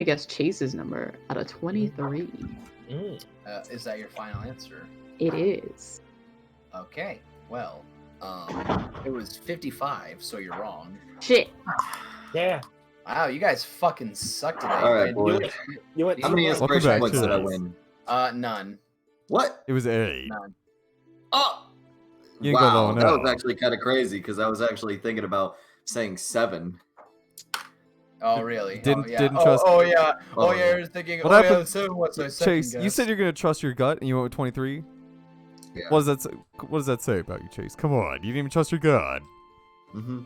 I guess Chase's number out of 23. Is that your final answer? It is. Okay. Well, it was 55, so you're wrong. Shit. Yeah. Wow, you guys fucking suck today. All right, boys. You went How many too far. inspiration back, points did I Chase. win? None. What? It was 8. None. Oh! You can go low Wow, that now. was actually kind of crazy because I was actually thinking about saying 7. Oh, really? Didn't- oh, yeah. didn't oh, trust- Oh, yeah. Oh, Oh, yeah. You're thinking. What oh, happened- Yeah, 7 was my second Chase, guess. you said you're gonna trust your gut, and you went with 23. Yeah. What does that say about you, Chase? Come on, you didn't even trust your gut. Mm-hmm.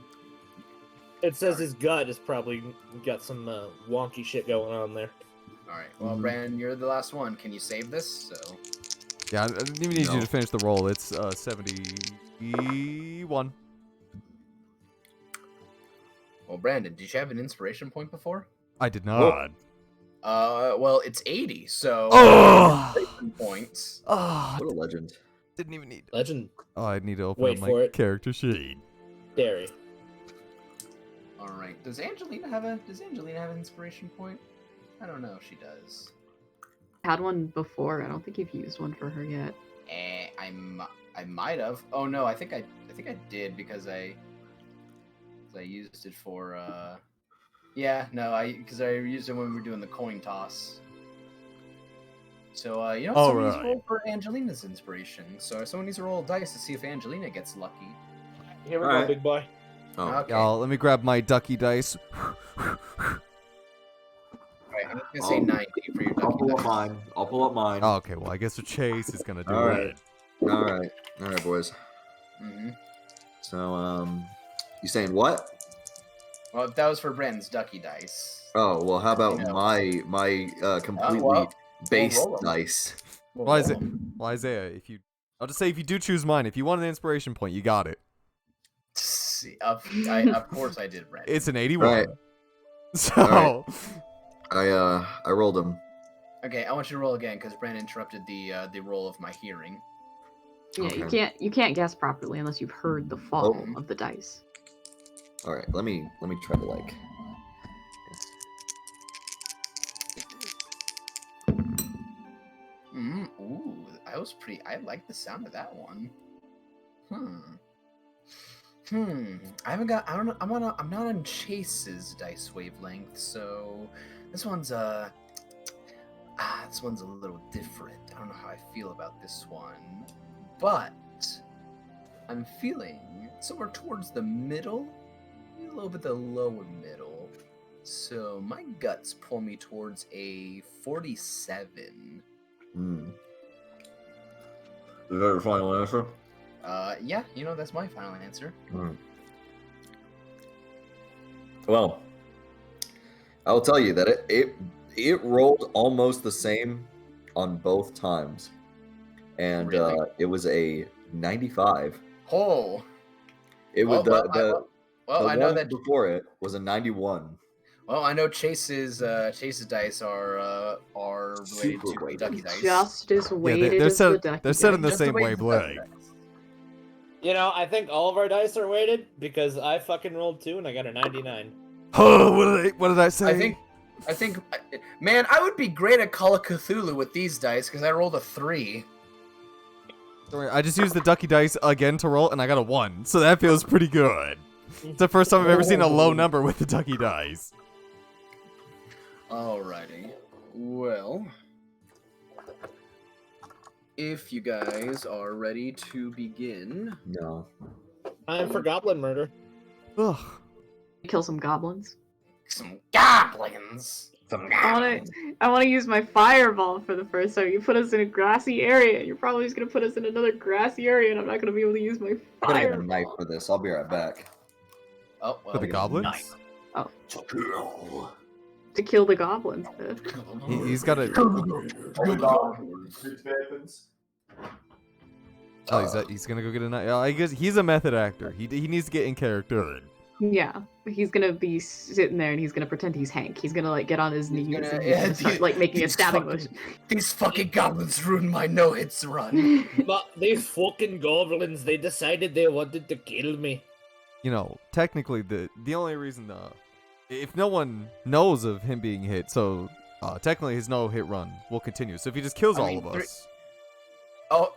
It says his gut has probably got some wonky shit going on there. All right. Well, Mhm. Brandon, you're the last one. Can you save this? So. Yeah, I didn't even need No. you to finish the roll. It's 71. Well, Brandon, did you have an inspiration point before? I did not. Well, it's 80. So. Oh! Inspiration points. Oh, What a legend. didn't even need. Legend Oh, I need to open Wait up for my it. character sheet. Dairy. All right. Does Angelina have an inspiration point? I don't know if she does. Had one before. I don't think you've used one for her yet. I might have. Oh no, I think I did because I used it for yeah, no, because I used it when we were doing the coin toss. So someone needs to roll for Angelina's inspiration. So someone needs to roll dice to see if Angelina gets lucky. Here we go, Alright. big boy. Oh. Okay. Y'all, let me grab my ducky dice. Right, I'm gonna say 90 for your I'll ducky pull up dice. mine. I'll pull up mine. Oh, okay, well, I guess Chase is gonna do All right. it. All right. All right, boys. Mm-hmm. So, you saying what? Well, that was for Brandon's ducky dice. Oh, well, how about You know. my completely well, based roll 'em. dice? We'll Well, roll 'em. Isaiah, I'll just say if you do choose mine, if you want an inspiration point, you got it. See, of course I did, Brandon. It's an 81. Right. So, All I rolled them. Okay, I want you to roll again because Brandon interrupted the roll of my hearing. Yeah, Okay. you can't guess properly unless you've heard the fall Oh. of the dice. All right, let me try to like. Ooh, that was pretty. I like the sound of that one. I haven't got. I don't know. I'm not on Chase's dice wavelength, so this one's this one's a little different. I don't know how I feel about this one, but I'm feeling somewhere towards the middle, maybe a little bit the lower middle. So my guts pull me towards a 47. Is that your final answer? Yeah, that's my final answer. Well, I'll tell you that it rolled almost the same on both times, and Really? it was a 95. Oh, It was well, the I know one that. before it was a 91. Well, I know Chase's dice are related Super to weighted. ducky dice. Just as yeah, weighted they're as the set, ducky they're set in the dice. Just same way the ducky wavelength. dice. You know, I think all of our dice are weighted because I fucking rolled 2 and I got a 99. Oh, what did I say? I think, man, I would be great at Call of Cthulhu with these dice because I rolled a 3. Sorry, I just used the ducky dice again to roll, and I got a 1, so that feels pretty good. It's the first time I've ever seen a low number with the ducky dice. Alrighty. Well, if you guys are ready to begin, No. Time for goblin murder. Ugh. Kill some goblins. some goblins. I want to use my fireball for the first time. You put us in a grassy area. You're probably just gonna put us in another grassy area, and I'm not gonna be able to use my I'm gonna get a fireball. knife for this. I'll be right back. Oh, well, For the goblins? nice. To kill the goblins. He's got a. Oh, he's gonna go get a knife. I guess he's a method actor. He needs to get in character. Yeah, he's gonna be sitting there and he's gonna pretend he's Hank. He's gonna like get on his knees gonna- and he's yeah, gonna start like making a these stabbing fucking- motion. These fucking goblins ruined my no-hits run. But these fucking goblins, they decided they wanted to kill me. You know, technically, the only reason if no one knows of him being hit, so technically his no hit run will continue. So if he just kills I all mean, of us, Oh.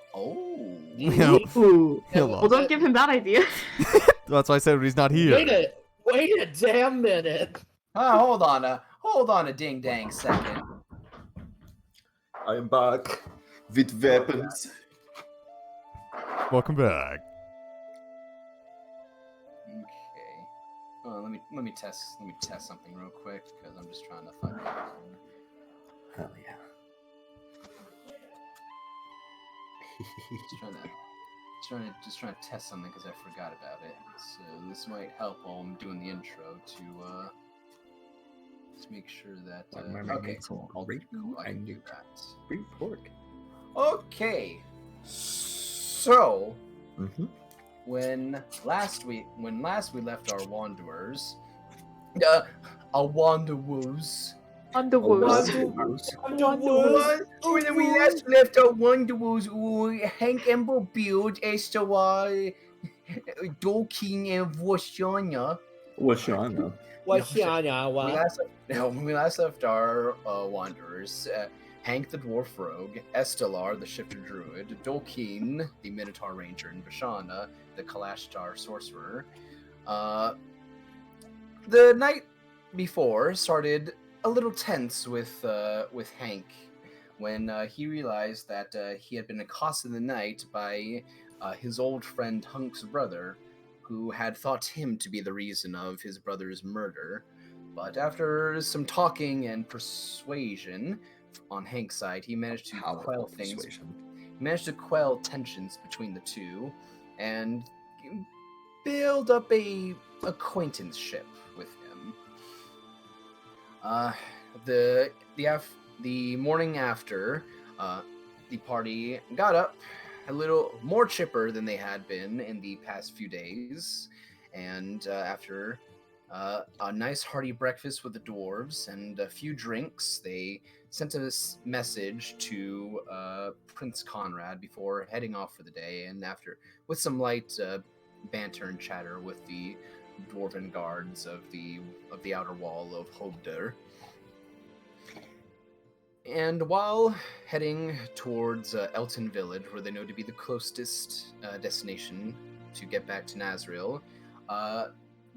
He'll- Ooh. he'll Well, don't give him that idea. that's why I said he's not here. Wait a damn minute. Hold on a ding dang second. I am back with weapons. Welcome back. Okay. Let me test something real quick because I'm just trying to fucking. Hell yeah. just trying to test something because I forgot about it. So this might help while I'm doing the intro to just make sure that okay, cool. I can do that. Free pork. Okay. So Mm-hmm. when last we left our wanderers, our wanderers. Underwood. When we last left our wanderers, Hank Ember build Estawai, Dorking and Voshana. What's your honor? When we last left our wanderers, Hank the Dwarf Rogue, Estelar the Shifter Druid, Dolkeen the Minotaur Ranger, and Vashana the Kalashtar Sorcerer. The night before started a little tense with Hank when he realized that he had been accosted in the night by his old friend Hunk's brother, who had thought him to be the reason of his brother's murder. But after some talking and persuasion on Hank's side, he managed to quell things. He managed to quell tensions between the two and build up a acquaintanceship with him. The morning after, the party got up a little more chipper than they had been in the past few days, and after a nice hearty breakfast with the dwarves and a few drinks, they sent a message to Prince Conrad before heading off for the day, and after with some light banter and chatter with the dwarven guards of the outer wall of Hobder. And while heading towards Elton Village, where they know to be the closest destination to get back to Nazriel,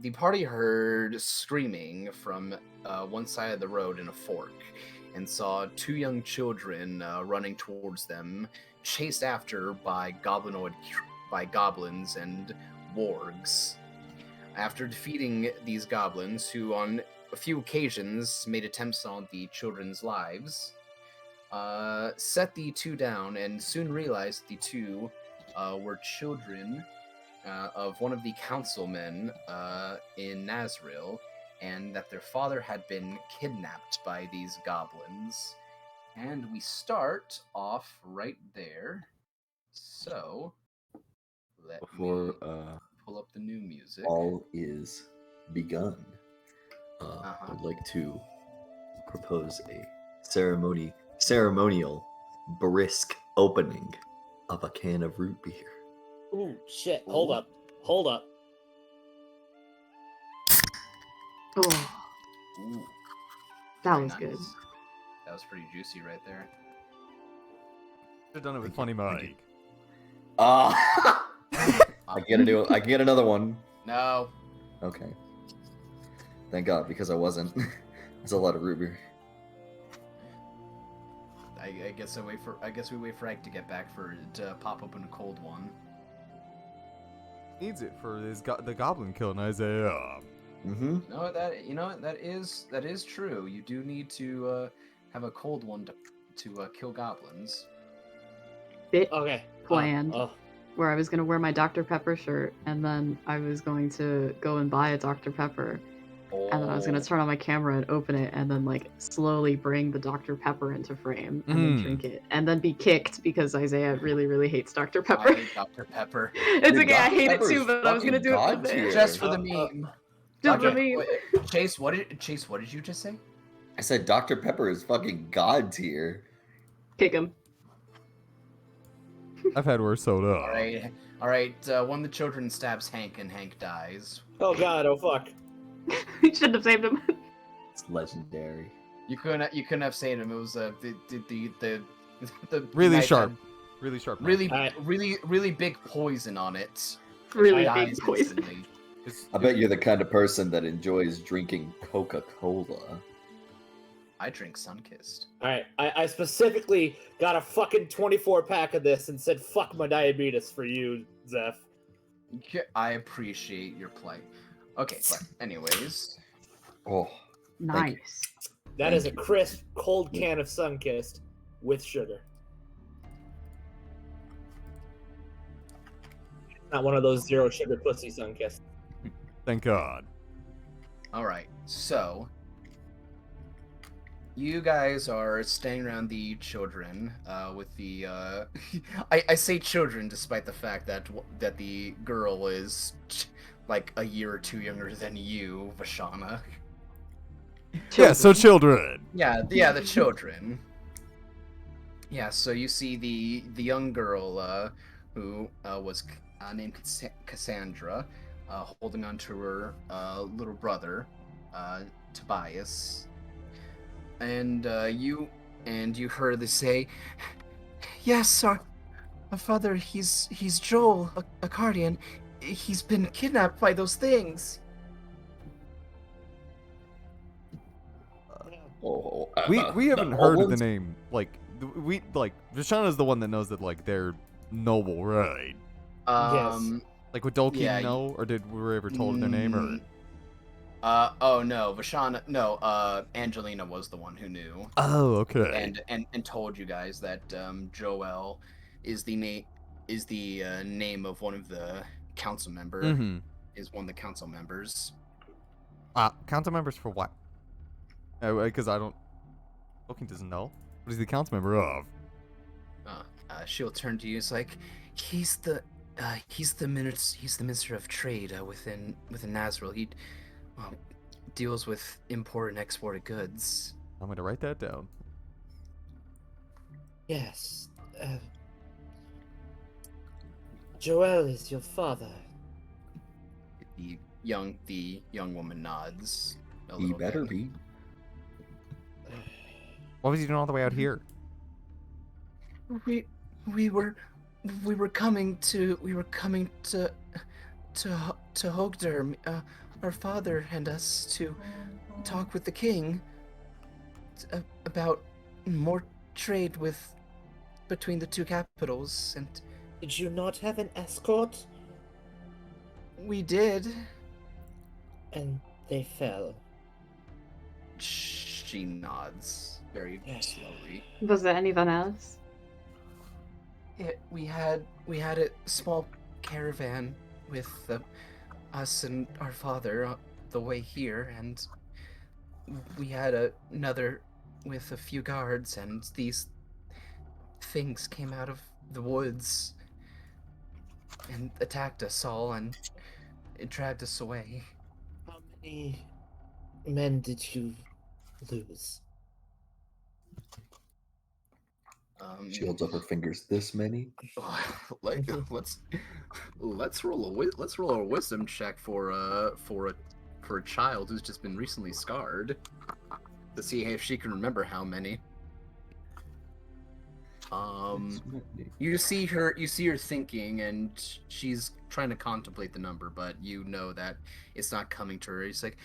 the party heard screaming from one side of the road in a fork, and saw two young children running towards them, chased after by goblins and wargs. After defeating these goblins, who on a few occasions made attempts on the children's lives, set the two down and soon realized the two were children of one of the councilmen in Nazriel, and that their father had been kidnapped by these goblins. And we start off right there. So, let me pull up the new music. All is begun. I'd like to propose a ceremonial, brisk opening of a can of root beer. Ooh, shit. Hold up. Oh, Ooh, that very was good. nice. That was pretty juicy right there. Should've done it with funny Mike. I get another one. No. Okay. Thank God, because I wasn't. There's a lot of root beer. I guess we wait for Ike to get back to pop open a cold one. Needs it for the goblin kill in Isaiah. Mm-hmm. No, that is true. You do need to have a cold one to kill goblins. Bit Okay. planned where I was gonna wear my Dr. Pepper shirt, and then I was going to go and buy a Dr. Pepper, and then I was gonna turn on my camera and open it, and then like slowly bring the Dr. Pepper into frame and then drink it, and then be kicked because Isaiah really, really hates Dr. Pepper. I hate Dr. Pepper. It's Dude, okay, I Dr. hate Pepper it too, is but I was gonna fucking do it for God the tier. Just for the meme. Just for Okay, the meme. wait, Chase, what did you just say? I said Dr. Pepper is fucking God tier. Kick him. I've had worse soda. All right. One of the children stabs Hank, and Hank dies. Oh god, oh fuck. You shouldn't have saved him. It's legendary. You couldn't have saved him. It was the Really knife sharp. had Really sharp. really Alright. really big poison on it. Really Dies big poison. instantly. I bet you're the kind of person that enjoys drinking Coca-Cola. I drink Sunkissed. Alright, I specifically got a fucking 24 pack of this and said fuck my diabetes for you, Zeph. I appreciate your plight. Okay, but anyways, Oh, Thank you. Nice. That Thank is a you. crisp, cold can of Sunkissed with sugar. Not one of those zero sugar pussy Sunkissed. Thank God. all right. So you guys are staying around the children with the. I say children despite the fact that the girl is like a year or two younger than you, Vashana. Yeah, so children. Yeah, the children. Yeah, so you see the young girl who was named Cassandra, holding on to her little brother, Tobias, and you heard her say, "Yes, our father, he's Joel, a guardian. He's been kidnapped by those things." oh, We haven't the heard of the ones? name. Like Vishana's the one that knows that like they're noble, right? Like would Dolkeen Yeah, know, or we were ever told their name, or? Oh no, Vashana. No, Angelina was the one who knew, Oh, okay. and told you guys that Joel is the name of one of the council member. Mm-hmm. Is one of the council members. Council members for what? Because I don't. Dolkeen doesn't know. What is the council member of? She'll turn to you. It's like he's the minister of trade within Nazrul. He deals with import and exported goods. I'm gonna write that down. Yes. Joel is your father. The young woman nods. He better be. What was he doing all the way out here? We were coming to Hogderm, our father and us, to talk with the king about more trade between the two capitals, and Did you not have an escort? we did. And they fell. She nods very slowly. Was there anyone else? We had a small caravan with us and our father on the way here, and we had another with a few guards, and these things came out of the woods and attacked us all, and it dragged us away. How many men did you lose? She holds up her fingers. This many? Like let's roll a wisdom check for a child who's just been recently scarred to see if she can remember how many. You see her thinking, and she's trying to contemplate the number, but you know that it's not coming to her. It's like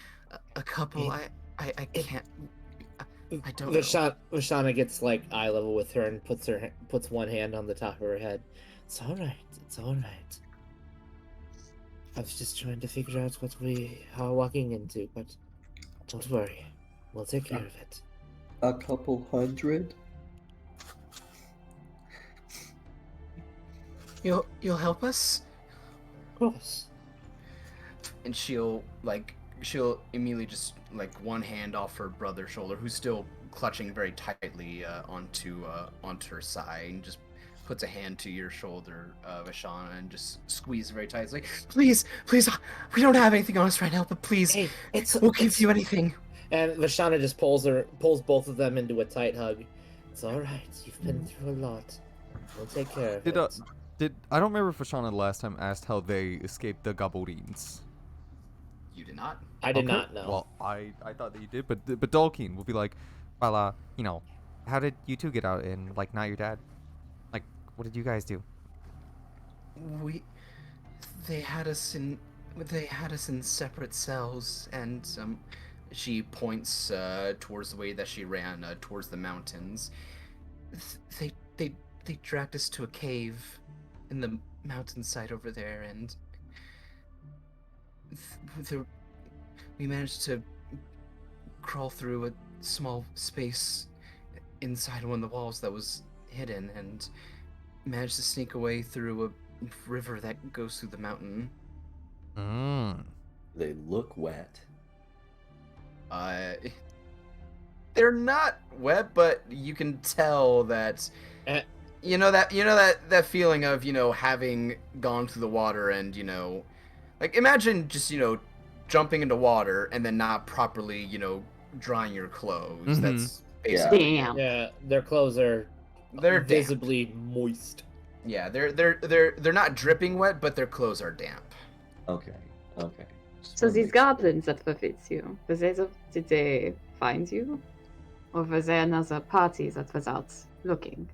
a couple. I can't. I don't know. Vashana gets like eye level with her and puts one hand on the top of her head. It's all right. It's all right. I was just trying to figure out what we are walking into, but don't worry, we'll take care of it. A couple hundred? You'll help us? Of course. And she'll immediately just like one hand off her brother's shoulder, who's still clutching very tightly onto her side, and just puts a hand to your shoulder, Vashana, and just squeezes very tight. It's like, please, we don't have anything on us right now, but please, Hey, we'll give you anything. And Vashana just pulls both of them into a tight hug. It's all right. You've been through a lot. We'll take care of it. I don't remember if Vashana last time asked how they escaped the Gaborines. You did not. I did Okay. not know. Well, I thought that you did, but Dolkeen will be like, well, you know, how did you two get out and like not your dad? Like, what did you guys do? They had us in separate cells, and she points towards the way that she ran towards the mountains. They dragged us to a cave in the mountainside over there, and we managed to crawl through a small space inside one of the walls that was hidden, and managed to sneak away through a river that goes through the mountain. They look wet. They're not wet, but you can tell that Eh. that feeling of, having gone through the water and, like, imagine just, jumping into water and then not properly, drying your clothes. Mhm. That's basically Damn. Yeah, their clothes are they're damp. visibly moist. Yeah, they're not dripping wet, but their clothes are damp. Okay. Okay. Just So wanna these make sure. goblins that were with you, did they find you? Or was there another party that was out looking?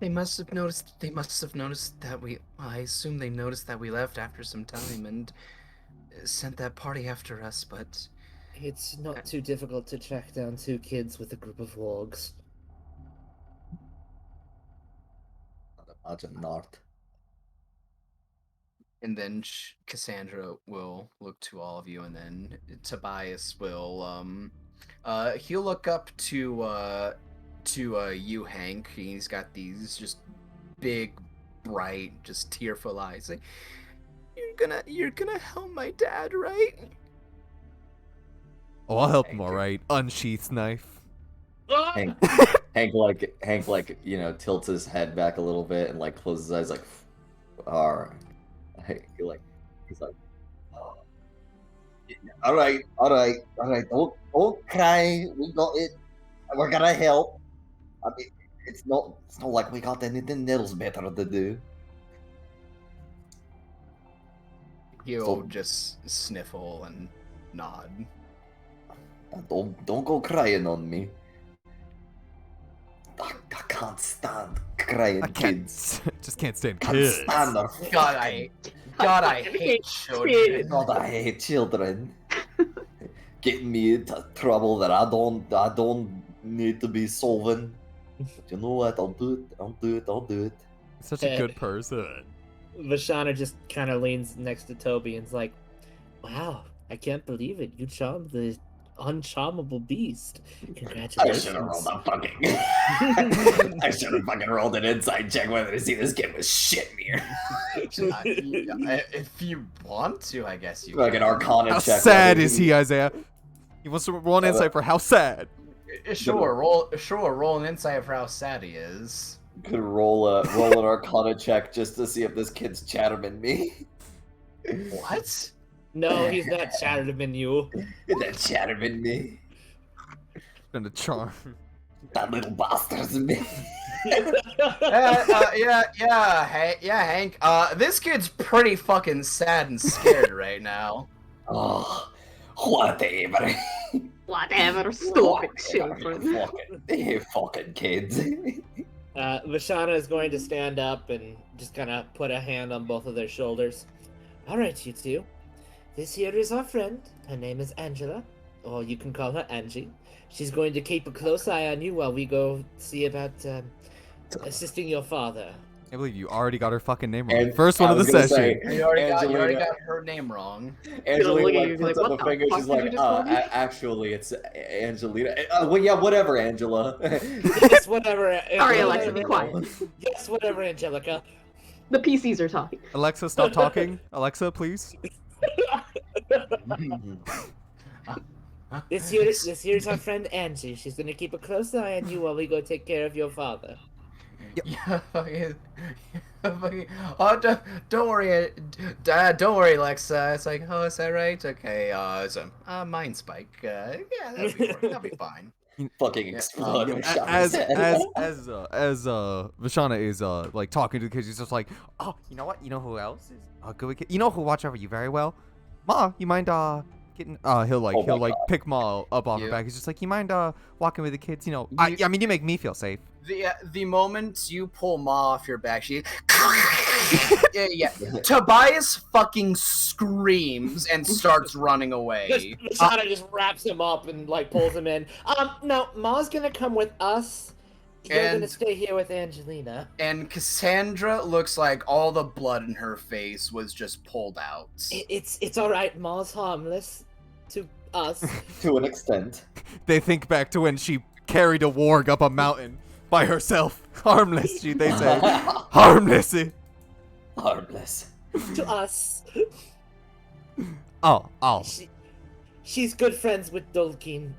They must have noticed that I assume they noticed that we left after some time and sent that party after us, but It's not too difficult to track down two kids with a group of wargs. I'd imagine not. and then Cassandra will look to all of you, and then Tobias will he'll look up to you, Hank. He's got these just big, bright, just tearful eyes. Like, you're gonna help my dad, right? Oh, I'll help him, Thank all you. right. Unsheath knife. Hank, Hank, like, tilts his head back a little bit and like closes his eyes, like, all right. He's like, oh. All right. Don't cry. We got it. We're gonna help. I mean, it's not like we got anything else better to do. He'll So- just sniffle and nod. Don't go crying on me. I can't stand crying I can't. kids. Just can't stand Can't kids. stand their God, I hate children. God, I hate children. Getting me into trouble that I don't need to be solving. But you know what? I'll do it. Such a good person. Vashana just kind of leans next to Toby and's like, "Wow, I can't believe it. You charmed the uncharmable beast. I Congratulations." should have rolled a fucking. I should have fucking rolled an inside check whether to see this kid was shit here. If you want to, I guess you Like can. an Arcana How check. sad whether is he, Isaiah? He wants to roll an insight for how sad. Roll an insight for how sad he is. Could roll an Arcana check just to see if this kid's chatterman me. What? No, he's not shattered him in you. That chatterman me. And a charm. That little bastard's me. Hank. This kid's pretty fucking sad and scared right now. Oh, whatever. Whatever, stupid children. Fucking kids. Vashana is going to stand up and just kind of put a hand on both of their shoulders. All right, you two. This here is our friend. Her name is Angela, or you can call her Angie. She's going to keep a close eye on you while we go see about assisting your father. I believe you already got her fucking name wrong. And First one I of the was gonna session. say, You already Angelina- got her name wrong. Angelina look at like you, puts like, up what a the finger. fuck She's did you like, just call me? actually, it's Angelina. Well, yeah, whatever, Angela. Yes, whatever. Sorry, Alexa, be quiet. Yes, whatever, Angelica. The PCs are talking. Alexa, stop talking. Alexa, please. This here's our friend Angie. She's gonna keep a close eye on you while we go take care of your father. Yeah, don't worry, Dad. Don't worry, Alexa. It's like, oh, is that right? Okay, mind spike. Yeah, that'll be fine. Fucking explode. with shot in As his head. Vashana is like talking to the kids, she's just like, oh, you know what? You know who else is a good kid? You know who watch over you very well? Ma, you mind getting he'll Oh my God. pick Ma up off her Yeah. back. He's just like, you mind walking with the kids? You know, You- I mean, you make me feel safe. The moment you pull Ma off your back, she yeah. Tobias fucking screams and starts running away. Vashana just wraps him up and like pulls him in. No, Ma's gonna come with us. You're And- gonna stay here with Angelina. And Cassandra looks like all the blood in her face was just pulled out. It's all right. Ma's harmless to us. To an extent. They think back to when she carried a warg up a mountain by herself, harmless. They say, harmless. Harmless. To us. Oh. She's good friends with Dulkin.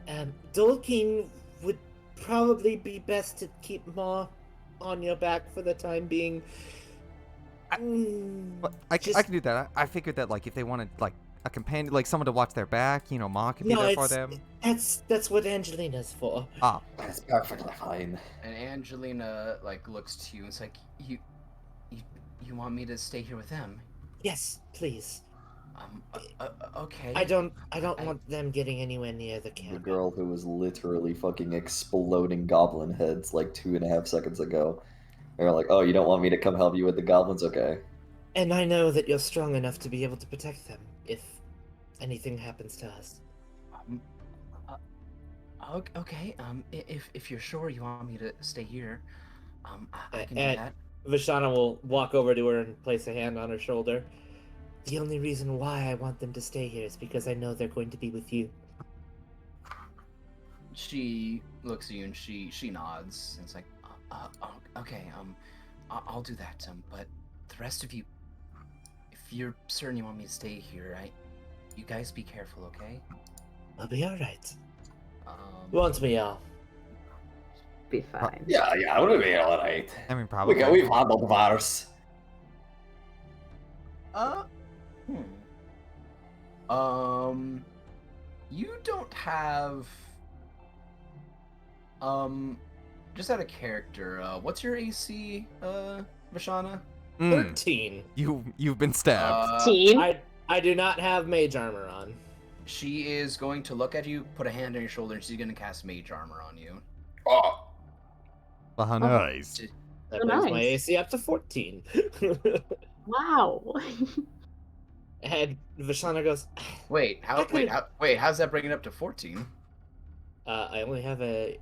Dulkin would probably be best to keep Ma on your back for the time being. But I can do that. I figured that like if they wanted like a companion, like someone to watch their back, you know, Ma could be there for them. That's what Angelina's for. Ah, That's perfectly fine. And Angelina like looks to you and it's like, you want me to stay here with them? Yes, please. Okay. I don't want them getting anywhere near the The camp. girl who was literally fucking exploding goblin heads like 2.5 seconds ago. They're like, oh, you don't want me to come help you with the goblins? Okay. And I know that you're strong enough to be able to protect them if anything happens to us. Okay. If you're sure you want me to stay here, I can do that. Vashana will walk over to her and place a hand on her shoulder. The only reason why I want them to stay here is because I know they're going to be with you. She looks at you and she nods. And it's like, okay. I'll do that. But the rest of you, if you're certain you want me to stay here, you guys be careful, okay? I'll be alright. Won't we all? Be fine. Yeah, we'll be alright. I mean, probably. We've handled the virus. You don't have, just out of character, what's your AC, Vashana? 13. You've been stabbed. Teen. I do not have mage armor on. She is going to look at you, put a hand on your shoulder, and she's going to cast mage armor on you. Oh, Nice. That Oh, brings my nice. AC up to 14. Wow. And Vashana goes, how's that bring it up to 14? I only have a.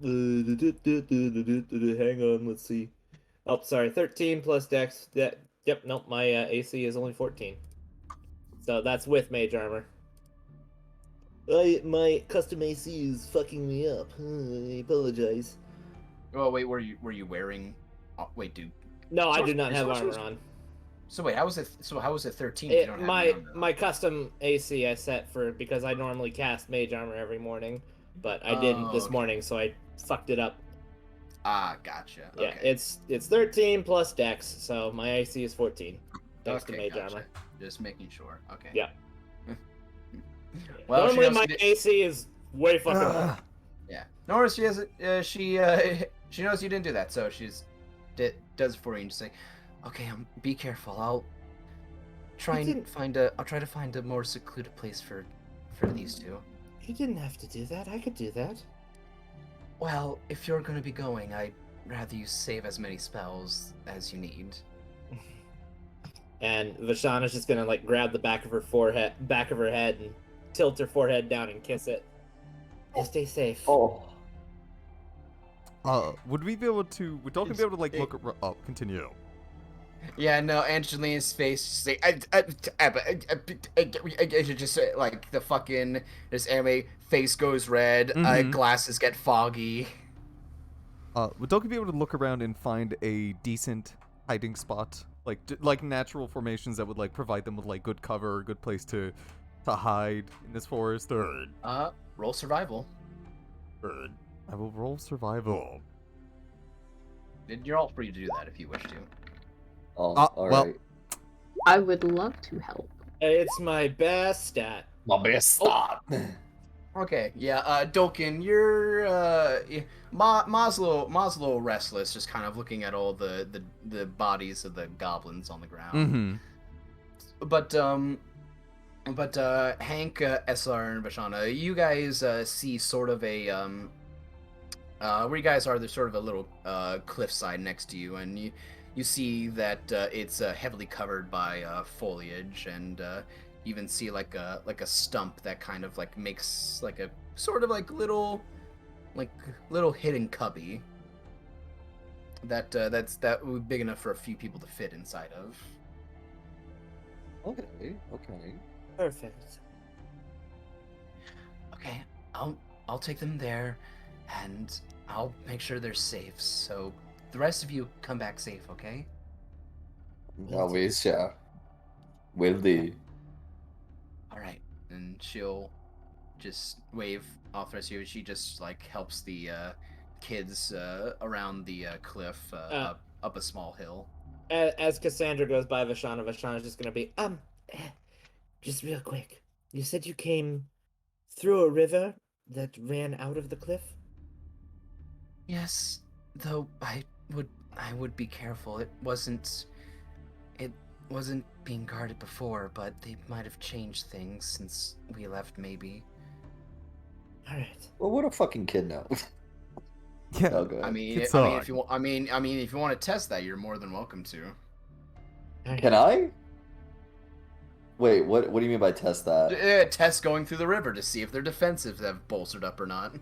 Hang on, let's see. Oh, sorry, 13 plus Dex. Yep, nope, my AC is only 14. So that's with mage armor. My custom AC is fucking me up. I apologize. Oh, wait, were you wearing, wait, dude. No, I do Sorcerer- not have sorcerer's- armor on. So wait, how was it 13 if you don't have My any armor on? my custom AC I set for because I normally cast mage armor every morning, but I didn't this okay. morning, so I fucked it up. Ah, gotcha. Yeah, Okay. it's 13 plus Dex, so my AC is 14. Thanks to Okay, mage gotcha. armor. Just making sure. Okay. Yeah. Well, Normally she knows my you did- AC is way fucking low. Yeah. Nora, she has she knows you didn't do that, so she's does it for you and just say, okay, be careful. I'll try didn't- to find a more secluded place for these two. You didn't have to do that. I could do that. Well, if you're gonna be going, I'd rather you save as many spells as you need. And Vashana's just gonna like grab the back of her head, and tilt her forehead down and kiss it. Just stay safe. oh. Would we be able to? Would Dalton be able to like look? Oh, continue. Yeah, no, Angelina's face just like just like the fucking this anime face goes red, Mhm. glasses get foggy. Would Dalton be able to look around and find a decent hiding spot, like natural formations that would like provide them with like good cover, or good place to hide in this forest? Or Roll survival. I will roll survival. You're all free to do that if you wish to. Oh, well- alright. I would love to help. It's my best stat. My best start. Okay, yeah, Dolkin, you're Ma's a little restless, just kind of looking at all the bodies of the goblins on the ground. Mm-hmm. But But Hank, SR, and Vashana, you guys see sort of a where you guys are. There's sort of a little cliffside next to you, and you see that it's heavily covered by foliage, and you even see like a stump that kind of like makes like a sort of like little hidden cubby that would be big enough for a few people to fit inside of. Okay. Okay. Perfect. Okay, I'll take them there, and I'll make sure they're safe. So the rest of you come back safe, okay? Always, yeah. Will do. All right. And she'll just wave off the rest of you. She just like helps the kids around the cliff up a small hill. As Cassandra goes by Vashana's just gonna be, just real quick. You said you came through a river that ran out of the cliff? Yes, though I would be careful. It wasn't being guarded before, but they might have changed things since we left, maybe. Alright. Well, what a fucking kid now. Yeah. Oh, go ahead. I mean, It's if you want, if you want to test that, you're more than welcome to. Can I? Wait, what do you mean by test that? Test going through the river to see if their defenses have bolstered up or not.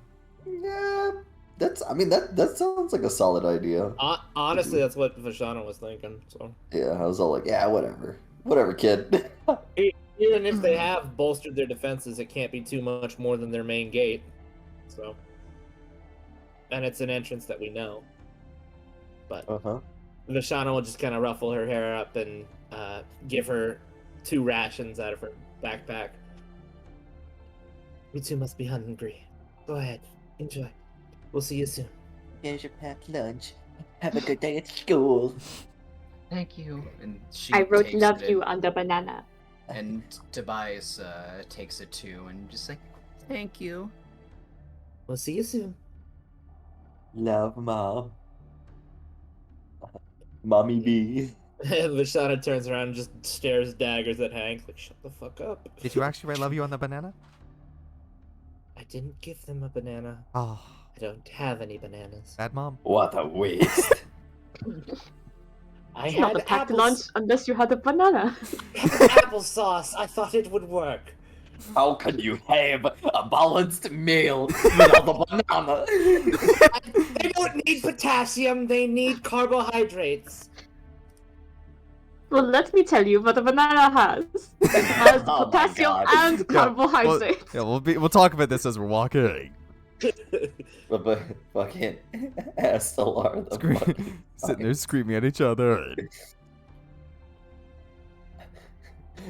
Yeah, that sounds like a solid idea. Honestly, that's what Vashana was thinking, so. Yeah, I was all like, yeah, whatever, kid. Even if they have bolstered their defenses, it can't be too much more than their main gate. So. And it's an entrance that we know. But Vashana will just kind of ruffle her hair up and give her 2 rations out of her backpack. You two must be hungry. Go ahead, enjoy. We'll see you soon. Here's your packed lunch. Have a good day at school. Thank you. And she I wrote takes "love it, you" on the banana. and Tobias takes it too, and just like, thank you. We'll see you soon. Love, Mom. Mommy B. And Vashana turns around and just stares daggers at Hank, like, shut the fuck up. Did you actually write "love you" on the banana? I didn't give them a banana. Oh, I don't have any bananas. bad mom. What a waste. I It's not had a packed lunch unless you had a banana. applesauce. I thought it would work. How can you have a balanced meal without a banana? They don't need potassium. They need carbohydrates. Well, let me tell you what a banana has. It has Oh my potassium God. and carbohydrates. We'll talk about this as we're walking. But fucking SLR the fuck. Sitting there screaming at each other.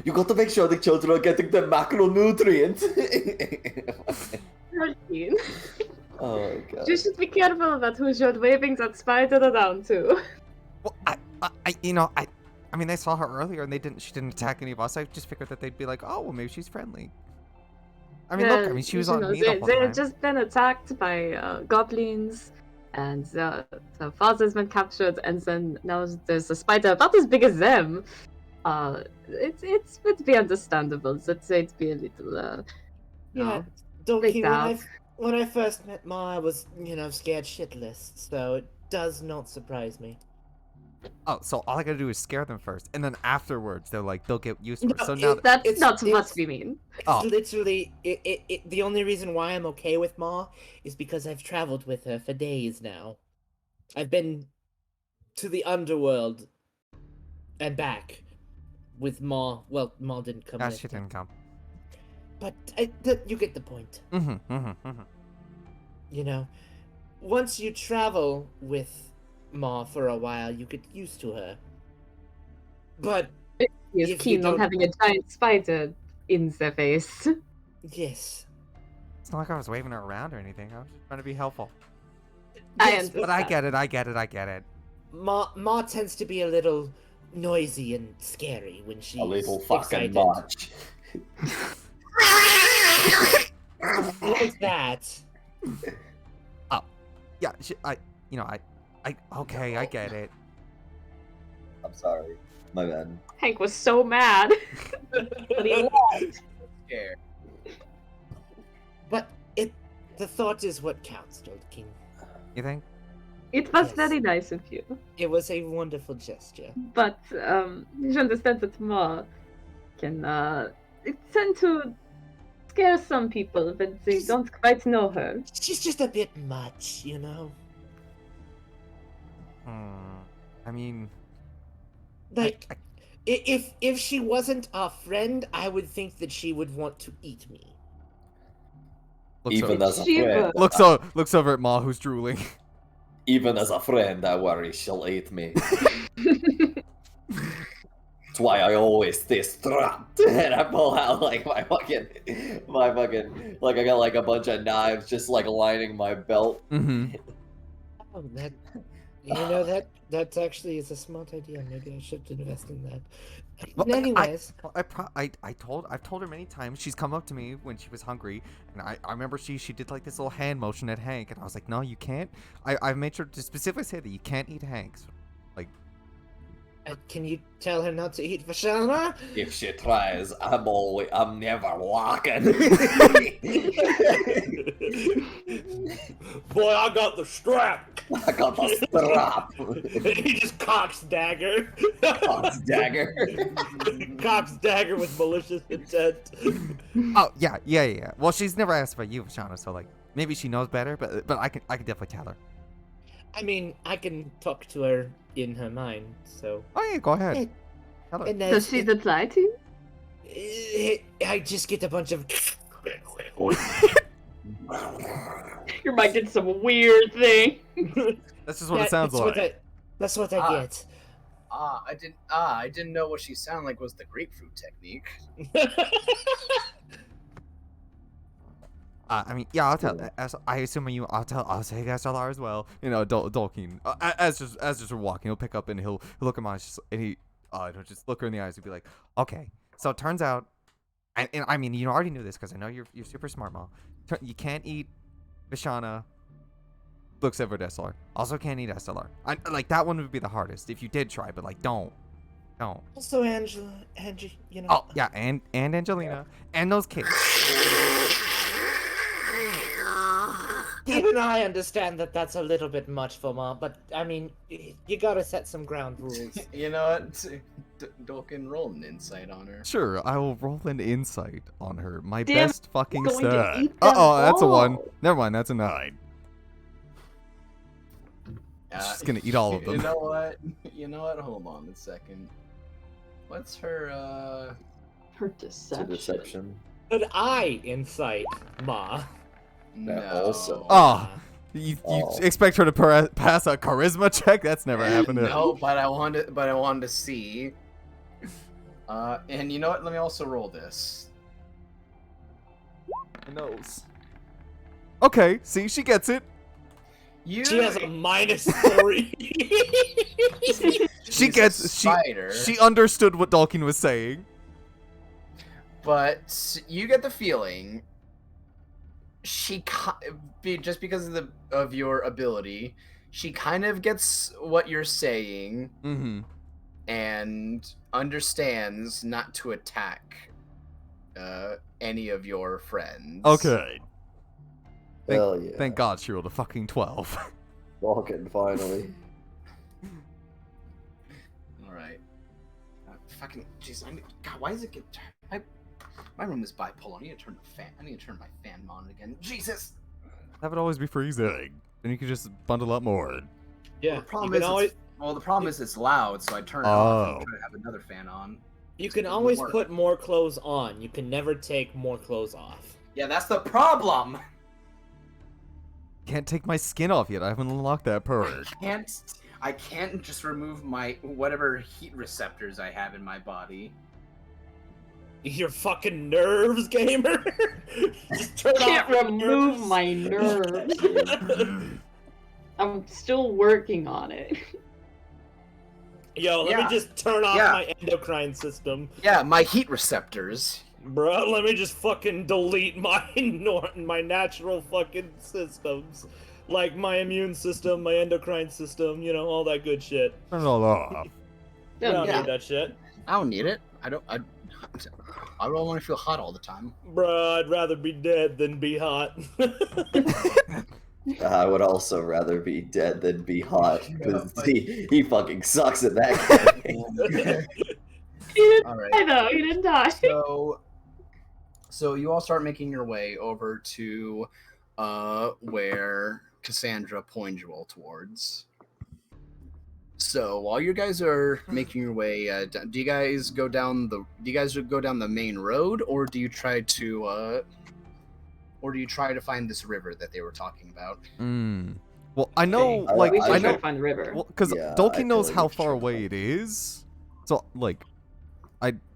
You got to make sure the children are getting the macronutrients. 13. Oh my god. You should be careful about who you're waving that spider around to. Well, I mean, I saw her earlier and she didn't attack any of us. I just figured that they'd be like, oh, well, maybe she's friendly. I mean, look, I mean, she was on me the whole They've time. just been attacked by goblins, and the father's been captured, and then now there's a spider about as big as them. It would be understandable that they'd be a little, Yeah, Doki, freaked out. when I first met Ma, I was, scared shitless, so it does not surprise me. Oh, so all I gotta do is scare them first, and then afterwards they'll get used to it. No, So now, That's not what it's- we mean. Oh. Literally, the only reason why I'm okay with Ma is because I've traveled with her for days now. I've been to the underworld and back with Ma. Well, Ma didn't come with she me. didn't come. But you get the point. Once you travel with Ma for a while, you get used to her. But He is if you keen on don't- having a giant spider in their face. yes, It's not like I was waving her around or anything. I was just trying to be helpful. I yes, But I get it. Ma tends to be a little noisy and scary when she's A little fucking excited. much. Like that. Yeah, okay, I get it. I'm sorry. My bad. Hank was so mad. But he left. Scared. But the thought is what counts, King. You think? It was Yes. very nice of you. It was a wonderful gesture. But you should understand that Ma can tend to scare some people when they She's- don't quite know her. She's just a bit much, you know? I mean, Like, if she wasn't a friend, I would think that she would want to eat me. looks Even over, as a She friend, looks over at Ma, who's drooling. even as a friend, I worry she'll eat me. That's why I always stay strapped. And I pull out like my fucking, like I got like a bunch of knives just like lining my belt. Mm-hmm. Oh, that actually is a smart idea. Maybe I should invest in that. Well, Anyways, I've told her many times. She's come up to me when she was hungry, and I remember she did like this little hand motion at Hank, and I was like, no, you can't. I've made sure to specifically say that you can't eat Hanks. Like, can you tell her not to eat Vashana? If she tries, I'm never walking. Boy, I got the strap. I got the strap. He just cocks dagger. Cox dagger. Cocks dagger with malicious intent. oh yeah. Well, she's never asked about you, Shauna, so like maybe she knows better, but I can definitely tell her. I mean, I can talk to her in her mind, so. Oh yeah, go ahead. Tell her. And Does she reply to you? I just get a bunch of. Your mic did some weird thing. That's just what it sounds like. That's what I get. I didn't know what she sounded like was the grapefruit technique. I mean, yeah, I'll tell. As I assume I'll say SLR as well. You know, Dolkeen. As just we're walking, he'll pick up and he'll look at my and he'll just look her in the eyes and be like, okay. So it turns out, and I mean, you already knew this because I know you're super smart, Mom. You can't eat Vashana. Looks over at SLR. Also can't eat SLR. Like that one would be the hardest if you did try, but like don't. Also, Angie, you know. Oh yeah, and Angelina and those kids. Even I understand that that's a little bit much for Mom, but I mean, you gotta set some ground rules. You know what? Dolkin, roll an insight on her. Sure, I will roll an insight on her. My Damn, best fucking going to stat. eat them That's a 1. all. Never mind, that's a 9. She's gonna eat all of them. You know what? Hold on a second. What's her Her It's a deception. Could I incite Ma? No. also. Oh, you Oh. expect her to pass a charisma check? That's never happened. No, but I wanted to see. And you know what? Let me also roll this. Nose. Okay, see, she gets it. You. She has a -3. She she's a gets spider, she understood what Dalkin was saying. but you get the feeling just because of your ability, she kind of gets what you're saying Mm-hmm. and understands not to attack any of your friends. Okay. Hell yeah. Thank God she rolled a fucking 12. Walking finally. All right. Fucking jeez, God, why does it get? My room is bipolar. I need to turn the fan. I need to turn my fan on again. Jesus. That would always be freezing. Then you could just bundle up more. Yeah, The problem you is, can always, the problem is it's loud, so I turn it off Oh. and try to have another fan on. you can always put more clothes on. You can never take more clothes off. Yeah, that's the problem. Can't take my skin off yet. I haven't unlocked that perk. I can't just remove my whatever heat receptors I have in my body. Your fucking nerves, gamer. Just turn Can't off your remove nerves. my nerves. I'm still working on it. Yo, let Yeah. me just turn off Yeah. my endocrine system. Yeah, my heat receptors. Bruh, let me just fucking delete my my natural fucking systems. Like my immune system, my endocrine system, you know, all that good shit. Turn it all off. We don't Yeah. need that shit. I don't need it. I don't want to feel hot all the time. Bruh, I'd rather be dead than be hot. I would also rather be dead than be hot because he fucking sucks at that game. He didn't All right. die though. He didn't die. So you all start making your way over to where Cassandra points you all towards. So while you guys are making your way, do you guys go down the main road, or do you try to find this river that they were talking about? Well, I know, Okay. like, we should I try know, to find the river. well, because Yeah, Dolky I knows feel like how we should far try to away find it is. So, like,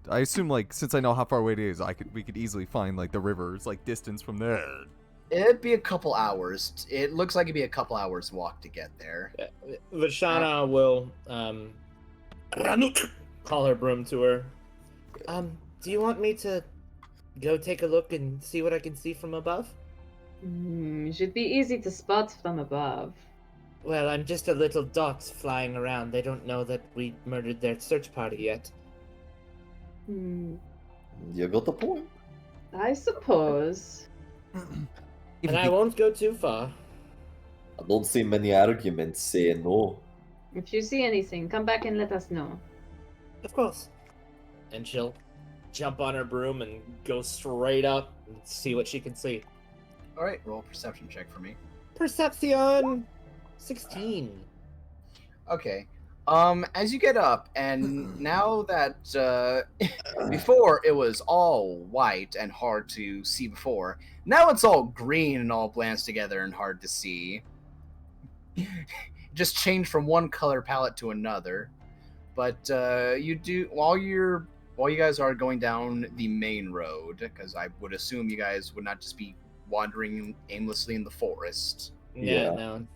I assume, like, since I know how far away it is, we could easily find, like, the river's, like, distance from there. It'd be a couple hours. It looks like it'd be a couple hours walk to get there. Vashana will call her broom to her. Do you want me to go take a look and see what I can see from above? Should be easy to spot from above. Well, I'm just a little dot flying around. They don't know that we murdered their search party yet. Hmm. You got the point. I suppose. If And I the- won't go too far. I don't see many arguments saying no. If you see anything, come back and let us know. Of course. And she'll jump on her broom and go straight up and see what she can see. All right, roll a perception check for me. Perception 16. Okay. As you get up, and now that before it was all white and hard to see before, now it's all green and all blends together and hard to see. Just changed from one color palette to another. But you do while you guys are going down the main road, because I would assume you guys would not just be wandering aimlessly in the forest. Yeah, Yeah. no.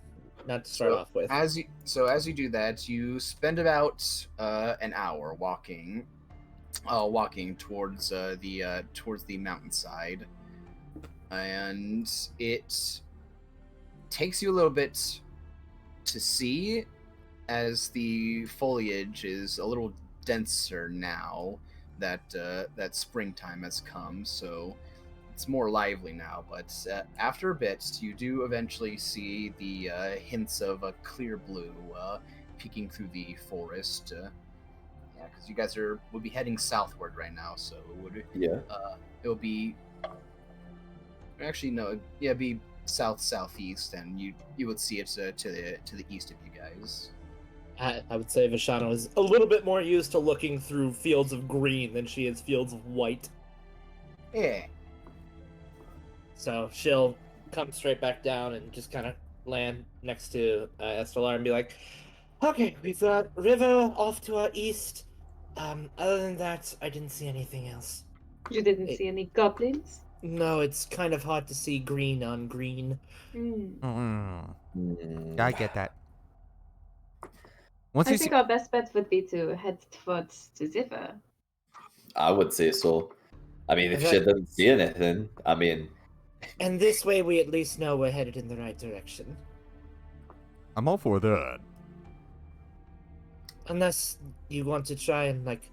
Not to start off with. As you do that, you spend about an hour walking towards the mountainside, and it takes you a little bit to see, as the foliage is a little denser now that that springtime has come. So it's more lively now, but after a bit, you do eventually see the hints of a clear blue peeking through the forest. Yeah, because you guys would be heading southward right now, so it'll be actually no, yeah, it'd be southeast, and you would see it to the east of you guys. I would say Vashana is a little bit more used to looking through fields of green than she is fields of white. Yeah. So she'll come straight back down and just kind of land next to Estelar and be like, okay, we've got river off to our east. Other than that, I didn't see anything else. You didn't see any goblins? No, it's kind of hard to see green on green. I get that. Once I you think see, our best bet would be to head towards the river. I would say so. I mean, if Okay. she doesn't see anything, I mean, And this way we at least know we're headed in the right direction. I'm all for that. Unless you want to try and, like,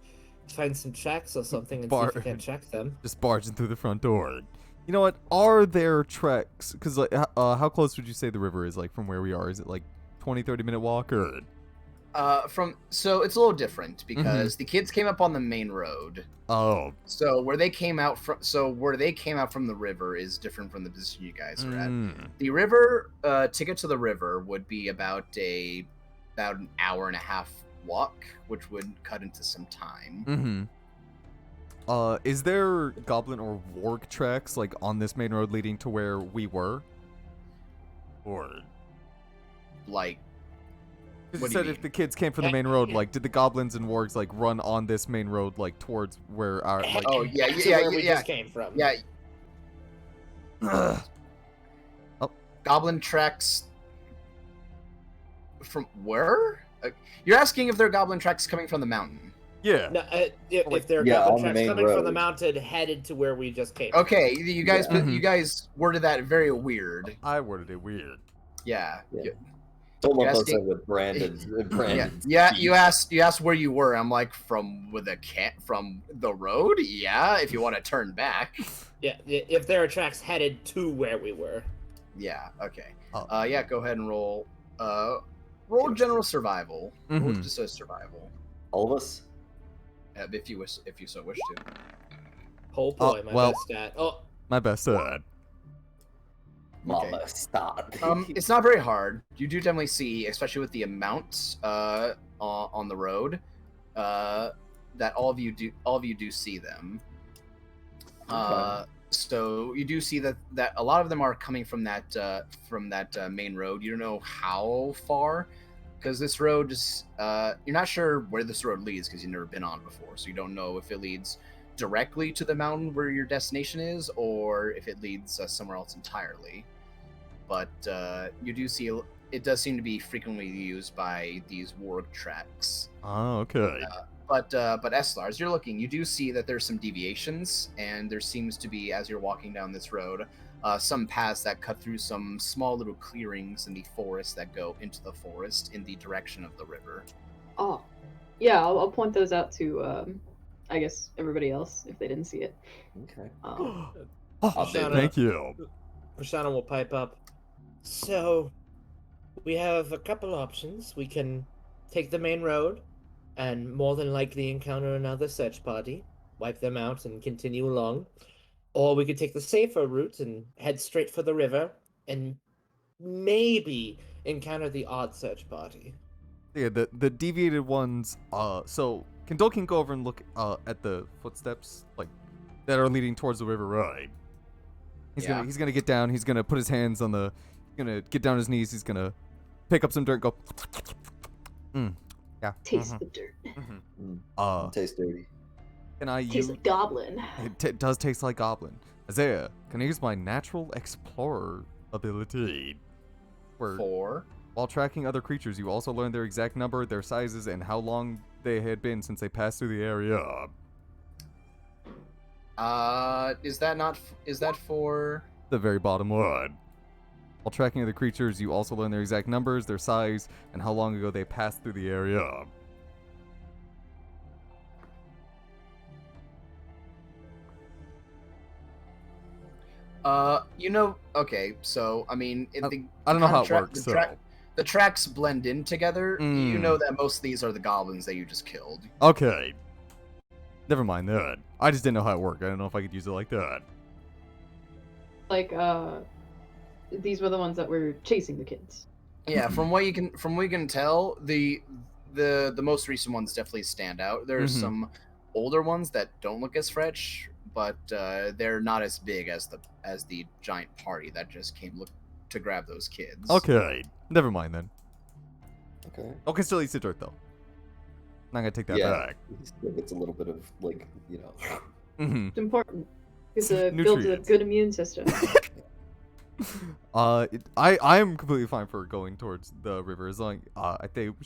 find some tracks or something and see if you can track them. Just barging through the front door. You know what? Are there treks? Because, like, how close would you say the river is, like, from where we are? Is it, like, 20, 30-minute walk, or? So it's a little different because the kids came up on the main road. Oh. So where they came out from the river is different from the position you guys are at. The river, to get to the river would be about an hour and a half walk, which would cut into some time. Is there goblin or warg tracks, like, on this main road leading to where we were? Or? Like, Because what you do you said if mean? the kids came from the main road, like, did the goblins and wargs, like, run on this main road, like, towards where our, like... Oh, yeah, To where we just came from. Yeah. Oh. Goblin tracks from where? You're asking if there are goblin tracks coming from the mountain. Yeah. No, if they're Yeah, goblin on the tracks main coming from the road. mountain headed to where we just came. Okay, you guys Yeah. you guys worded that very weird. I worded it weird. Yeah. Yeah. Don't You're let us asking- in with Brandon. Yeah, Brandon. yeah. You asked where you were. I'm like, from the road. Yeah, if you want to turn back. Yeah, if there are tracks headed to where we were. Yeah. Okay. Oh. Yeah. Go ahead and roll. Roll general survival. Roll Mhm. just a survival. All of us? If you so wish to. Oh boy, my well- best stat. Oh, My best at. Mama, stop. It's not very hard. You do definitely see, especially with the amounts on the road, that all of you do see them. Okay. So you do see that a lot of them are coming from that main road. You don't know how far, because this road is you're not sure where this road leads because you've never been on it before. So you don't know if it leads directly to the mountain where your destination is, or if it leads somewhere else entirely. But you do see it does seem to be frequently used by these warg tracks. Oh, okay. But Eslar, as you're looking, you do see that there's some deviations, and there seems to be, as you're walking down this road, some paths that cut through some small little clearings in the forest that go into the forest in the direction of the river. Oh, yeah, I'll point those out to, I guess, everybody else if they didn't see it. Okay. Um, Oh, Shout thank out. you. Prashana will pipe up. So, we have a couple options. We can take the main road and more than likely encounter another search party, wipe them out, and continue along. Or we could take the safer route and head straight for the river and maybe encounter the odd search party. Yeah, the deviated ones. So Kendall can go over and look at the footsteps like that are leading towards the river, right? He's gonna get down. He's gonna put his hands on the. He's gonna get down on his knees. He's gonna pick up some dirt. And go. Yeah. taste the dirt. Tastes dirty. Can I Tastes use? like goblin. It does taste like goblin. Isaiah, can I use my natural explorer ability? Where while tracking other creatures, you also learn their exact number, their sizes, and how long they had been since they passed through the area. Is that for? The very bottom one. While tracking other creatures, you also learn their exact numbers, their size, and how long ago they passed through the area. Okay, so I mean, I don't know how it works. The tracks blend in together. You Mm. know that most of these are the goblins that you just killed. Okay. Never mind that. I just didn't know how it worked. I don't know if I could use it like that. Like, these were the ones that were chasing the kids. Yeah, from what you can tell, the most recent ones definitely stand out. There's Mhm. some older ones that don't look as fresh, but they're not as big as the giant party that just came to grab those kids. Okay. Never mind then. Okay. Okay, still eats the dirt though. Not gonna take that Yeah. back. It's a little bit of like, Mm-hmm. It's important. It's built a Nutrients. good immune system. I'm completely fine for going towards the river as long I think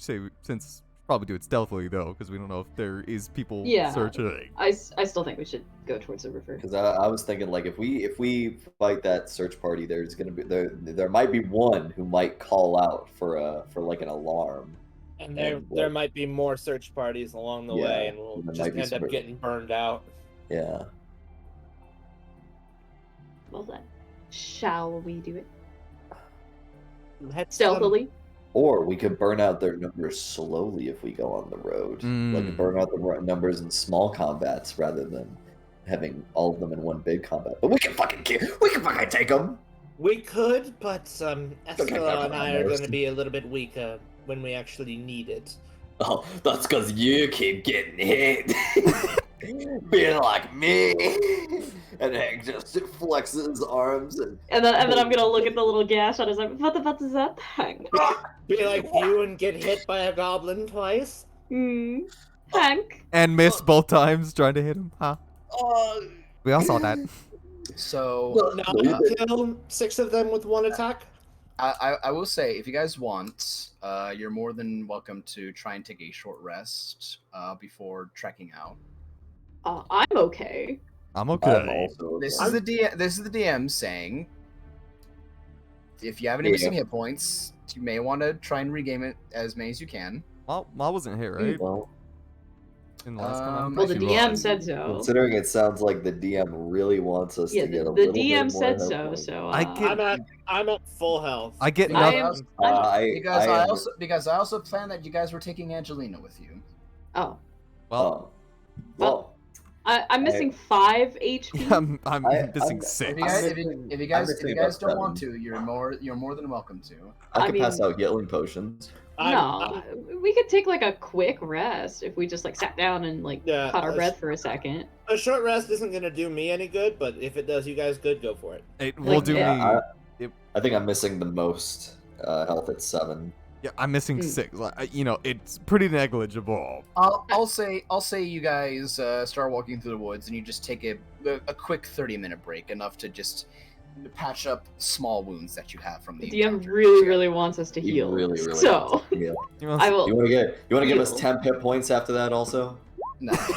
since probably do it stealthily though because we don't know if there is people Yeah. searching. I still think we should go towards the river. because I was thinking like if we fight that search party, there's gonna be there might be one who might call out for like an alarm. And there And, there like- might be more search parties along the Yeah, way, and we'll there just might be end up some- getting burned out. Yeah. Well then, shall we do it Let's, stealthily? Or we could burn out their numbers slowly if we go on the road. Like Mm. burn out the numbers in small combats rather than having all of them in one big combat. But we can fucking take them. We could, but Estella and I are Almost. going to be a little bit weaker when we actually need it. Oh, that's because you keep getting hit. Being like me. And Hank just flexes his arms and And then I'm gonna look at the little gash on his arm. What the fuck is that thing? Be like you and get hit by a goblin twice? Hank. And missed both times trying to hit him. Huh? We all saw that. So Not kill 6 of them with one attack? I will say, if you guys want, you're more than welcome to try and take a short rest before trekking out. I'm okay. I'm I'm okay. also This okay. is the DM saying, if you have any Yeah. missing hit points, you may want to try and regain it as many as you can. Ma wasn't hit, right? Well, In the last come Well, the I think DM was. said so. considering it sounds like the DM really wants us Yeah, to get a the little DM bit more said help so. points. So I get- I'm at full health. I get Because nothing. I am- also planned that you guys were taking Angelina with you. Oh, Well, well, I'm missing 5 HP. I'm I'm missing 6. If you guys missing don't about want 7. to, you're more than welcome to. I I could pass mean- out healing potions. No, we could take like a quick rest if we just like sat down and like Yeah, caught our let's- breath for a second. A short rest isn't gonna do me any good, but if it does you guys good, go for it. It will Like, do yeah, me. I think I'm missing the most health at 7. Yeah, I'm missing Hmm. 6. Like, you know, it's pretty negligible. I'll say you guys start walking through the woods and you just take a quick 30-minute break, enough to just patch up small wounds that you have from the The DM encounter. really wants us to He heal. really so wants to heal. You know, I will. You want to give us heal. 10 hit points after that also? No. here,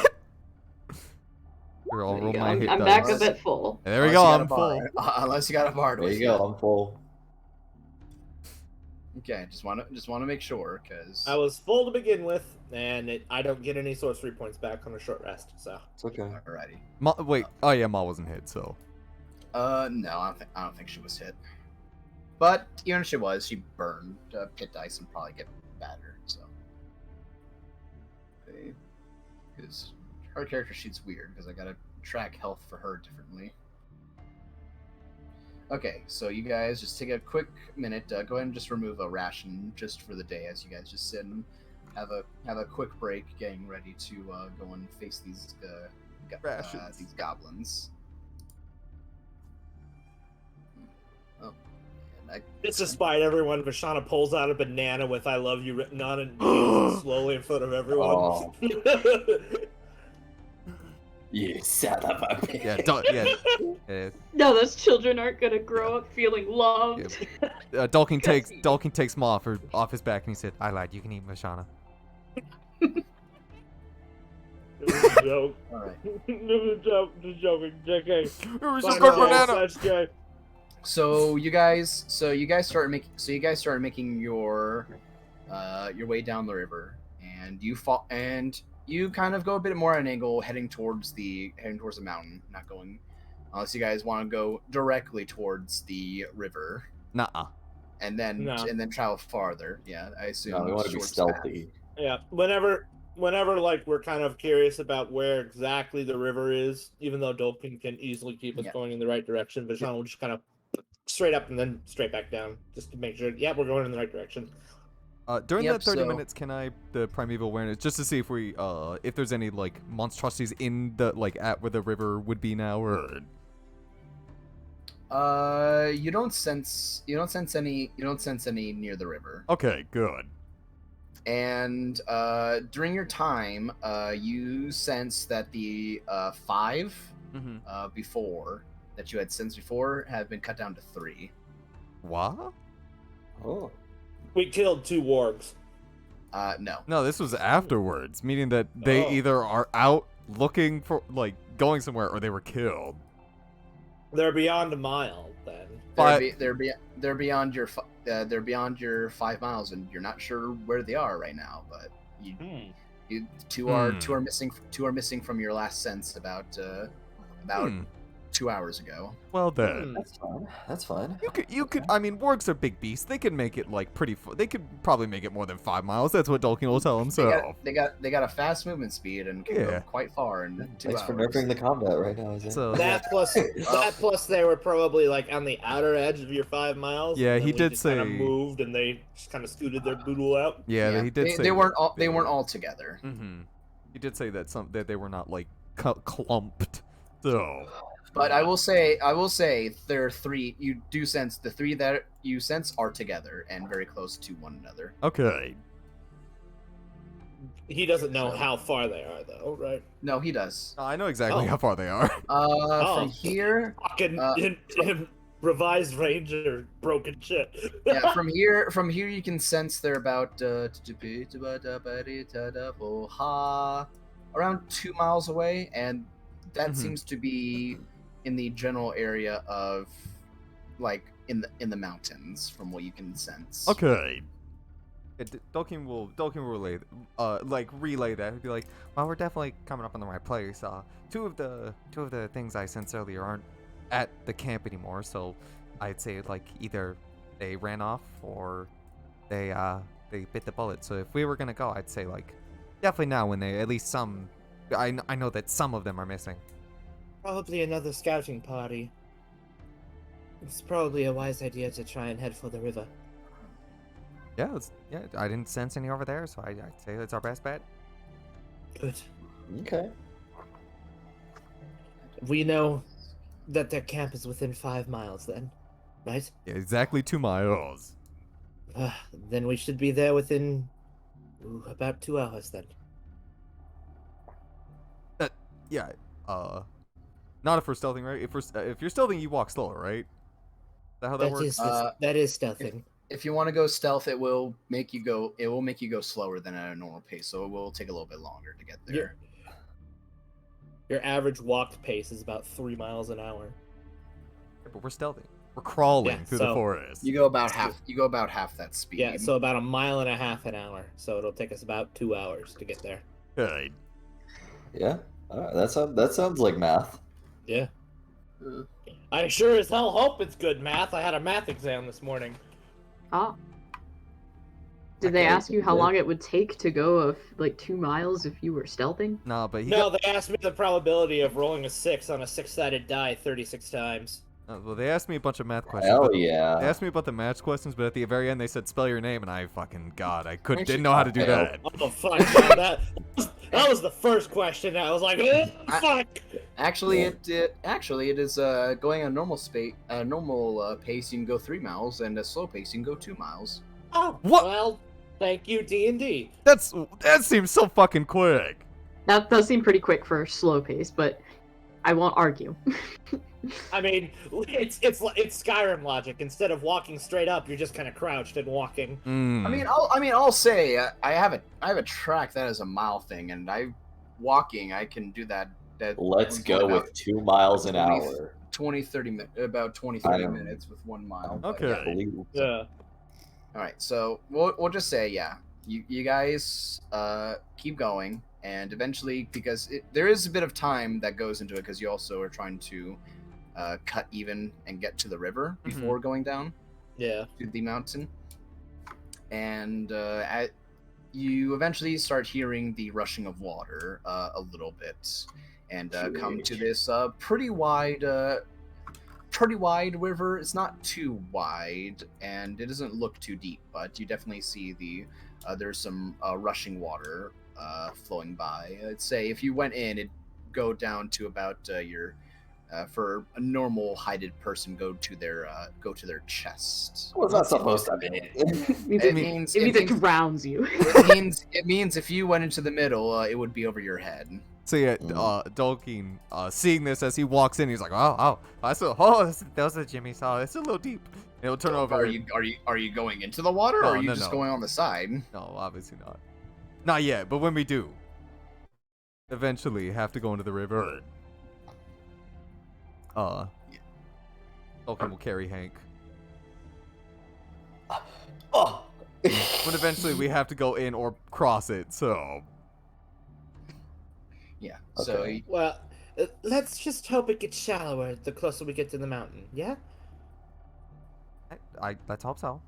I'll There you roll go. my hit I'm dice. back a bit full. There we Unless go. you got a I'm full. bard. Unless you got a bard. There with you go. I'm full. Okay, just want to make sure, because I was full to begin with, and I don't get any sorcery points back on a short rest. So It's okay. alrighty. Wait. Oh yeah, Ma wasn't hit. So No, I don't think she was hit. But even if she was, she burned pit dice and probably get battered. So, because her character sheet's weird because I gotta track health for her differently. Okay, so you guys just take a quick minute. Go ahead and just remove a ration just for the day, as you guys just sit and have a quick break, getting ready to go and face these Rations. these goblins. Oh, and just despite everyone, Vashana pulls out a banana with "I love you" written on it and eats it slowly in front of everyone. Oh. You son of a bitch. yeah. No, those children aren't gonna grow up feeling loved. Dalkin takes Ma off his back and he said, "I lied. You can eat Vashana." It was a joke. all right. It was a joke. Just joking. JK. It was Fine, just a I'll banana. such guy. So you guys start making your way down the river, and you kind of go a bit more at an angle, heading towards the mountain, not going unless you guys want to go directly towards the river Nuh-uh. and then travel farther. Yeah, I assume. No, we want to be short path. stealthy. Yeah. Whenever like we're kind of curious about where exactly the river is, even though Dolphin can easily keep us Yeah. going in the right direction, Vashana will just kind of straight up and then straight back down, just to make sure. Yeah, we're going in the right direction. During Yep, that 30 so- minutes, can I the primeval awareness just to see if there's any like monstrosities in the like at where the river would be now, or You don't sense any near the river. okay, good. And during your time, you sense that the 5 Mm-hmm. before that you had sensed before have been cut down to 3. What? Oh. We killed 2 wargs. No. No, this was afterwards, meaning that they Oh. either are out looking for like going somewhere or they were killed. They're beyond a mile, then. But- They're beyond your 5 miles, and you're not sure where they are right now. But two are missing from your last sense about Hmm. 2 hours ago. Well then, That's fine. That's fine. you could. I mean, wargs are big beasts. They could make it like pretty. They could probably make it more than 5 miles. That's what Dolkin will tell himself. They got a fast movement speed and can Yeah. go quite far in 2 Thanks hours. for nerfing the combat right now, Isaiah. So That plus they were probably like on the outer edge of your 5 miles. Yeah, and then he we did just kind of say- moved, and they just kind of scooted their boodle out. yeah, he did say they weren't that they weren't all together. Mm-hmm. He did say that they were not like clumped. So But I will say there are 3. You do sense the 3 that you sense are together and very close to one another. okay. He doesn't know how far they are, though, right? No, he does. I know exactly Oh. how far they are. From here, Fucking Uh, in revised range or broken shit. yeah, from here you can sense they're about around 2 miles away, and that Mhm. seems to be in the general area of like in the mountains, from what you can sense. Okay. Dolkin will relay that. He'd be like, well, we're definitely coming up on the right place. Two of the things I sensed earlier aren't at the camp anymore, so I'd say like either they ran off or they bit the bullet. So if we were gonna go, I'd say like definitely now when they at least some. I know that some of them are missing. Probably another scouting party. It's probably a wise idea to try and head for the river. Yeah, I didn't sense any over there, so I'd say that's our best bet. Good. Okay. We know that their camp is within 5 miles then, right? Yeah, exactly 2 miles. Then we should be there within about 2 hours then. Yeah, not if we're stealthing, right? If you're stealthing, you walk slower, right? Is that how that works? That is stealthing. If you want to go stealth, it will make you go slower than at a normal pace, so it will take a little bit longer to get there. Your average walked pace is about 3 miles an hour. Yeah, but we're stealthing. We're crawling through the forest. You go about half that speed. Yeah, so about 1.5 miles an hour. So it'll take us about 2 hours to get there. Good. Yeah. All right. That sounds like math. Yeah. I sure as hell hope it's good math. I had a math exam this morning. Oh. Did they ask you how long it would take to go of like 2 miles if you were stealthing? No, but they asked me the probability of rolling a 6 on a 6-sided die 36 times. Well, they asked me a bunch of math questions. Hell yeah. They asked me about the math questions, but at the very end they said spell your name, and I didn't know how to do that. Oh fuck! that was the first question. I was like, fuck. Actually, it is going a normal pace. You can go 3 miles, and a slow pace you can go 2 miles. Oh, what? Well, thank you, D&D. That seems so fucking quick. That does seem pretty quick for a slow pace, but I won't argue. I mean, it's Skyrim logic. Instead of walking straight up, you're just kind of crouched and walking. I'll say I have a track that is a mile thing, and I can do that. Let's go with 2 miles an hour. 30 minutes with 1 mile. Okay. Yeah. All right, so we'll just say you guys keep going, and eventually, because there is a bit of time that goes into it, because you also are trying to cut even and get to the river before going down to the mountain, and you eventually start hearing the rushing of water a little bit, and come to this pretty wide river. It's not too wide, and it doesn't look too deep, but you definitely see there's some rushing water flowing by. I'd say if you went in, it'd go down to about for a normal heighted person, go to their chest. What's that supposed to mean? It means it drowns you. it means if you went into the middle, it would be over your head. So yeah, Dolkin, seeing this as he walks in, he's like, those are Jimmy saw. It's a little deep. And he'll turn over. Are you going into the water, or are you just going on the side? No, obviously not. Not yet, but when we do, eventually have to go into the river. Dolkin will carry Hank. Oh. When eventually we have to go in or cross it, so. Yeah. Okay. So Well, let's just hope it gets shallower the closer we get to the mountain. Yeah. Let's hope so.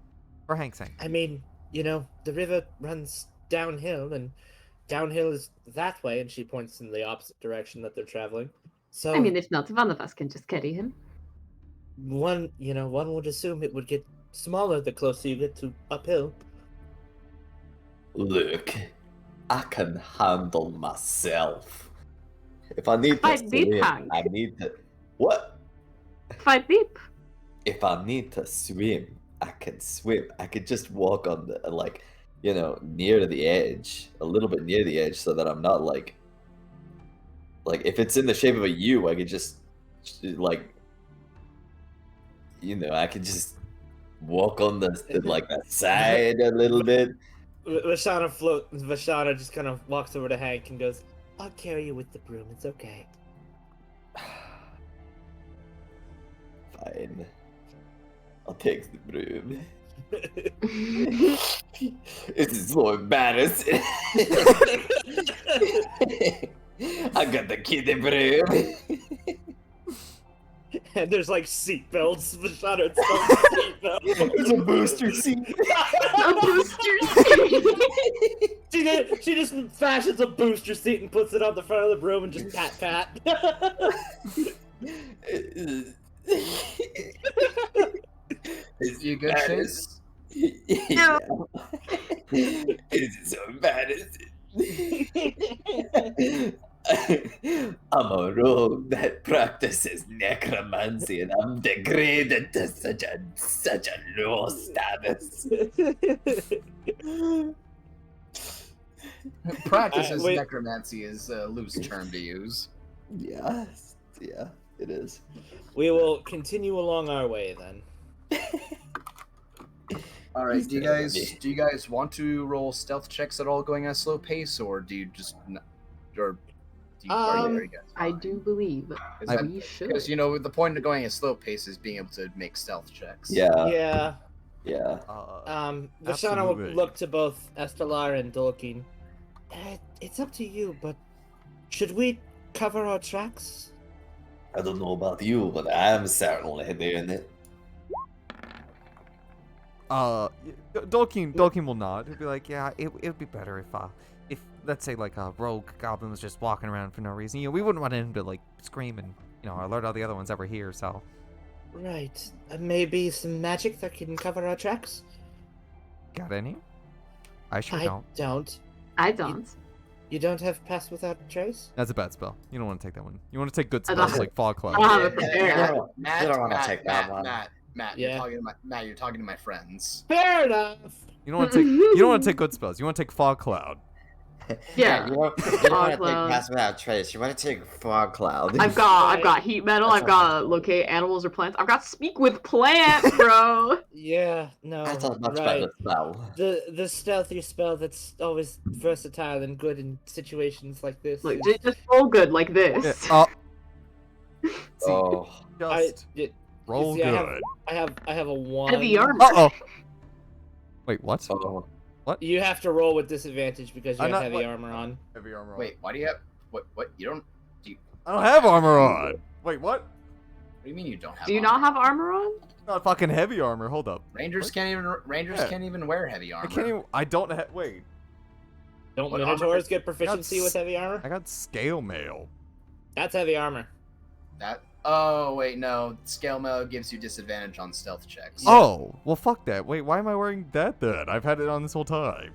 For Hank's sake. I mean, the river runs downhill, and downhill is that way, and she points in the opposite direction that they're traveling. So I mean, if not, one of us can just carry him. one would assume it would get smaller the closer you get to uphill. Look, I can handle myself. If I need to Fight deep, swim, Hank. I need to. What? Fight deep. If I need to swim, I can swim. I could just walk on the near to the edge, a little bit near the edge, so that I'm not like if it's in the shape of a U, I could just I could just walk on the side a little bit. Vashana just kind of walks over to Hank and goes, "I'll carry you with the broom. It's okay." Fine. I'll take the broom. This is so embarrassing. I got the kitty broom. And there's like seatbelts. Vashana installs seatbelts. It's a booster seat. A booster seat. She just fashions a booster seat and puts it on the front of the broom and just pat. Is you good, Chase? Yeah. It's so embarrassing. I'm a rogue that practices necromancy, and I'm degraded to such a low status. Practices wait. necromancy is a loose term to use. Yeah, it is. We will continue along our way then. All right, do you guys want to roll stealth checks at all, going at a slow pace, or do you just, or do you, are you guys I fine? do believe we should. Because the point of going at slow pace is being able to make stealth checks. Yeah. Vashana will Absolutely. look to both Estelar and Dolkin. It's up to you, but should we cover our tracks? I don't know about you, but I'm certainly doing it. Dolkin will nod. He'll be like, yeah, it would be better if let's say like a rogue goblin was just walking around for no reason. We wouldn't want him to like scream and alert all the other ones over here. So. Right. Maybe some magic that can cover our tracks? Got any? I sure I don't. don't. I don't. You don't have pass without trace? That's a bad spell. You don't want to take that one. You want to take good I don't- spells like Fog I Cloud. don't have it prepared. Matt, You don't wanna Matt, take Matt, that one. Matt, Yeah. you're talking to my friends. Fair enough. You don't want to take. You don't want to take good spells. You want to take Fog Cloud. Yeah. You don't want to take Cloud. pass without trace. You want to take fog cloud. I've got heat metal. I've got locate animals or plants. I've got speak with plants, bro. Yeah, no. That's a much right. better spell. The stealthy spell that's always versatile and good in situations like this. Look, is- just roll good like this. Yeah. Oh, Just it- roll see, good. I have a 1. Heavy armor. Uh oh. Wait, what? oh. You have to roll with disadvantage because you I'm have not- heavy what- armor on. Heavy armor. On. Wait, why do you have what? You don't? I don't have armor on. Wait, what? What do you mean you don't have? Do you armor? not have armor on? Not fucking heavy armor. Hold up. Rangers What? can't even wear heavy I armor. can't even. I don't have. Wait. Don't What Minotaurs armor? get proficiency with heavy armor? I got scale mail. That's heavy armor. That. Oh wait, no. Scale mail gives you disadvantage on stealth checks. Oh, well, fuck that. Wait, why am I wearing that then? I've had it on this whole time.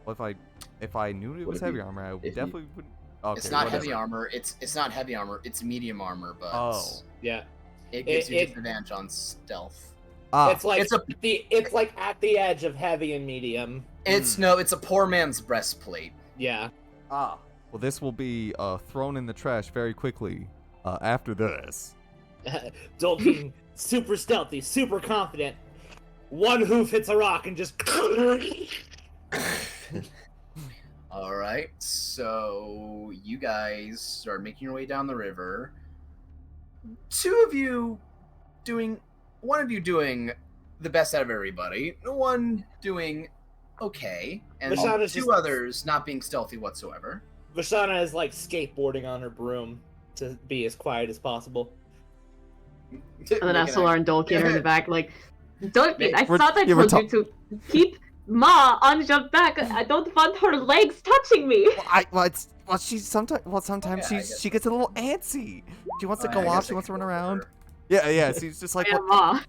Well, if I knew it What was if heavy you- armor, I if you- definitely wouldn't. Okay, it's not whatever. heavy armor. It's not heavy armor. It's medium armor, but Oh. Yeah. it gives you it- disadvantage on stealth. Ah, It's like it's it's like at the edge of heavy and medium. It's a poor man's breastplate. Yeah. Well, this will be thrown in the trash very quickly after this. Dolkin, super stealthy, super confident. One hoof hits a rock and just. All right, so you guys start making your way down the river. One of you doing the best out of everybody, one doing okay, and Vashana's two just- others not being stealthy whatsoever. Vashana is like skateboarding on her broom to be as quiet as possible. And then Estelar and Dolkin are in the back, like, Dolkin, I We're- thought I yeah, we're told you to keep Ma on your back. I don't want her legs touching me. Sometimes Yeah, I guess she gets a little antsy. She wants to I go guess off. I She wants to can run go for around. her. Yeah. She's just like, Yeah, well, Ma.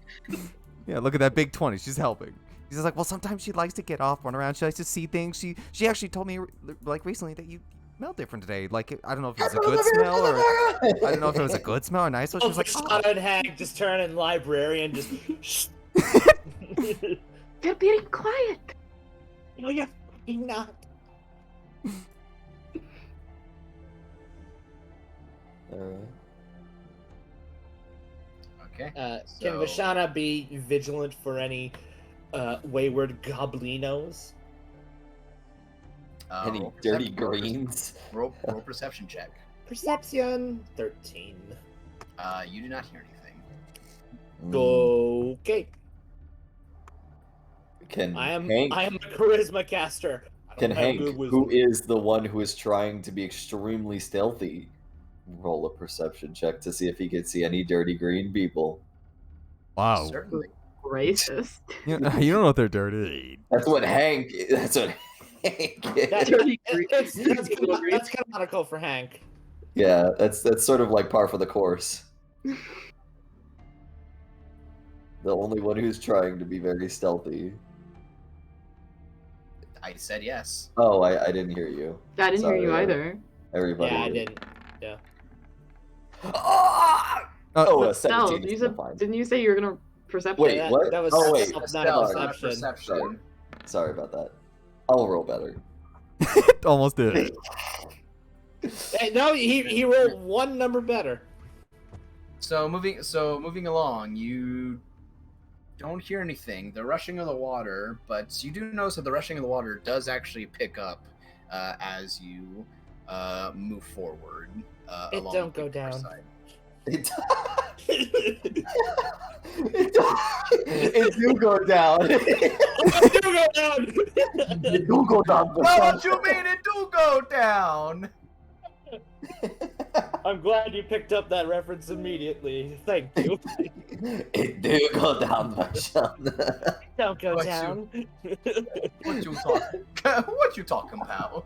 yeah. Look at that big 20. She's helping. She's just like, well, sometimes she likes to get off, run around. She likes to see things. She actually told me like recently that you smell different today. Like I don't know if it was a good smell or I don't know if it was a good smell or nice. So she was like, Vashana and Hag just turn in librarian, just. You're being quiet. No, you're fucking not. Okay. Can So- Vashana be vigilant for any wayward goblinos? Any Roll dirty perception- greens? Roll perception check. Perception 13. You do not hear anything. Okay. Can I am Hank, a charisma caster. I can don't have Hank, good who wisdom. is the one who is trying to be extremely stealthy, roll a perception check to see if he can see any dirty green people? Wow. Certainly. Racist. You don't know if they're dirty. That's what Hank. That's what Hank is. That's canonical for Hank. Yeah, that's sort of like par for the course. The only one who's trying to be very stealthy. I said yes. Oh, I didn't hear you. I didn't hear you Sorry, either. Everybody. Yeah, I didn't. Yeah. Oh, a No, 17 you is said. fine. Didn't you say you were gonna perception? Wait, Yeah, what? That was Oh, wait. stealth, Stealth, not not perception. perception. Sorry about that. I'll roll better. Almost did. Hey, no, he rolled one number better. So moving along, you don't hear anything. The rushing of the water, but you do notice that the rushing of the water does actually pick up as you move forward. It Along don't the go down. side. It, it do go down. It do go down. It do go down. What you mean it do go down? I'm glad you picked up that reference immediately. Thank you. It do go down, my son. Don't go What down. What you talking? What you talking about?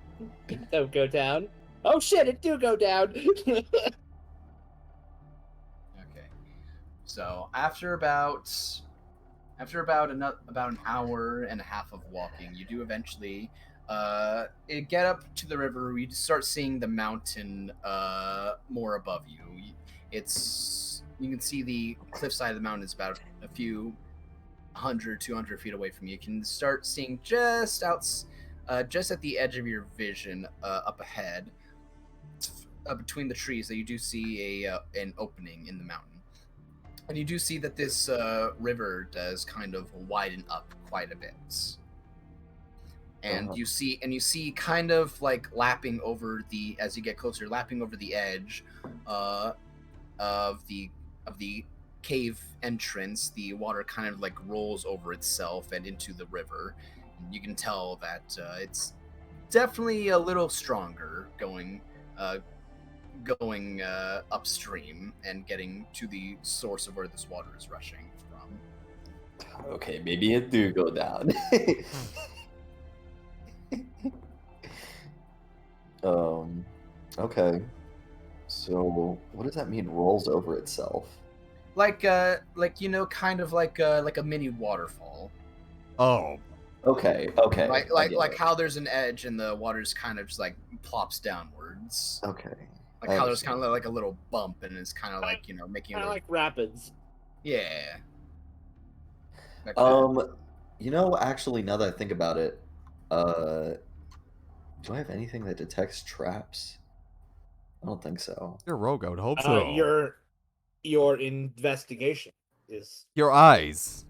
Don't go down. Oh shit! It do go down. Okay. So after about an hour and a half of walking, you do eventually get up to the river. You start seeing the mountain more above you. You can see the cliffside of the mountain is about a few 200 feet away from you. You can start seeing just at the edge of your vision up ahead, between the trees, that you do see an opening in the mountain. And you do see that this river does kind of widen up quite a bit. And you see kind of like lapping over as you get closer, lapping over the edge of the cave entrance. The water kind of like rolls over itself and into the river. And you can tell that it's definitely a little stronger going upstream and getting to the source of where this water is rushing from. Okay, maybe it do go down. Okay. So, what does that mean? Rolls over itself? Like kind of like a mini waterfall. Oh. Okay. Like how there's an edge and the water's kind of just like plops downwards. Okay. Like how there's kind of like a little bump and it's kind of like, making Kind of like rapids. Yeah. Actually, now that I think about it, do I have anything that detects traps? I don't think so. You're a rogue, I would hope so. Your investigation is Your eyes.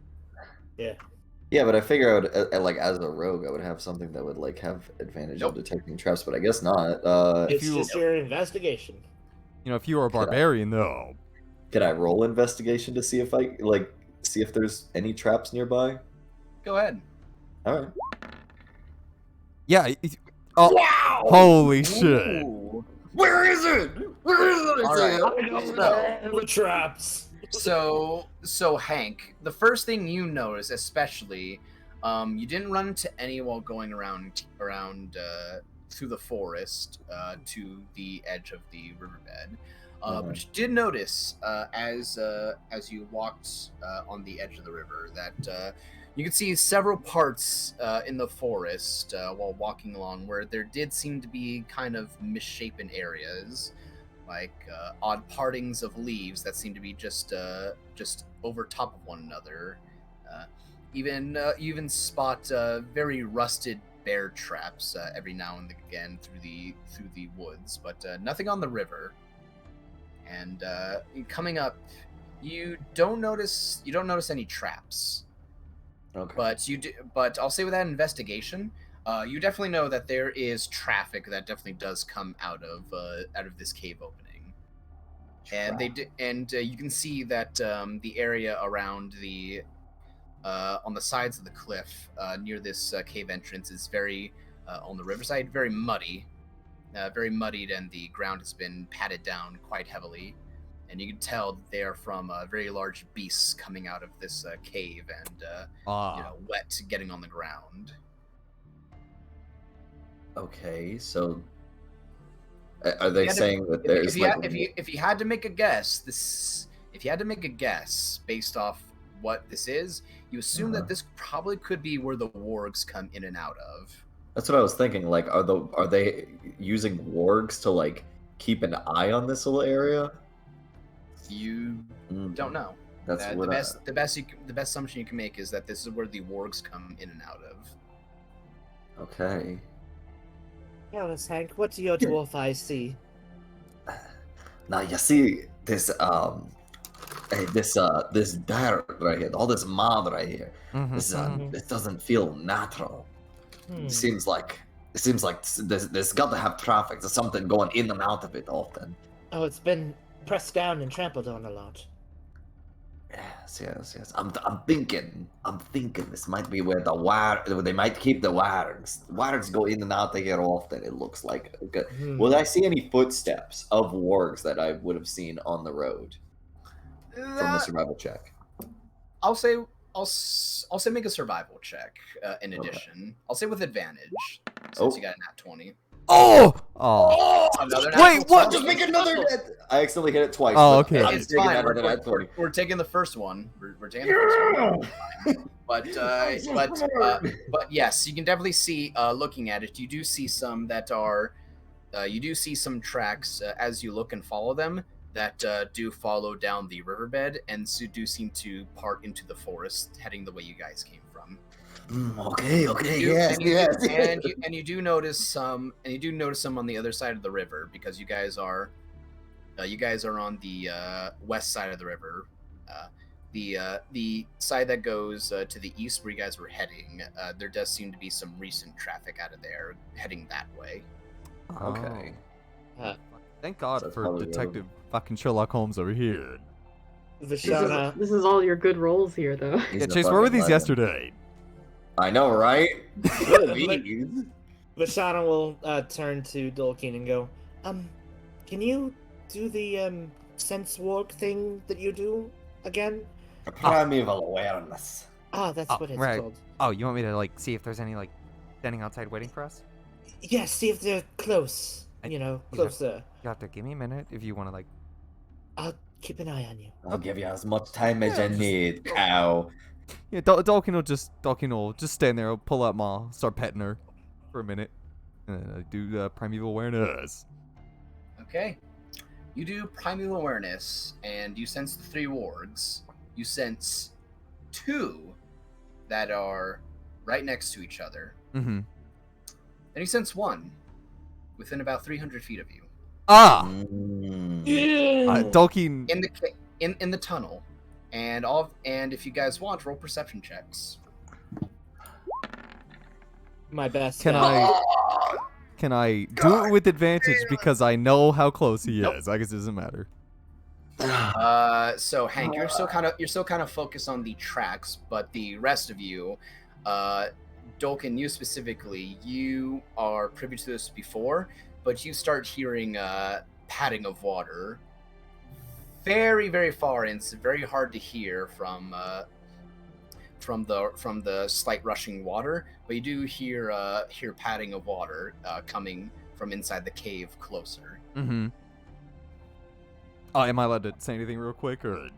yeah. Yeah, but I figure I would, like, as a rogue, I would have something that would, like, have advantage on detecting traps, but I guess not. It's just your investigation. If you were a barbarian, though. Can I roll investigation to see if see if there's any traps nearby? Go ahead. All right. Yeah. Oh, wow! Holy shit. Ooh. Where is it? Where is it? All right. The traps. So Hank, the first thing you notice, especially, you didn't run into any while going around through the forest to the edge of the riverbed. But you did notice as you walked on the edge of the river that you could see several parts in the forest while walking along where there did seem to be kind of misshapen areas, like odd partings of leaves that seem to be just over top of one another. You even spot very rusted bear traps every now and again through the woods, but nothing on the river. And coming up, you don't notice any traps. Okay. But I'll say with that investigation, you definitely know that there is traffic that definitely does come out of this cave opening. And you can see that the area around the on the sides of the cliff near this cave entrance is very on the riverside, very muddy, very muddied, and the ground has been patted down quite heavily. And you can tell that they are from very large beasts coming out of this cave and wet, getting on the ground. Okay, so are they saying that there's if you had to make a guess, if you had to make a guess based off what this is, you assume that this probably could be where the wargs come in and out of. That's what I was thinking. Like, are they using wargs to like keep an eye on this little area? You don't know. That's the best assumption you can make is that this is where the wargs come in and out of. Okay. Tell us, Hank, what do your dwarf eyes see? Now you see this this dirt right here, all this mud right here. This doesn't feel natural. It seems like there's got to have traffic. There's something going in and out of it often. Oh, it's been pressed down and trampled on a lot. Yes. I'm thinking this might be where they might keep the wargs. Wargs go in and out of here often. It looks like. Okay. Will I see any footsteps of wargs that I would have seen on the road from the survival check? I'll say make a survival check. In addition, I'll say with advantage since you got a nat 20. Oh! Another Wait, what? Just make another net. I accidentally hit it twice. Oh, okay. It's fine. We're taking the first one. We're taking the first one. But yes, you can definitely see. Looking at it, you do see some that are. You do see some tracks as you look and follow them that do follow down the riverbed and do seem to part into the forest, heading the way you guys came from. Okay, yes. And you do notice some on the other side of the river because you guys are on the west side of the river. The side that goes to the east where you guys were heading, there does seem to be some recent traffic out of there heading that way. Okay. Thank God for Detective fucking Sherlock Holmes over here. Vishana. This is all your good rolls here, though. Yeah, Chase, where were these yesterday? I know, right? Vishana will turn to Dolkin and go, can you do the sense warp thing that you do again? Primeval awareness. That's what it's right. called. Oh, you want me to like see if there's any like standing outside waiting for us? Yes, see if they're close. Closer. You have to give me a minute if you want to like. I'll keep an eye on you. I'll give you as much time as you need, cow. Yeah, Dalkin will just stand there, pull out Ma, start petting her for a minute, and then do primeval awareness. Okay. You do primeval awareness, and you sense the 3 wargs. You sense 2 that are right next to each other. Mm-hmm. And you sense 1 within about 300 feet of you. Dalkin in the tunnel, and if you guys want, roll perception checks. My best. Can I do it with advantage because I know how close he is? I guess it doesn't matter. So Hank, you're still kind of focused on the tracks, but the rest of you, Dolkin, you specifically, you are privy to this before, but you start hearing patting of water very, very far, and it's very hard to hear from the slight rushing water, but you do hear patting of water coming from inside the cave closer. Mm-hmm. Am I allowed to say anything real quick, or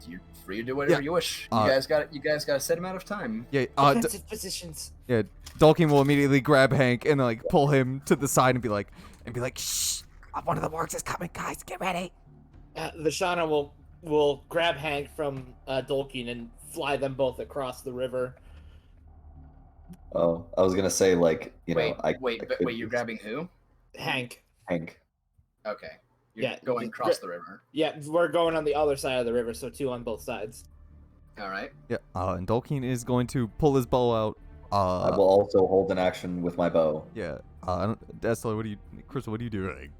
you're free to do whatever you wish? You guys got a set amount of time. Yeah. Defensive positions. Yeah. Dalkin will immediately grab Hank and like pull him to the side and be like, shh, one of the wargs is coming, guys, get ready. Vishana will grab Hank from Dolkin and fly them both across the river. Oh, I was gonna say like wait, you're grabbing who? Hank. Okay. You're going across the river. Yeah, we're going on the other side of the river, so 2 on both sides. All right. Yeah. And Dalkin is going to pull his bow out. I will also hold an action with my bow. Yeah. Crystal, what are you doing?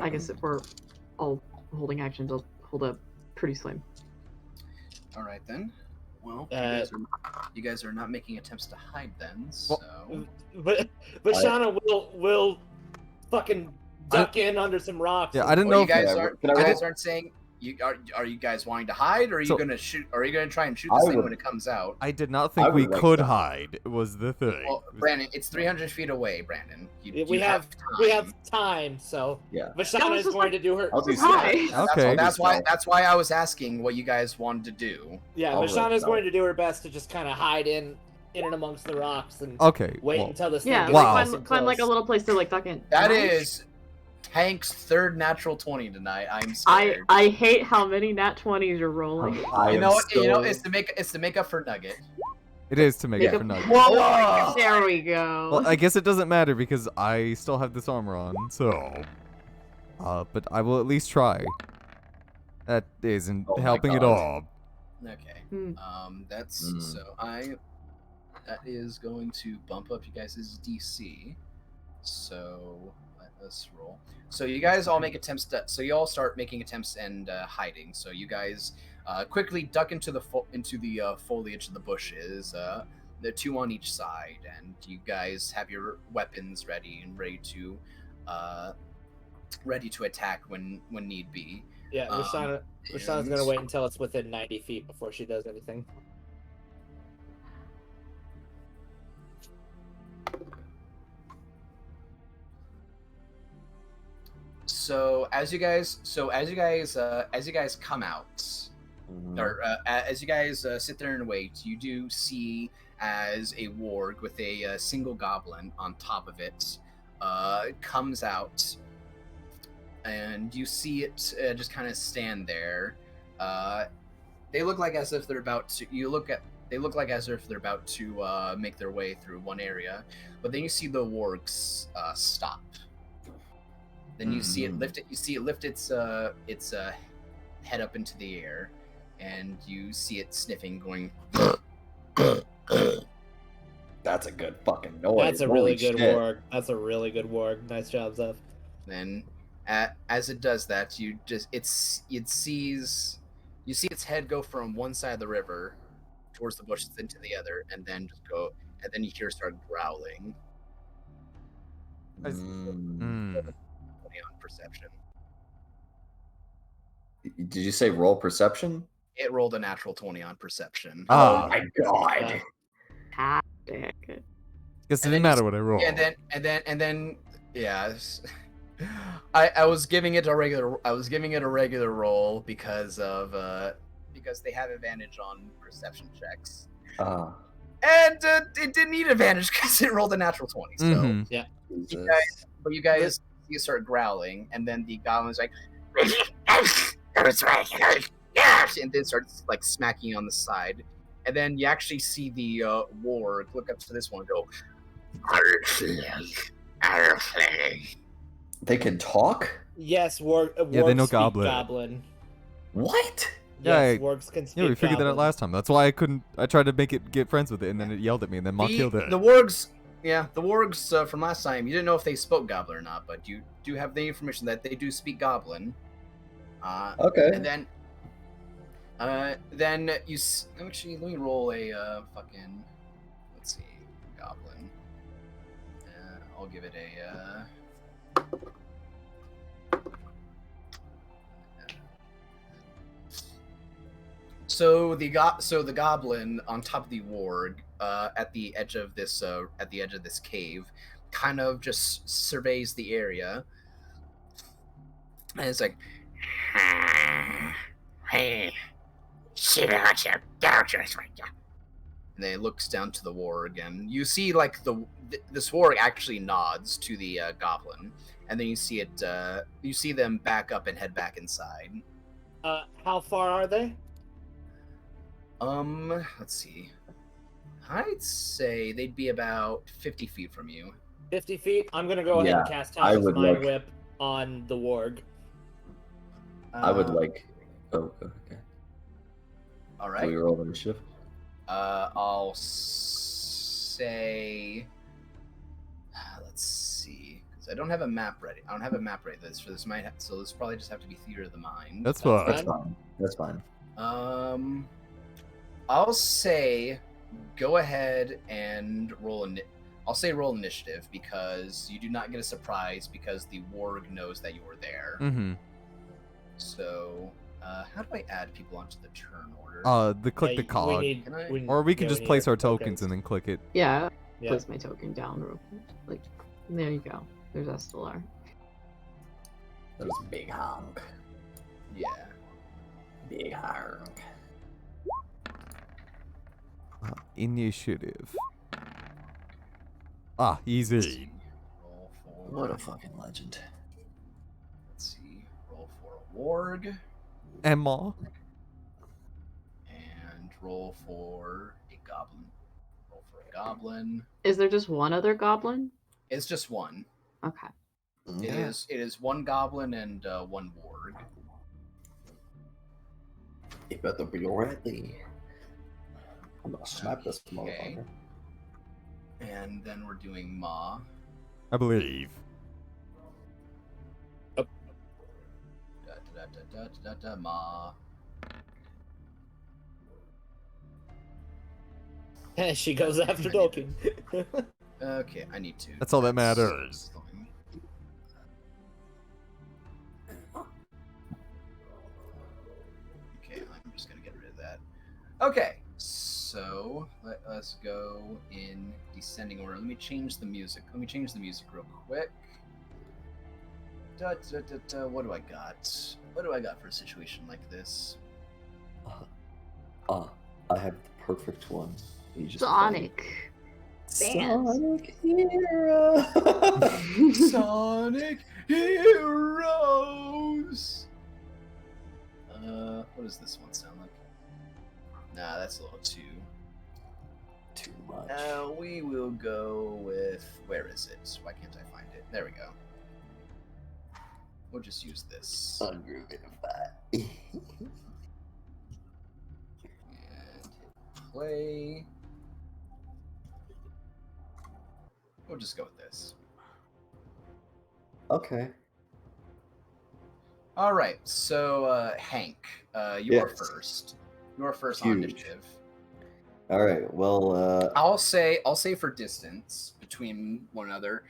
I guess if we're all holding actions, I'll hold up pretty slim. All right then. Well, you guys are not making attempts to hide then, so. But Shauna will fucking duck in under some rocks. Yeah, I didn't know You if guys Can I roll? aren't saying. Are you guys wanting to hide, or are you So- gonna shoot? Or are you gonna try and shoot this I thing would- when it comes out? I did not I think we would like could to hide. Was the thing. Well, Brandon, it's 300 feet away, Brandon. We have time, so Yeah. Vashana is just going like- to do her. I'll do Hi. Okay. That's why I was asking what you guys wanted to do. Yeah, I'll Vashana is roll. going to do her best to just kind of hide in and amongst the rocks and Okay. wait well, until this Yeah, thing Wow. gets nice and find like a close. little place to like duck in. That Nice. is Hank's third natural 20 tonight. I'm scared. I hate how many nat 20s you're rolling. I you am know what? You know, so- it's to make up for Nugget. it is to make Make it a- for Nugget. Whoa! There we go. Well, I guess it doesn't matter because I still have this armor on, so. But I will at least try. That isn't Oh my helping at God. all. Okay. Hmm. That's so that is going to bump up you guys' DC. So let us roll. So you guys all make attempts so you all start making attempts and hiding. So you guys quickly duck into the foliage of the bushes. The two on each side, and you guys have your weapons ready and ready to attack when need be. Yeah, Vashana's and- going to wait until it's within 90 feet before she does anything. So as you guys come out, Mhm. or as you guys sit there and wait, you do see as a warg with a single goblin on top of it comes out, and you see it just kind of stand there. They look like as if they're about to. They look like as if they're about to make their way through one area, but then you see the wargs stop. Then you see it lift it. You see it lift its head up into the air, and you see it sniffing, going. That's a good fucking noise. That's a really Holy good shit. warg. That's a really good warg. Nice job, Zeph. Then, as it does that, you see its head go from one side of the river towards the bushes into the other, and then you hear it start growling. Hmm. On perception, Did you say roll perception? it rolled a natural 20 on perception. Ah. Oh my god. Tactic. Guess it And didn't then matter what I rolled. and then yeah. I was giving it a regular roll because they have advantage on perception checks. Ah, And it didn't need advantage because it rolled a natural 20. So, Mhm. Jesus. but you guys see it start growling, and then the goblin's like, and then starts like smacking you on the side, and then you actually see the warg look up to this one and go, They can talk? Yes, wargs Yeah, they know speak Goblin. goblin. What? Yeah, Yes, wargs can speak Yeah, we figured that out goblin. last time. That's why I couldn't. I tried to make it get friends with it, and then it yelled at me, and then Mock killed it. the wargs. Yeah, the wargs from last time. You didn't know if they spoke goblin or not, but you do have the information that they do speak goblin. Okay. And then actually let me roll a fucking, let's see, goblin. I'll give it a So the goblin on top of the warg, at the edge of this cave, kind of just surveys the area, and it's like, hey, see what your doctors right now. And then it looks down to the warg, and you see like this warg actually nods to the goblin, and then you see it. You see them back up and head back inside. How far are they? Let's see. I'd say they'd be about 50 feet from you. 50 feet? I'm going to go ahead Yeah, and cast I Touch would Mind like- Whip on the warg. I would like. Oh, okay. All Do right. we roll initiative? I'll say. Let's see, because I don't have a map ready. I don't have a map ready. So this probably just have to be theater of the mind. That's fine. That's fine. That's fine. I'll say go ahead and roll initiative because you do not get a surprise because the warg knows that you were there. Mm-hmm. So, how do I add people onto the turn order? Click the cog. Or we can just place our tokens and then click it. Yeah, Yeah. place my token down real quick. Like, there you go. There's Estelar. That was big honk. Yeah. Big honk. Initiative. Easy. Roll for. What a fucking legend. Let's see. Roll for a warg Emma. and roll for a goblin. Roll for a goblin. Is there just one other goblin? It's just one. Okay. It is one goblin and one warg. You better be ready. I'm gonna snap this Okay. motherfucker. And then we're doing Ma. I believe. Ma. She goes after Doken. Okay, I need to. That's all that matters. Okay, I'm just gonna get rid of that. Okay, so let us go in descending order. Let me change the music. Let me change the music real quick. What do I got? What do I got for a situation like this? I have the perfect one. You just Sonic. Sonic Hero. Sonic Heroes. What does this one sound like? Nah, that's a little too much. We will go with, where is it? Why can't I find it? There we go. We'll just use this. Ungroovify. And hit play. We'll just go with this. Okay. All right, so Hank, you are Yes. first. You are first on Huge. initiative. All right. Well, I'll say for distance between one another.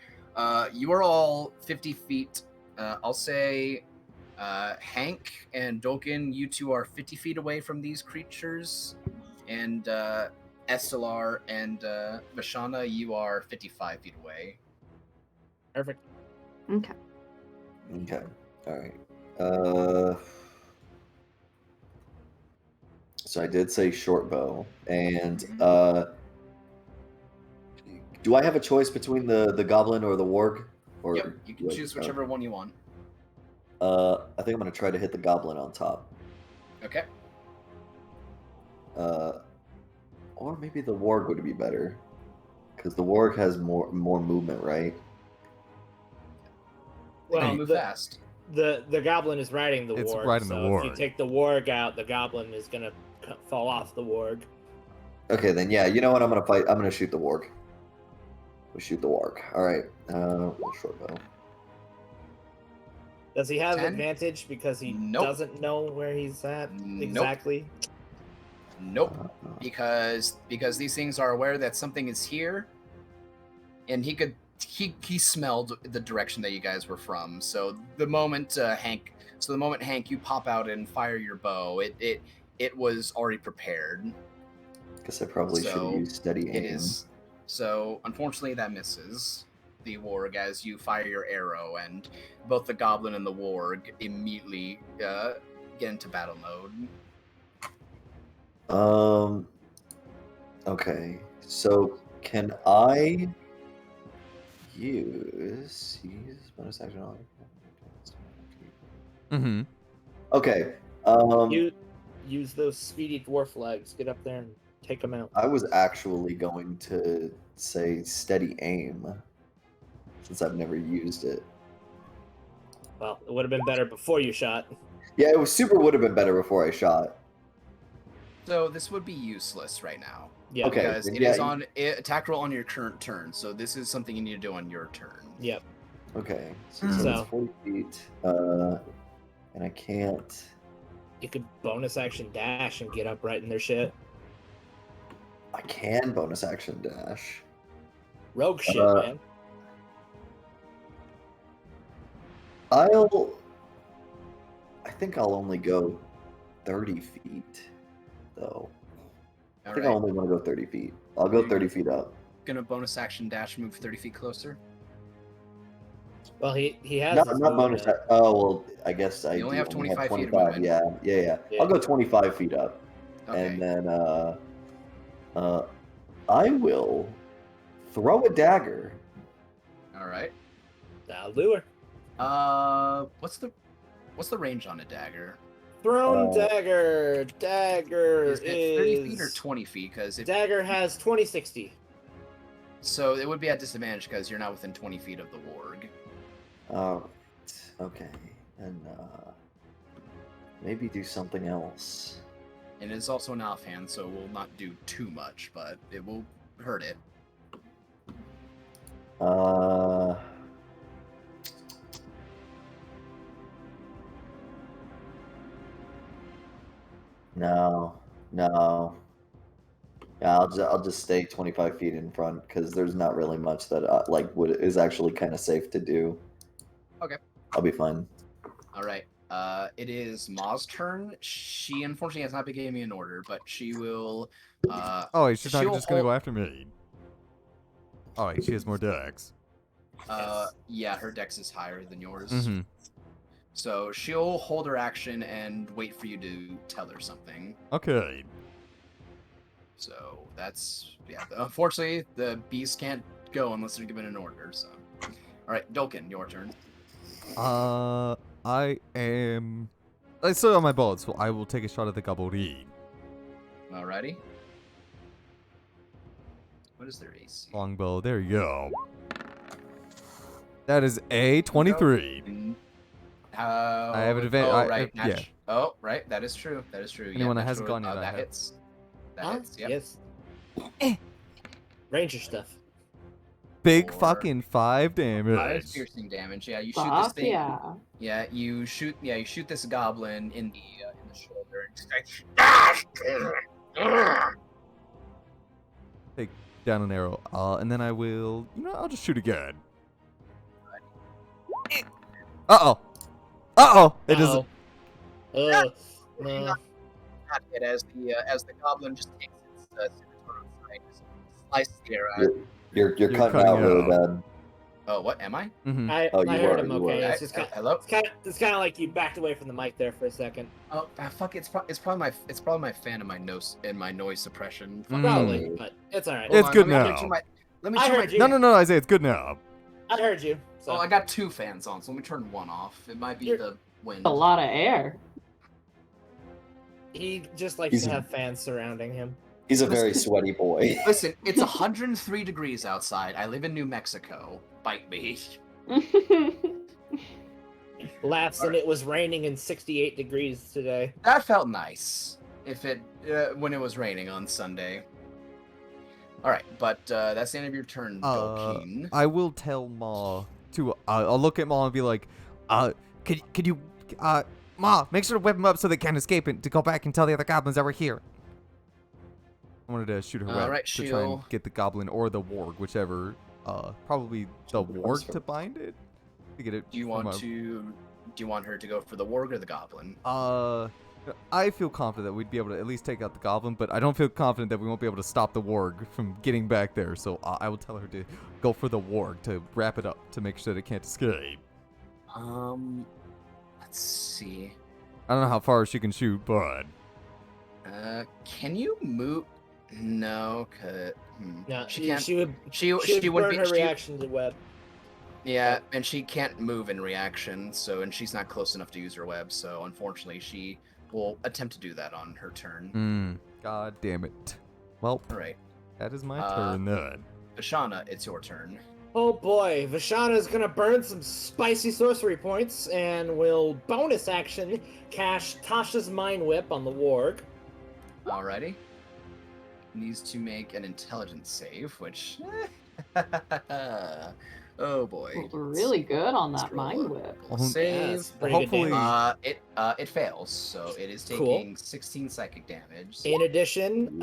You are all 50 feet. I'll say Hank and Dolkin, you two are 50 feet away from these creatures, and Estelar and Vashana, you are 55 feet away. Perfect. Okay. okay. All right. So I did say short bow, and do I have a choice between the goblin or the warg? Or Yep, you can choose whichever one you want. I think I'm gonna try to hit the goblin on top. Okay. Or maybe the warg would be better, because the warg has more movement, right? They Well, can move fast. The goblin is riding the It's warg. riding the so warg. if you take the warg out, the goblin is gonna fall off the warg. Okay, then yeah. You know what? I'm gonna shoot the warg. We shoot the warg. All right. Short bow. Does he have 10? advantage because he Nope. doesn't know where he's at Nope. exactly? Nope. Because these things are aware that something is here, and he smelled the direction that you guys were from. So the moment Hank, you pop out and fire your bow, it was already prepared. Guess I probably should have used steady aim. It is. So unfortunately, that misses the warg as you fire your arrow, and both the goblin and the warg immediately get into battle mode. Okay. So can I use bonus action on? Mm-hmm. Okay. You use those speedy dwarf legs. Get up there and take them out. I was actually going to say steady aim, since I've never used it. Well, it would have been better before you shot. Yeah, it would have been better before I shot. So this would be useless right now. Yeah. Okay. Because then it yeah, is on attack roll on your current turn. So this is something you need to do on your turn. Yep. Okay, so So- it's 40 feet. And I can't. You could bonus action dash and get up right in their shit. I can bonus action dash. Rogue shit, Uh, man. I think I'll only go 30 feet, though. I All think I right. only want to go 30 feet. I'll go You- 30 feet up. Gonna bonus action dash move 30 feet closer. Well, he has Not his bonus. movement. Oh well, I guess I You only do have 25 feet of 25. movement. Yeah. Yeah. I'll go 25 feet up, Okay. and then I will throw a dagger. All right. That'll do her. What's the range on a dagger? Thrown Uh, dagger. Dagger Is it 30 feet or 20 feet? Because Dagger has 2060. so it would be at disadvantage because you're not within 20 feet of the warg. Okay, and maybe do something else. And it is also an offhand, so it will not do too much, but it will hurt it. No. Yeah, I'll just stay 25 feet in front because there's not really much that is actually kind of safe to do. Okay. I'll be fine. All right. It is Ma's turn. She unfortunately has not been giving me an order, but she will. Oh, wait, she's not she'll just gonna go hold- after me. Oh, wait, she has more dex. Yeah, her dex is higher than yours. Mm-hmm. So she'll hold her action and wait for you to tell her something. Okay. So that's unfortunately, the beast can't go unless they're given an order. So, all right, Dolkin, your turn. I still have my bullets, so I will take a shot at the Gaborin. Alrighty. What is their AC? Longbow, there you go. That is a 23. I have an advantage. Oh, right. Yeah. Oh, right. That is true. That is true. Anyone that natural- hasn't gone yet, I that have. hits. That Huh? hits. Yep. Yes. Ranger stuff. Big Or- fucking 5 5 damage. piercing damage. Yeah, you shoot Fuck this thing. yeah. Yeah, you shoot this goblin in the shoulder and just like. Take down an arrow. And then I will. I'll just shoot again. Uh-oh. It is. No. Not hit as the goblin just takes its scimitar and slices the arrow out. You're You're cutting cutting out really out. bad. Oh, what am I? Mm-hmm. I Oh, you heard were, him you were. okay. It's just Hello. it's kind of like you backed away from the mic there for a second. Oh, fuck! It's probably my fan and my noise suppression. Fuck. Probably, but it's all right. It's good let me now. turn my- Let me I turn my. heard you. No, Isaiah, it's good now. I heard you. So Oh, I got 2 fans on, so let me turn one off. It might be You're- the wind. A lot of air. he just likes He's to a- have fans surrounding him. He's a very sweaty boy. Listen, it's 103 degrees outside. I live in New Mexico. Bite me. Laughs, and it was raining and 68 degrees today. That felt nice. If it when it was raining on Sunday. All right, but that's the end of your turn, Dolkeen. I will tell Ma to. I'll look at Ma and be like, could you, Ma, make sure to whip them up so they can't escape and to go back and tell the other goblins that we're here. I wanted to shoot her web Alright, to try and she'll- get the goblin or the warg, whichever. Probably the warg to bind it. To get it. Do you want her to go for the warg or the goblin? I feel confident that we'd be able to at least take out the goblin, but I don't feel confident that we won't be able to stop the warg from getting back there. So I will tell her to go for the warg to wrap it up to make sure that it can't escape. Let's see. I don't know how far she can shoot, but Can you move? No, No, she can't. She would She would burn be. her she- reaction to web. Yeah, and she can't move in reaction, and she's not close enough to use her web, so unfortunately she will attempt to do that on her turn. God damn it. Well, Alright. that is my Uh, turn then. Vashana, it's your turn. Oh boy, Vashana's gonna burn some spicy sorcery points and will bonus action cast Tasha's Mind Whip on the warg. Alrighty. Needs to make an intelligence save, which Oh boy. Rolled really good on that Let's roll mind a- whip. roll a Well, save. it's pretty good hopefully- damage. It fails, so it is Cool. taking 16 psychic damage. In addition,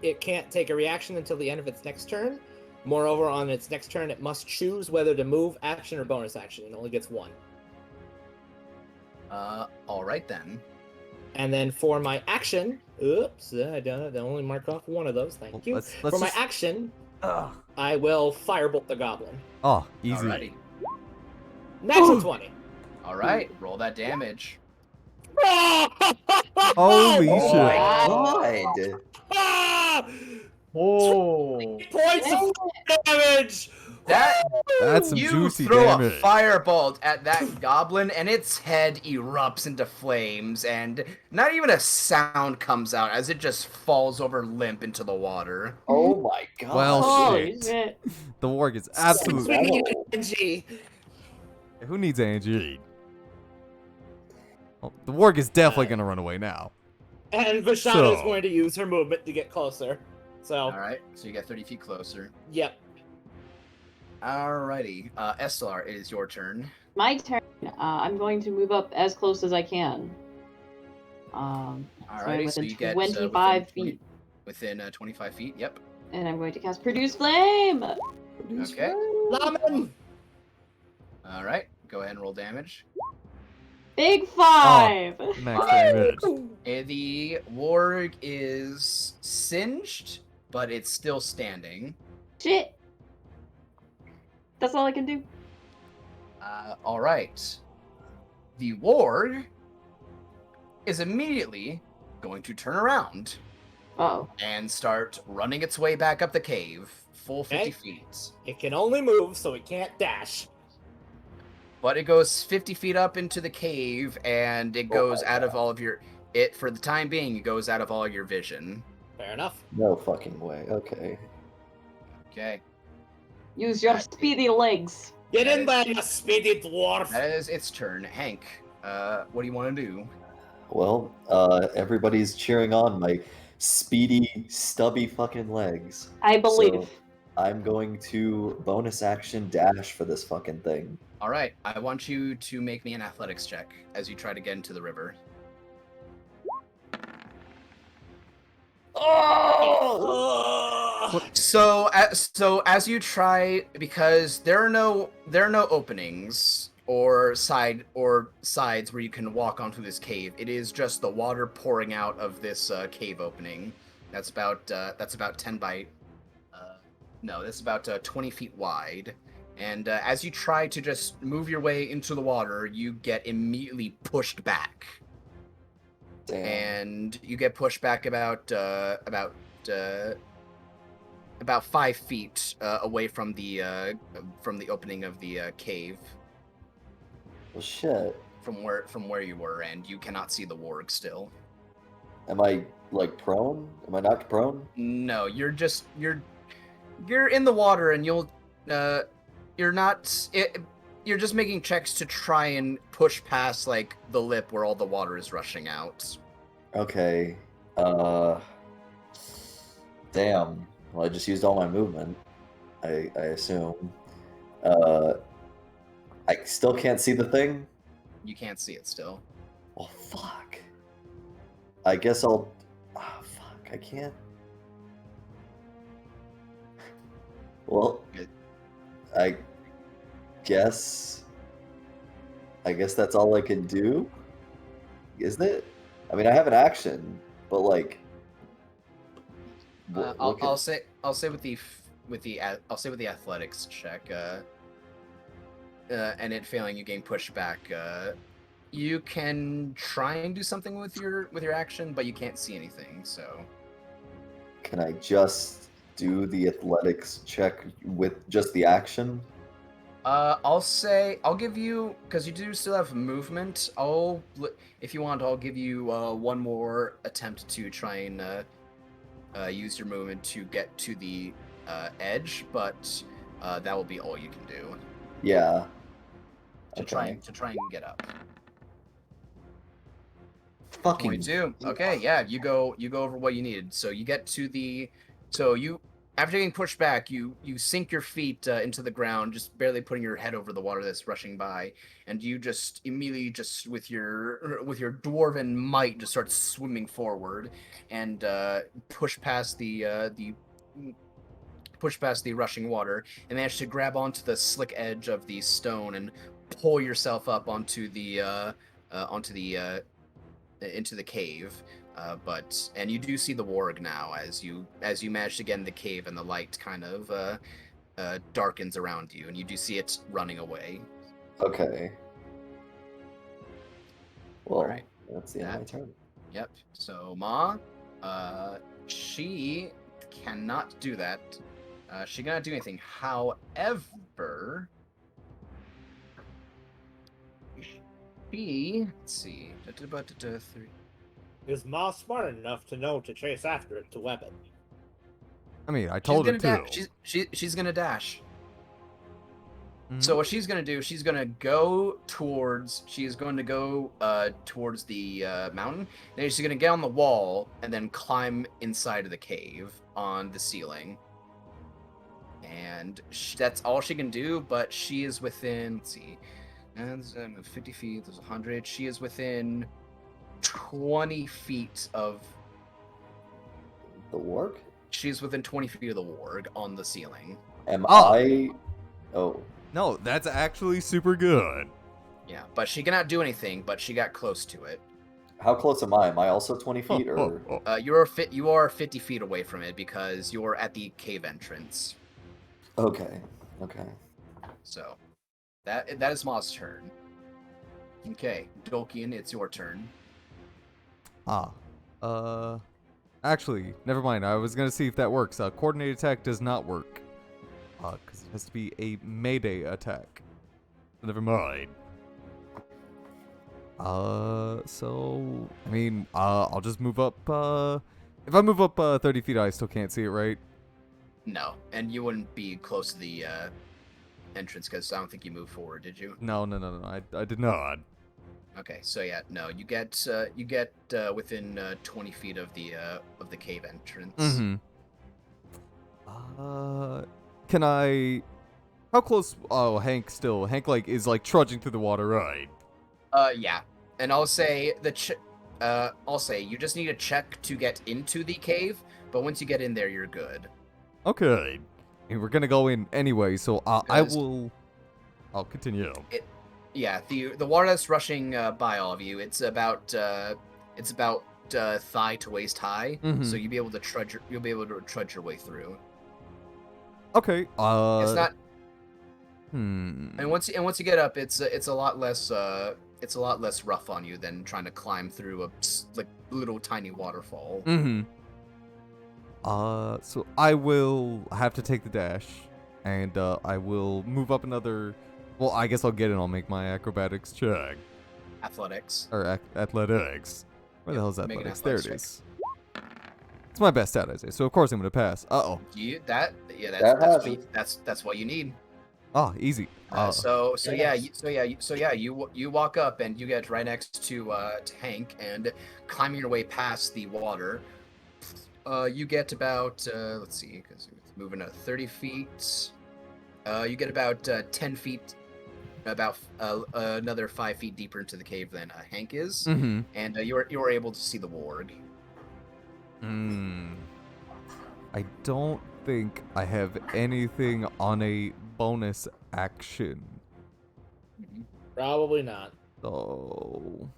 it can't take a reaction until the end of its next turn. Moreover, on its next turn, it must choose whether to move, action, or bonus action. It only gets one. All right then. And then for my action, oops, I only mark off one of those. Thank you. Let's For my just- action, Ugh. I will firebolt the goblin. Oh, easy. Alrighty. Natural 20. All right. Roll that damage. Holy Oh shit. my god! Ah! Oh. Points of damage. That's some You juicy throw damage. a firebolt at that goblin, and its head erupts into flames, and not even a sound comes out as it just falls over limp into the water. Oh my god! Well, Holy shit. shit. The warg is absolutely. Swinging energy. Who needs Angie? Well, the warg is definitely gonna run away now. And Vashana So- is going to use her movement to get closer. So, All right, so you get 30 feet closer. yep. Alrighty, Estelar, it is your turn. My turn. I'm going to move up as close as I can. I'm Alrighty, so within you get 25 within 20 feet. Within 25 feet. Yep. And I'm going to cast Produce Flame! Okay. Lemon. All right, go ahead and roll damage. Big 5! Max damage. The warg is singed, but it's still standing. Shit! That's all I can do. All right. The warg is immediately going to turn around Uh-oh. and start running its way back up the cave, full 50 Okay. feet. It can only move, so it can't dash. But it goes 50 feet up into the cave, and it goes out of all of your... It, for the time being, it goes out of all your vision. Fair enough. No fucking way. Okay. Okay. Use your speedy legs. Get in there, you speedy dwarf. That is its turn. Hank, what do you want to do? Well, everybody's cheering on my speedy, stubby fucking legs. I believe. So, I'm going to bonus action dash for this fucking thing. All right, I want you to make me an athletics check as you try to get into the river. Oh! So as you try, because there are no openings or sides where you can walk onto this cave. It is just the water pouring out of this cave opening. That's about 10 by no, that's about 20 feet wide. And as you try to just move your way into the water, you get immediately pushed back. Damn. And you get pushed back about 5 feet away from the opening of the cave, Well, shit. from where you were, and you cannot see the warg still. Am I like prone? Am I knocked prone? No, you're in the water, and you're just making checks to try and push past like the lip where all the water is rushing out. Okay. Damn. Well, I just used all my movement. I assume. I still can't see the thing. You can't see it still. Well, fuck. I guess I'll. Ah, fuck. I can't. Well, Good. I guess that's all I can do, isn't it? I mean, I have an action, but like, I'll say with the athletics check, and it failing, you gain pushback. You can try and do something with your action, but you can't see anything. So can I just do the athletics check with just the action? I'll give you, because you do still have movement. If you want, I'll give you one more attempt to try and use your movement to get to the edge, but that will be all you can do Yeah. to try and get up. Fucking 22. Okay, yeah, you go over what you needed. So you get to the, so you after getting pushed back, you sink your feet into the ground, just barely putting your head over the water that's rushing by, and you just immediately, just with your dwarven might, just start swimming forward and push past the rushing water and manage to grab onto the slick edge of the stone and pull yourself up onto the into the cave. And you do see the warg now as you manage to get in the cave, and the light kind of darkens around you, and you do see it running away. Okay. Well, Alright. that's the end of my turn. Yep. So Ma, she cannot do that. She cannot do anything. However, let's see. Three. Is Ma smart enough to know to chase after it to web it? I mean, I told her to. She's gonna dash. Mhm. So what she's gonna do? She's gonna go towards. She's going to go towards the mountain. Then she's gonna get on the wall and then climb inside of the cave on the ceiling. And that's all she can do. But she is within. Let's see. And 50 feet. There's 100. She is within 20 feet of. The warg? She's within 20 feet of the warg on the ceiling. Am Oh. I? Oh. No, that's actually super good. Yeah, but she cannot do anything. But she got close to it. How close am I? Am I also 20 feet or? You are 50 feet away from it because you're at the cave entrance. Okay. Okay. So, that is Ma's turn. Okay, Dolkian, it's your turn. Actually, never mind. I was gonna see if that works. Coordinated attack does not work. Because it has to be a melee attack. Never mind. So I mean, I'll just move up. If I move up 30 feet, I still can't see it, right? No, and you wouldn't be close to the entrance because I don't think you moved forward, did you? No. I did not. Okay, so yeah, no, you get within 20 feet of the cave entrance. Mm-hmm. Can I? How close? Oh, Hank like is like trudging through the water, right? Yeah, and I'll say you just need to check to get into the cave, but once you get in there, you're good. Okay. And we're gonna go in anyway, so I'll continue. Yeah, the water that's rushing by all of you, it's about thigh to waist high, Mhm. so you'll be able to trudge your way through. Okay. It's not, Hmm. and once you get up, it's a lot less rough on you than trying to climb through a little tiny waterfall. Mm-hmm. So I will have to take the dash, and I will move up another. Well, I guess I'll get it. I'll make my acrobatics check. Athletics. Or athletics. Where the hell is Make an athletics? There it athletics is. It's my best stat, I say. So of course I'm gonna pass. Uh-oh. That's what you need. Oh, easy. You walk up and you get right next to Hank, and climbing your way past the water, you get about let's see, because it's moving at 30 feet. You get about 10 feet, about another 5 feet deeper into the cave than Hank is, Mm-hmm. and you're able to see the warg. I don't think I have anything on a bonus action. Probably not. So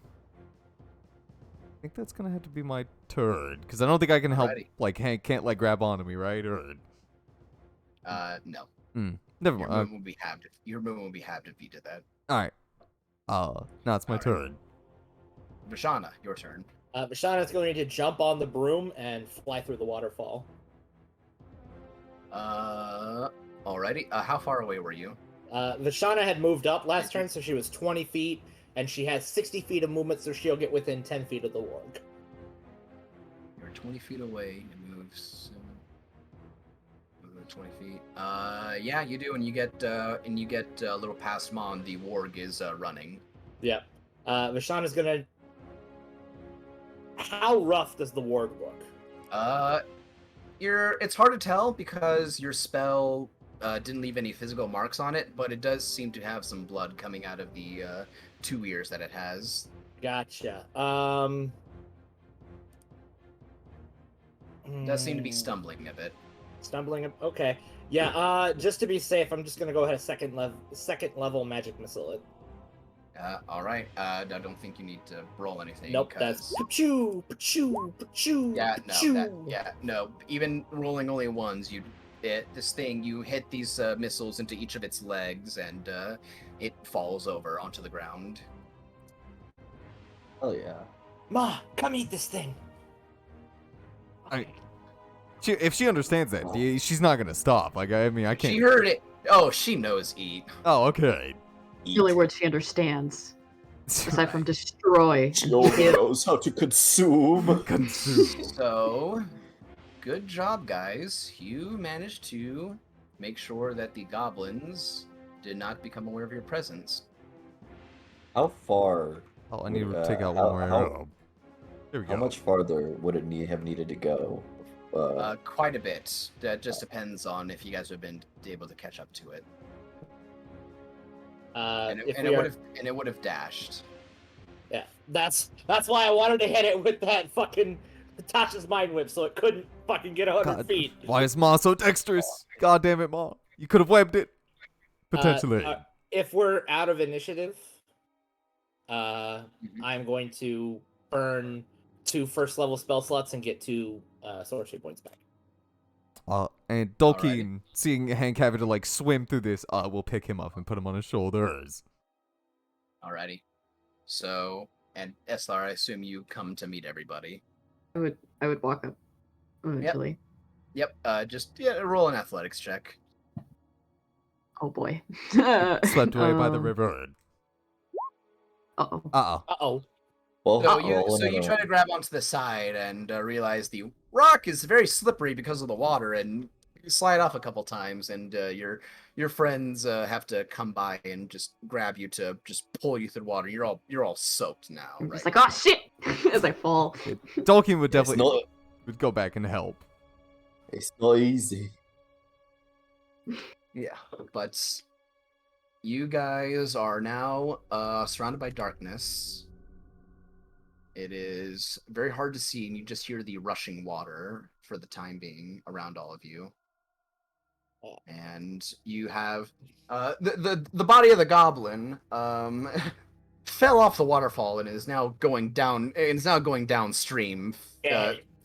I think that's gonna have to be my turn, because I don't think I can help. Alrighty. Like Hank can't like grab onto me, right? Or No. never Your mind. movement would be halved. Your movement would be halved if you did that. All right. Now it's my Alright. turn. Vashana, your turn. Vashana's going to jump on the broom and fly through the waterfall. Alrighty. How far away were you? Vashana had moved up last turn, so she was 20 feet, and she has 60 feet of movement, so she'll get within 10 feet of the warg. You're 20 feet away. It moves 20 feet. Yeah, you do, and you get a little past Mon. The warg is running. Yep. Vashana's gonna. How rough does the warg look? It's hard to tell because your spell didn't leave any physical marks on it, but it does seem to have some blood coming out of the 2 ears that it has. Gotcha. It does seem to be stumbling a bit. Stumbling. Okay. Yeah. Just to be safe, I'm just gonna go ahead second level magic missile it. All right. I don't think you need to roll anything. Nope. That's pachoo, pachoo, pachoo. Yeah. No. pachoo. No. Even rolling only ones, you hit these missiles into each of its legs, and it falls over onto the ground. Oh yeah. Ma, come eat this thing. If she understands that, she's not gonna stop. Like, I mean, I can't. She heard it. Oh, she knows eat. Oh, okay. The only word she understands, aside from destroy. She only knows how to consume. So, good job, guys. You managed to make sure that the goblins did not become aware of your presence. How far? Oh, I need to take out one more arrow. There we go. How much farther would it have needed to go? Quite a bit. That just depends on if you guys have been able to catch up to it. And it would have dashed. Yeah, that's why I wanted to hit it with that fucking Tasha's mind whip, so it couldn't fucking get 100 feet. Why is Ma so dexterous? God damn it, Ma! You could have webbed it. Potentially. If we're out of initiative, I'm going to burn 2 first level spell slots and get 2 sorcery points back. And Tolkien, seeing Hank having to like swim through this, will pick him up and put him on his shoulders. Alrighty. So, and Eslar, I assume you come to meet everybody. I would walk up eventually. Yep. Just roll an athletics check. Oh boy. Swept away by the river. Uh-oh. Uh-oh. Well, So you try to grab onto the side and realize the rock is very slippery because of the water, and you slide off a couple times, and your friends have to come by and just grab you to just pull you through the water. You're all soaked now. I'm right? just like, oh shit! As I fall. Tolkien would definitely would go back and help. It's not easy. Yeah, but you guys are now surrounded by darkness. It is very hard to see, and you just hear the rushing water for the time being around all of you. And you have the body of the goblin fell off the waterfall and is now going down. It's now going downstream,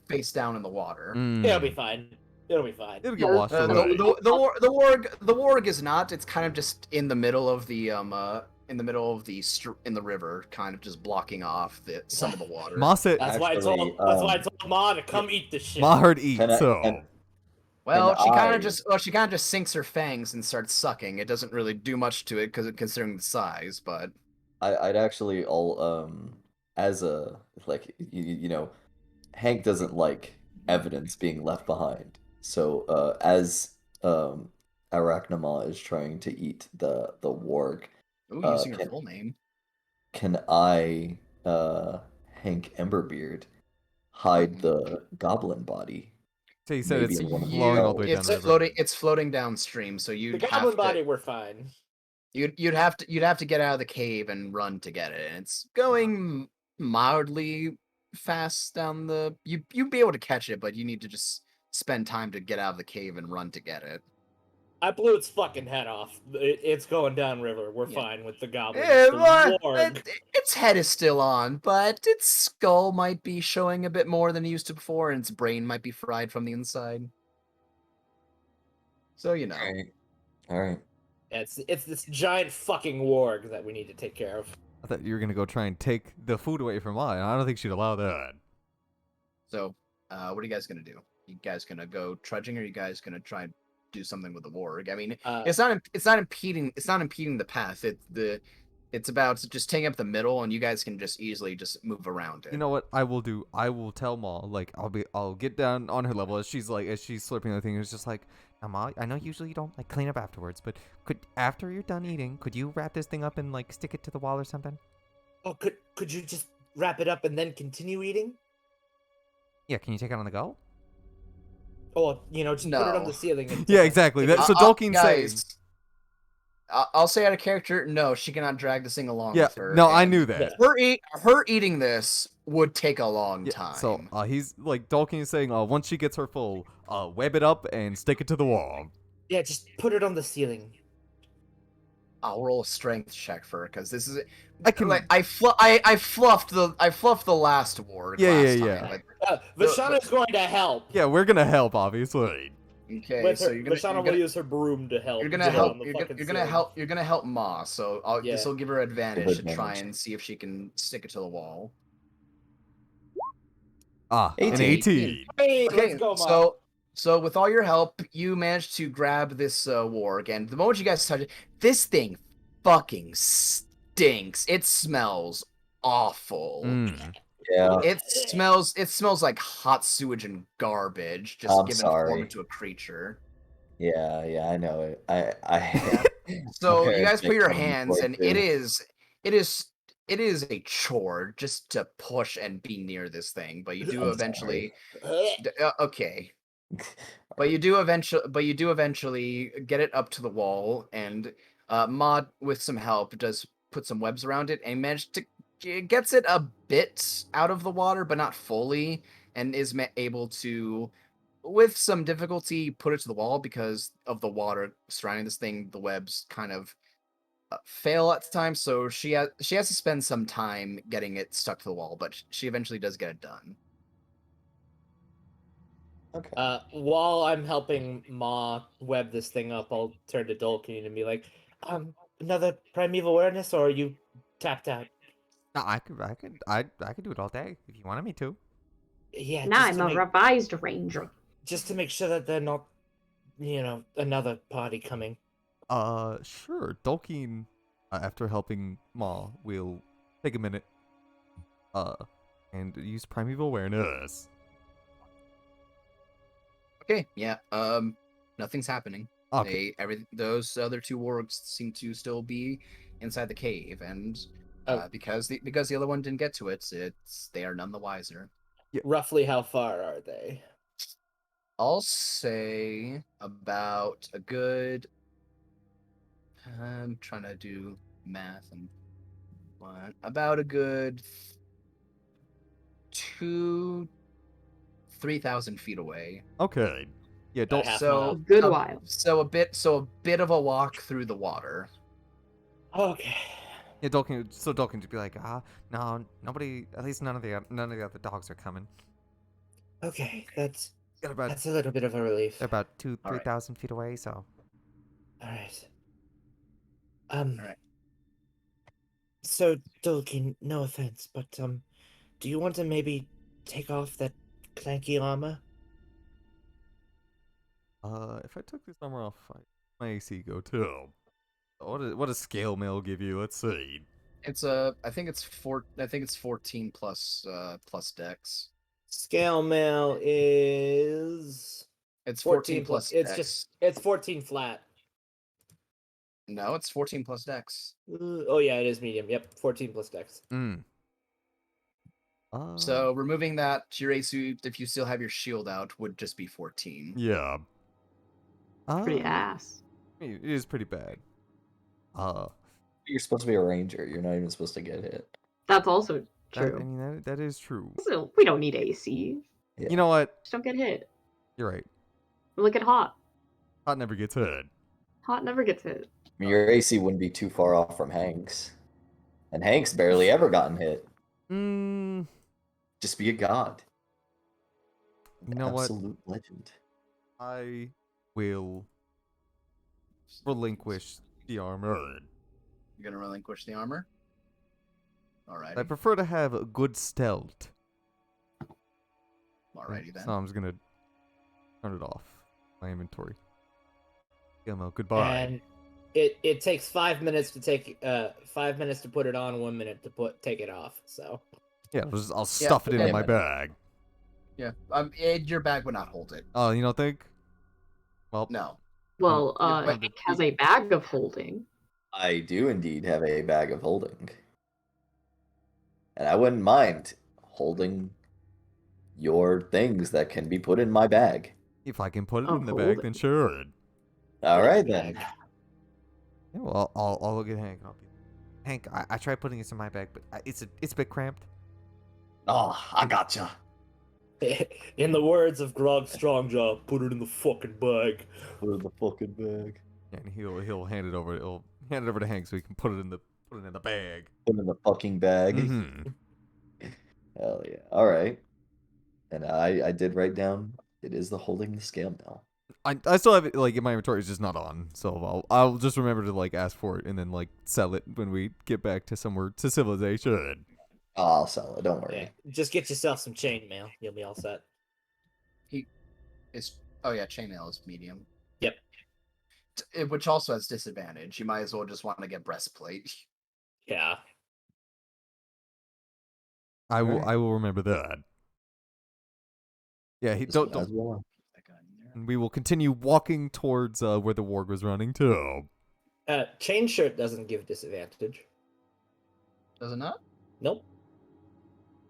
face down in the water. It'll be fine. It'll be fine. It'll get washed away. The warg is not. It's kind of just in the middle of the in the river, kind of just blocking off some of the water. Ma said, That's why I told Ma to come eat this shit. Ma heard eat, so. She kind of just sinks her fangs and starts sucking. It doesn't really do much to it considering the size, but I'd actually as a like you know, Hank doesn't like evidence being left behind. So as Arachnama is trying to eat the warg. Ooh, using her full name. Can I, Hank Emberbeard, hide the goblin body? So you said it's Maybe flowing all the way down the river. It's floating downstream, so The goblin body, we're fine. You'd have to get out of the cave and run to get it, and it's going mildly fast down the. You'd be able to catch it, but you need to just spend time to get out of the cave and run to get it. I blew its fucking head off. It's going downriver. We're fine with the goblin. Its head is still on, but its skull might be showing a bit more than it used to before, and its brain might be fried from the inside. So you know. All right. It's this giant fucking warg that we need to take care of. I thought you were gonna go try and take the food away from Ma, and I don't think she'd allow that. So, what are you guys gonna do? You guys gonna go trudging, or are you guys gonna try and do something with the warg? I mean, it's not impeding the path. It's about just taking up the middle, and you guys can just easily just move around it. You know what I will do? I will tell Ma, like, I'll get down on her level as she's slurping the thing. It's just like, now, Ma, I know usually you don't like clean up afterwards, but after you're done eating, could you wrap this thing up and like stick it to the wall or something? Oh, could you just wrap it up and then continue eating? Yeah, can you take it on the go? Oh, just put it on No. the ceiling. And Yeah, exactly. So Dolkin's saying, guys, I'll say out of character, no, she cannot drag this thing along yeah, with her. no, I and knew that. Her eating this would take a long Yeah, time. so he's like Dolkin is saying, once she gets her full, web it up and stick it to the wall. Yeah, just put it on the ceiling. I'll roll a strength check for her because this is I can. like I fluffed the last ward last time. Vashana's going to help. Yeah, we're gonna help, obviously. Okay, With so her, Vashana will use her broom to help. you're gonna get it help. on the You're fucking gonna ceiling. help. You're gonna help Ma. So this will give her advantage to try advantage. and see if she can stick it to the wall. An 18. 18. Hey, Okay, let's go, Mom. so with all your help, you managed to grab this warg, and the moment you guys touch it, this thing fucking stinks. It smells awful. Yeah. It smells like hot sewage and garbage, just I'm given sorry. form into a creature. Yeah, I know it. I So my you guys parents put make your fun of me hands, for and too. it is a chore just to push and be near this thing, but you do I'm eventually. Okay. But you do eventually get it up to the wall, and Mod, with some help, does put some webs around it and gets it a bit out of the water, but not fully, and is able to, with some difficulty, put it to the wall because of the water surrounding this thing. The webs kind of fail at times, so she has to spend some time getting it stuck to the wall, but she eventually does get it done. Okay. While I'm helping Ma web this thing up, I'll turn to Dolkin and be like, another primeval awareness, or are you tapped out? No, I could do it all day if you wanted me to. Yeah, Now I'm a revised ranger. just to make sure that they're not, another party coming. Sure. Dolkin, after helping Ma, will take a minute, and use primeval awareness. Okay, yeah. Nothing's happening. Okay. Those other two wargs seem to still be inside the cave, and because the other one didn't get to it, they are none the wiser. Yeah. Roughly how far are they? I'll say about a good. I'm trying to do math and what? About a good 3,000 feet away. Okay. Yeah, About half So mile. A good while. So a bit of a walk through the water. Okay. Yeah, Dolkin. So Dolkin to be like, no, nobody. At least none of the other dogs are coming. Okay, that's Got about a little bit of a relief. they're about 3,000 Alright. feet away. So All right. Alright. So Dolkin, no offense, but do you want to maybe take off that clanky armor? if I took this armor off, my AC go too. What does scale mail give you? Let's see. It's I think it's 14 plus dex. Scale mail is It's 14 plus dex. it's 14 flat. No, it's 14 plus dex. Oh yeah, it is medium. Yep, 14 plus dex. So removing that to your AC, if you still have your shield out, would just be 14. Yeah. Pretty ass. It is pretty bad. You're supposed to be a ranger. You're not even supposed to get hit. That's also I true. mean that is true. So we don't need AC. Yeah. You know what? Just don't get hit. You're right. Look at Hot. Hot never gets hit. Hot never gets hit. I mean, your AC wouldn't be too far off from Hank's. And Hank's barely ever gotten hit. Just be a god. You know what? Absolute legend. I will relinquish the armor. You're gonna relinquish the armor? Alright. I prefer to have good stealth. Alrighty then. So I'm just gonna turn it off. My inventory. Gilmo, goodbye. And it takes 5 minutes to take 5 minutes to put it on, 1 minute to take it off. So Yeah, I'll stuff it into my bag. Yeah. Your bag would not hold it. Oh, you don't think? Well, No. Well, but- it has a bag of holding. I do indeed have a bag of holding. And I wouldn't mind holding your things that can be put in my bag. If I can put it Oh, in the hold bag, it. then sure. All Put it right in the then. bag. Yeah, well, I'll look at Hank. Hank, I tried putting this in my bag, but it's a bit cramped. Oh, I gotcha. In the words of Grog Strongjaw, put it in the fucking bag. Put it in the fucking bag. And he'll hand it over. He'll hand it over to Hank so he can put it in the bag. Put it in the fucking bag. Mm-hmm. Hell yeah. All right. And I did write down. It is the holding the scale now. I still have it like in my inventory. It's just not on, so I'll just remember to like ask for it and then like sell it when we get back to somewhere to civilization. Oh, I'll sell it. Don't worry. Yeah, just get yourself some chainmail. You'll be all set. Chainmail is medium. Yep. Which also has disadvantage. You might as well just want to get breastplate. Yeah. I will Alright. I will remember that. Yeah, Just don't. as well. That guy in there. And we will continue walking towards where the warg was running to. Chain shirt doesn't give disadvantage. Does it not? Nope.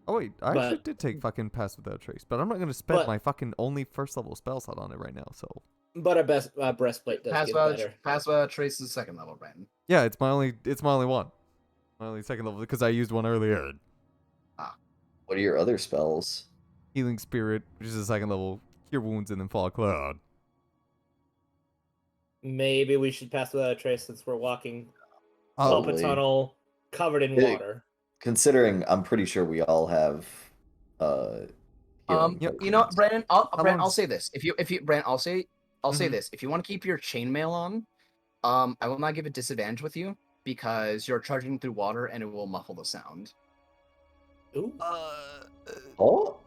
Oh wait, I actually But- did take fucking Pass Without Trace, but I'm not gonna spend But- my fucking only first level spell slot on it right now. So But a breastplate does give better. Pass without trace is second level, Brandon. yeah, it's my only one, my only second level because I used one earlier. What are your other spells? Healing Spirit, which is a second level, Cure Wounds, and then Fall Cloud. Maybe we should pass without a trace since we're walking Oh, up a Probably. tunnel covered in Big. water. Considering I'm pretty sure we all have healing Yep. You know, potions. Brandon, How Brandon, I'll long's- say this. If you, Brandon, I'll say Mhm. this. If you want to keep your chainmail on, I will not give it disadvantage with you because you're charging through water and it will muffle the sound. Ooh. Oh,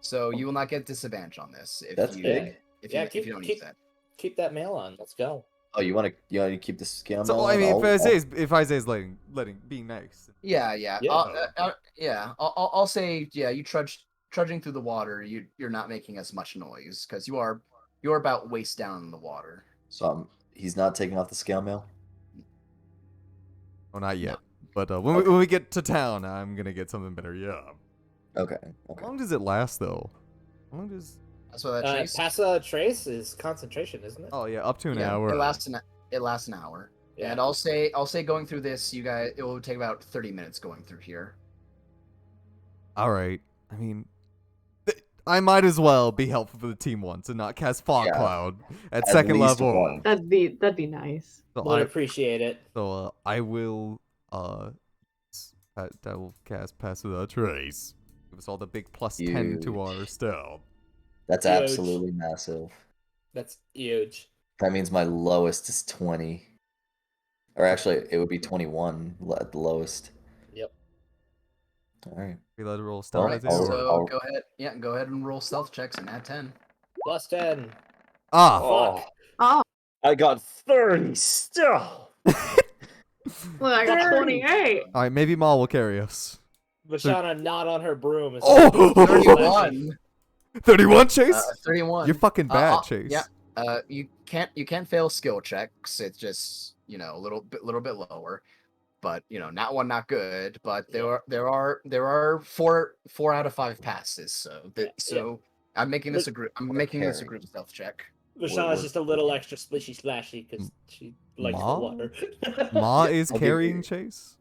So you will not get disadvantage on this if That's you big. if Yeah, you if you don't use that. Keep that mail on. Let's go. oh, you want to keep the scale? So I mean, if Isaiah's letting being nice. Yeah. Yeah. I'll say you trudging through the water. You're not making as much noise because you're about waist down in the water. So he's not taking off the scale mail. Oh, not yet. But when we get to town, I'm gonna get something better. Yeah. Okay. How Okay. long does it last though? How long does? That's what that trace. Pass without a trace is concentration, isn't it? Oh yeah, up to an Yeah, hour. It lasts an hour. Yeah. And I'll say going through this, you guys, it will take about 30 minutes going through here. All right. I mean, I might as well be helpful for the team once and not cast Fog Yeah. Cloud at At second least level. one. That'd be nice. So Would appreciate it. I will I will cast Pass Without Trace. Give us all the big plus 10 to our stealth. That's Huge. absolutely massive. That's huge. That means my lowest is 20. Or actually, it would be 21 at the lowest. Yep. All right. We let it roll All stealth. right, Isaiah? so go ahead. Yeah, go ahead and roll stealth checks and add 10. Plus 10. Ah, Fuck. Oh, I got 30 still. look, I got 28. all right. Maybe Maul will carry us. Vashana not on her broom. Is Oh! 31. 31, Chase. 31. You're fucking bad, uh, Chase. yeah. You can't fail skill checks. It's just a little bit lower, but not one, not good. But there are four out of 5 passes. So I'm making this a group. I'm making this a group stealth check. Vashana's just a little extra splishy splashy because she likes the Ma? water. Ma is I'll give carrying you- Chase.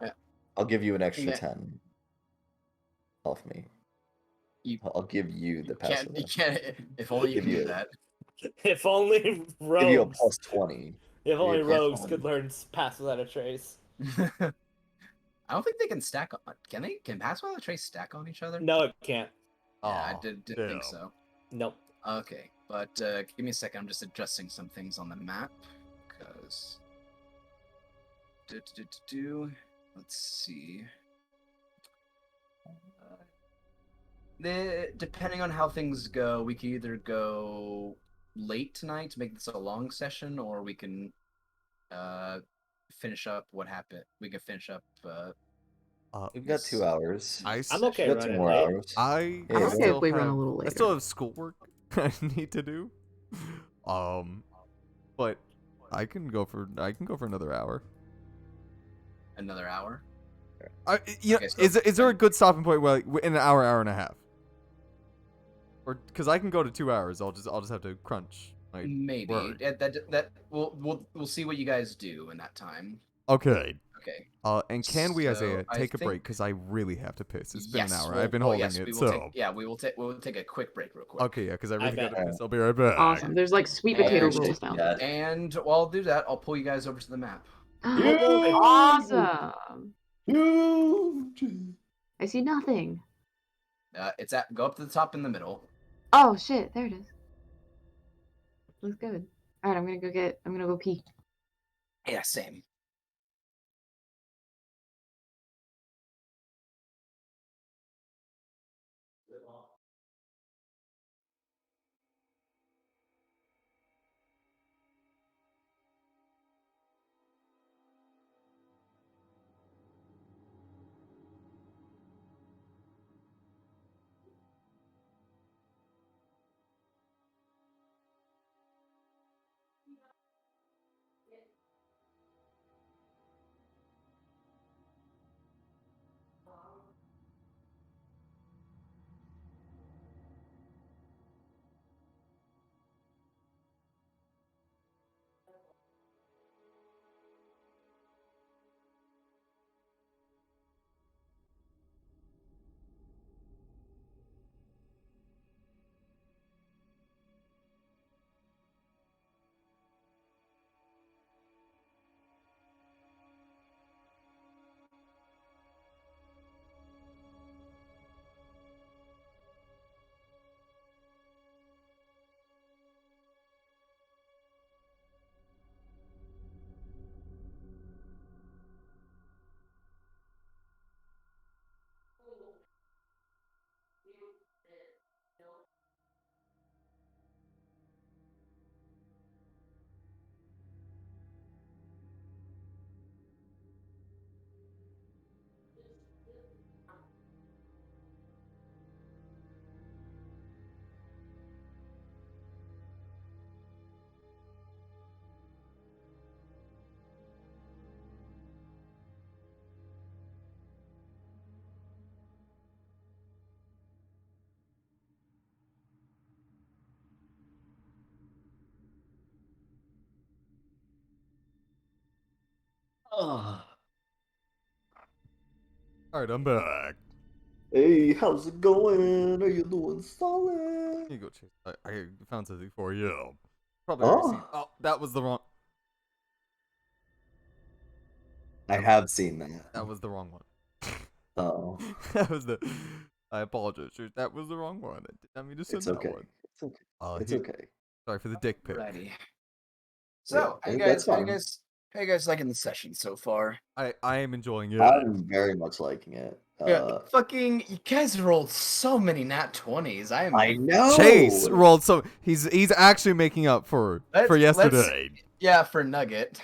I'll give you an extra Yeah. 10 off me. You- I'll give you the You passive. can't. If only you Give can do you- that. If only I'll give you a rogues. plus 20. If only you a plus rogues 20. could learn pass without a trace. I don't think they can stack on. Can they? Can pass without a trace stack on each other? No, it can't. Yeah, I Aw, didn't damn. think so. Nope. Okay, but give me a second. I'm just adjusting some things on the map because. Let's see. Depending on how things go, we can either go late tonight to make this a long session, or we can finish up what happened. We can finish up. We've got 2 hours. I I'm okay We've got 2 running more late. hours. I Yeah, I'm yeah. okay if we run a little I still later. have schoolwork I need to do. But I can go for another hour. Another hour. Okay, Okay, so is there a good stopping point where like, in an hour and a half? Or because I can go to 2 hours, I'll just have to crunch my Maybe work. that we'll see what you guys do in that time. Okay. Okay. And can we, Isaiah, So, I take a break? think- Because I really have to piss. It's been an Yes, hour. we'll- I've been well, holding yes, it, we will so. take. Yeah, we'll take a quick break real quick. Okay, yeah, because I really bet. gotta piss. I'll be right back. Awesome. There's like sweet potato And- rolls now. Yeah. And while I'll do that, I'll pull you guys over to the map. Awesome. Huge. I see nothing. It's at go up to the top in the middle. Oh shit, there it is. Looks good. Alright, I'm gonna go pee. Yeah, same. Oh. Alright, I'm back. Hey, how's it going? Are you doing solid? Here you go, Chase. I found something for you. Probably already seen. Oh, that was the wrong. I have seen that. That was the wrong one. Oh, That was the. I apologize, Chase. That was the wrong one. I did not mean to send it's that okay. one. It's okay. It's Here- okay. Sorry for the dick pic. Alrighty. So, Yeah, that's fine. how you guys liking the session so far? I am enjoying it. I'm very much liking it. Yeah, fucking, you guys rolled so many nat 20s. I know. Chase rolled so he's actually making up for Let's- yesterday. Yeah, for Nugget.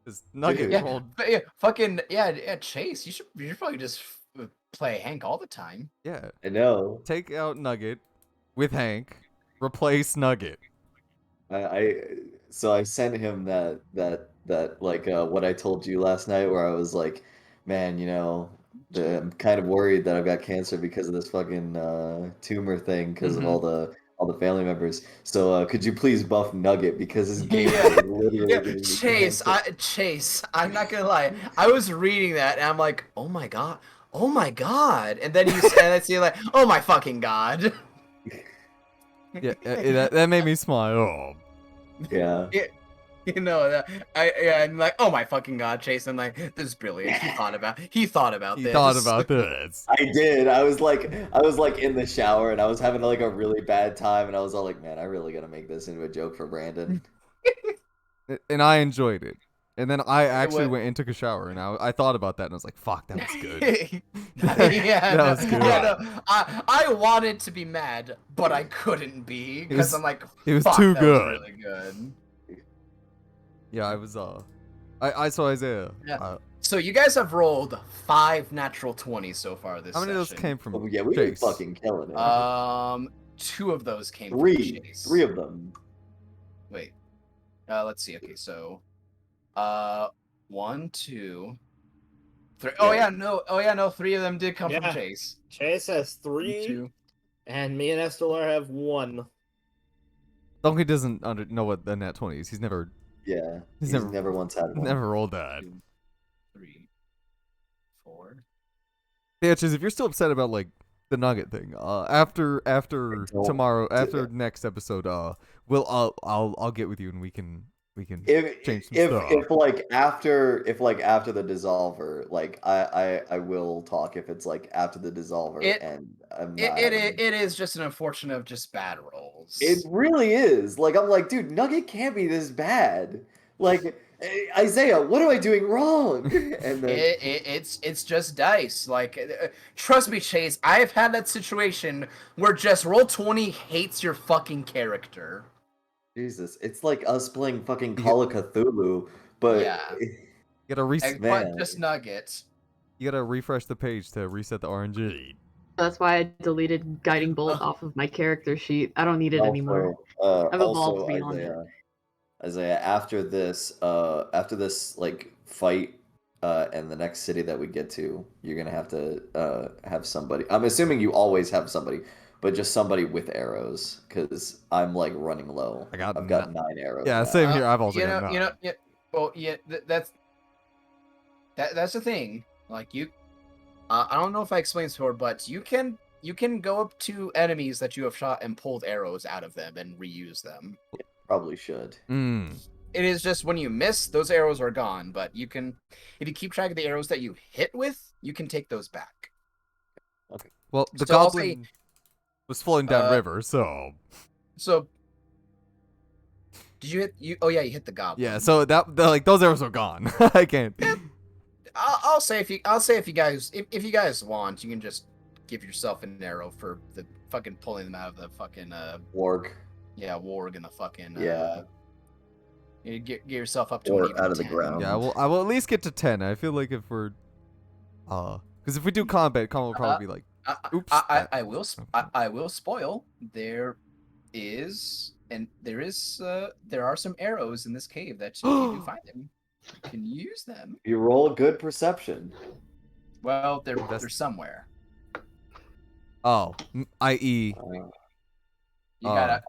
'Cause Nugget Yeah, rolled. but yeah, fucking yeah, Chase. You should probably just play Hank all the time. Yeah. I know. Take out Nugget with Hank. Replace Nugget. So I sent him that like what I told you last night, where I was like, man, I'm kind of worried that I've got cancer because of this fucking tumor thing, because of all the family members. So could you please buff Nugget, because his game is literally Yeah, giving me Chase. cancer. Chase. I'm not gonna lie. I was reading that and I'm like, oh my god, and then you say like, oh my fucking god. Yeah, that made me smile. Yeah. You know that I'm like, oh my fucking god, Chase. I'm like, this is brilliant. He thought about this. He thought about this. I did. I was like in the shower, and I was having like a really bad time, and I was all like, man, I really gotta make this into a joke for Brandon. And I enjoyed it. And then I actually What- went and took a shower, and I thought about that, and I was like, "Fuck, that was good." Yeah, That was good. Yeah, no, I wanted to be mad, but I couldn't be because I'm like, it was fuck, too that good. Was really good. Yeah, I was I saw Isaiah. Yeah. So you guys have rolled 5 natural 20s so far this How many of those session. came from Oh yeah, we were Chase? fucking killing it. 2 of those came from Three Chase. of them. Wait. Let's see. Okay, so 1, 2, 3. Oh Yeah. yeah, no. 3 of them did come from Yeah. Chase. Chase has 1, 3. 2. And me and Estelar have 1. Donkey doesn't know what the nat 20 is. He's never Yeah, He's he's never- never once had one. never rolled that. 2, 3, 4. Bitches, if you're still upset about like the nugget thing, after don't tomorrow, do after that. next episode, I'll get with you and we can If change some if stuff. if like after the dissolver, like I will talk if it's like after the dissolver It- and I'm It, not it, having. it is just an unfortunate of just bad rolls. It really is. Like I'm like, dude, Nugget can't be this bad. Like Isaiah, what am I doing wrong? And then It's just dice. Like, trust me, Chase. I've had that situation where just Roll20 hates your fucking character. Jesus, it's like us playing fucking Call of Cthulhu, but Yeah. You gotta But Man. just Nuggets. you gotta refresh the page to reset the RNG. That's why I deleted Guiding Bolt off of my character sheet. I don't need it anymore. I've evolved also beyond it. Isaiah, after this like fight, and the next city that we get to, you're gonna have to have somebody. I'm assuming you always have somebody, but just somebody with arrows, because I'm like running low. I got I've got 9 arrows. Yeah, now. same here. I've also got 9. Well, yeah, that's the thing. Like I don't know if I explained this before, but you can go up to enemies that you have shot and pulled arrows out of them and reuse them. Probably should. It is just when you miss, those arrows are gone. But you can, if you keep track of the arrows that you hit with, you can take those back. Okay. Well, the So I'll goblin was flowing down river, so did you hit you? Oh yeah, you hit the goblin. yeah. So like those arrows are gone. I can't. I'll say if you guys want, you can just give yourself an arrow for the fucking pulling them out of the fucking Warg. yeah, warg and the fucking Yeah. you get yourself up to Or an even out of the 10. ground. Yeah, I will at least get to 10. I feel like if we're because if we do combat will probably be like, oops. I will spoil. There are some arrows in this cave that if you do find them, you can use them. You roll good perception. Well, they're somewhere. Oh, i.e. You gotta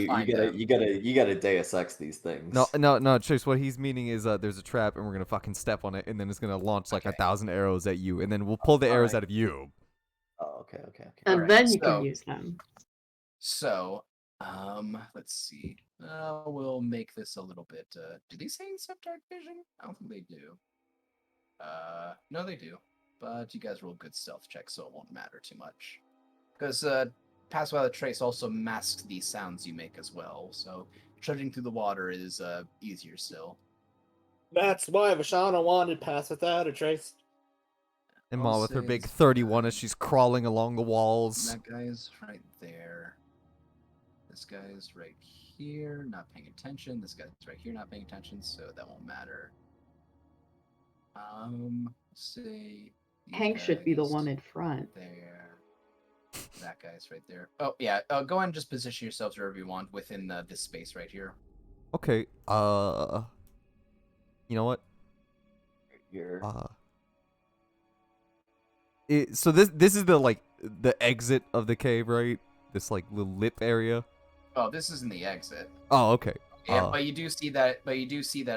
find them. You gotta Deus Ex these things. No, Chase. What he's meaning is there's a trap and we're gonna fucking step on it and then it's gonna launch like 1,000 arrows at you and then we'll pull the arrows out of you. Oh, okay. And Alright, then you can use them. So, let's see. We'll make this a little bit. Do these things have dark vision? I don't think they do. No, they do. But you guys roll good stealth checks, so it won't matter too much. Because Pass Without a Trace also masks the sounds you make as well. So trudging through the water is easier still. That's why Vashana wanted Pass Without a Trace. And Ma with her big 31 as she's crawling along the walls. That guy's right there. This guy's right here, not paying attention. This guy's right here, not paying attention, so that won't matter. Say Hank should be the one in front. there. That guy's right there. Oh yeah, go ahead and just position yourselves wherever you want within this space right here. Okay. You know what? Here. So this is the like the exit of the cave, right? This like little lip area. Oh, this isn't the exit. Oh, okay. Yeah, but you do see that.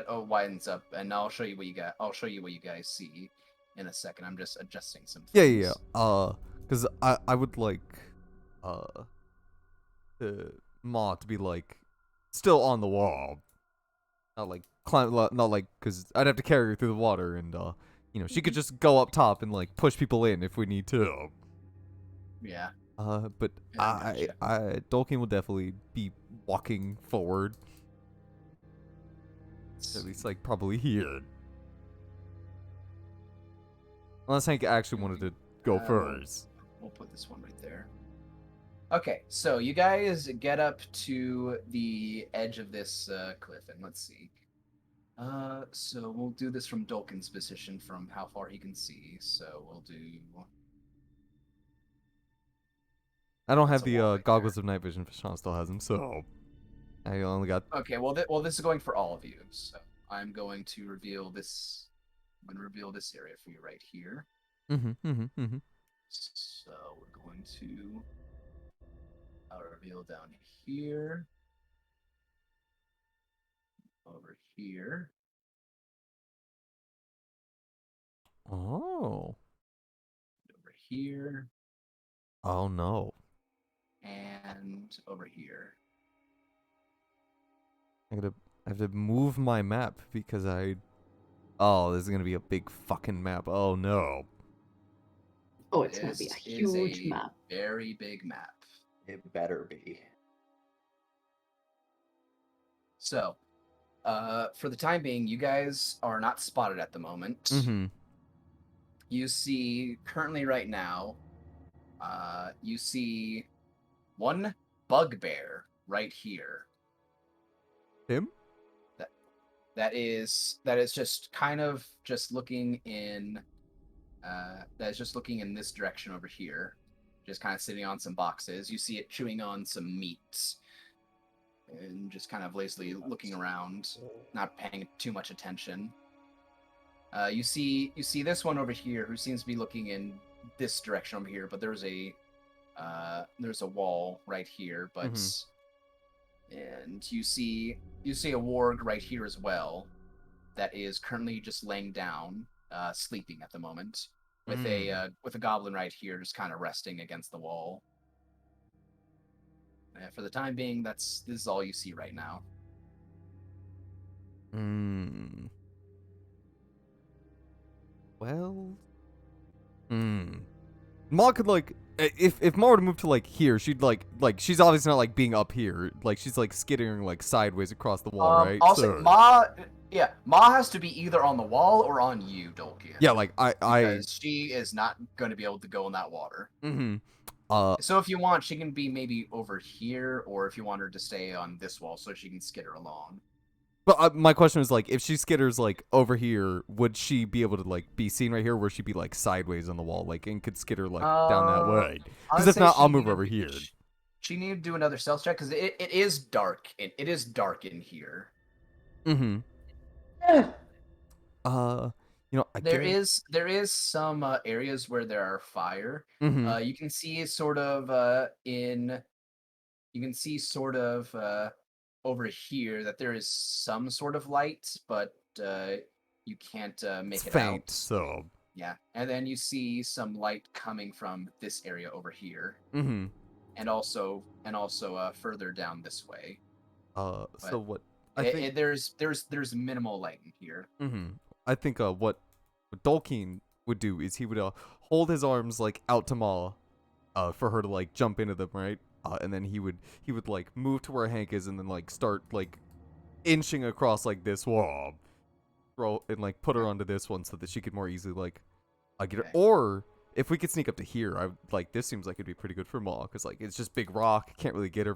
Oh, widens up, and I'll show you what you got. I'll show you what you guys see in a second. I'm just adjusting some things. Yeah. Because I would like Ma to be like still on the wall, not like climb, not like because I'd have to carry her through the water, and she could just go up top and like push people in if we need to. Yeah. But Yeah, gotcha. Dolkin will definitely be walking forward. At least, like, probably here. Unless Hank actually wanted to go first. We'll put this one right there. Okay, so you guys get up to the edge of this cliff, and let's see. So we'll do this from Dolkin's position, from how far he can see. So we'll do. I don't have That's a wall the right goggles of night vision. Sean still has them, so I only got. Okay, well, this is going for all of you. So I'm going to reveal this. I'm going to reveal this area for you right here. So we're going to I'll reveal down here. Over here. Oh. Over here. Oh no. And over here. I have to move my map because Oh, this is gonna be a big fucking map. Oh no. Oh, it's gonna be a This huge is a map. very big map. It better be. So, for the time being, you guys are not spotted at the moment. Mm-hmm. You see, currently right now, you see one bugbear right here. Him? That is just kind of just looking in. That is just looking in this direction over here, just kind of sitting on some boxes. You see it chewing on some meat, and just kind of lazily looking around, not paying too much attention. You see this one over here who seems to be looking in this direction over here, but there's a wall right here, but and you see a warg right here as well that is currently just laying down, sleeping at the moment, with a goblin right here just kind of resting against the wall. For the time being, this is all you see right now. Well. Ma could if Ma were to move to here, she'd she's obviously not being up here. She's skittering sideways across the wall, right? I'll say Ma has to be either on the wall or on you, Dolkin. Yeah, because she is not going to be able to go in that water. So if you want, she can be maybe over here, or if you want her to stay on this wall so she can skitter along. But my question is if she skitters over here, would she be able to be seen right here, or would she be sideways on the wall, and could skitter down that way? Because if not, I'll move over here. She need to do another stealth check because it is dark. It is dark in here. There is some areas where there are fire. You can see sort of over here that there is some sort of light, but you can't make it faint, out. So yeah, and then you see some light coming from this area over here, and also further down this way. So what? There's minimal light in here. I think what Dolkin would do is he would hold his arms out to Ma, for her to jump into them, right? And then he would move to where Hank is, and then start inching across this wall, and put her onto this one so that she could more easily get her. Or if we could sneak up to here, this seems like it'd be pretty good for Ma because it's just big rock, can't really get her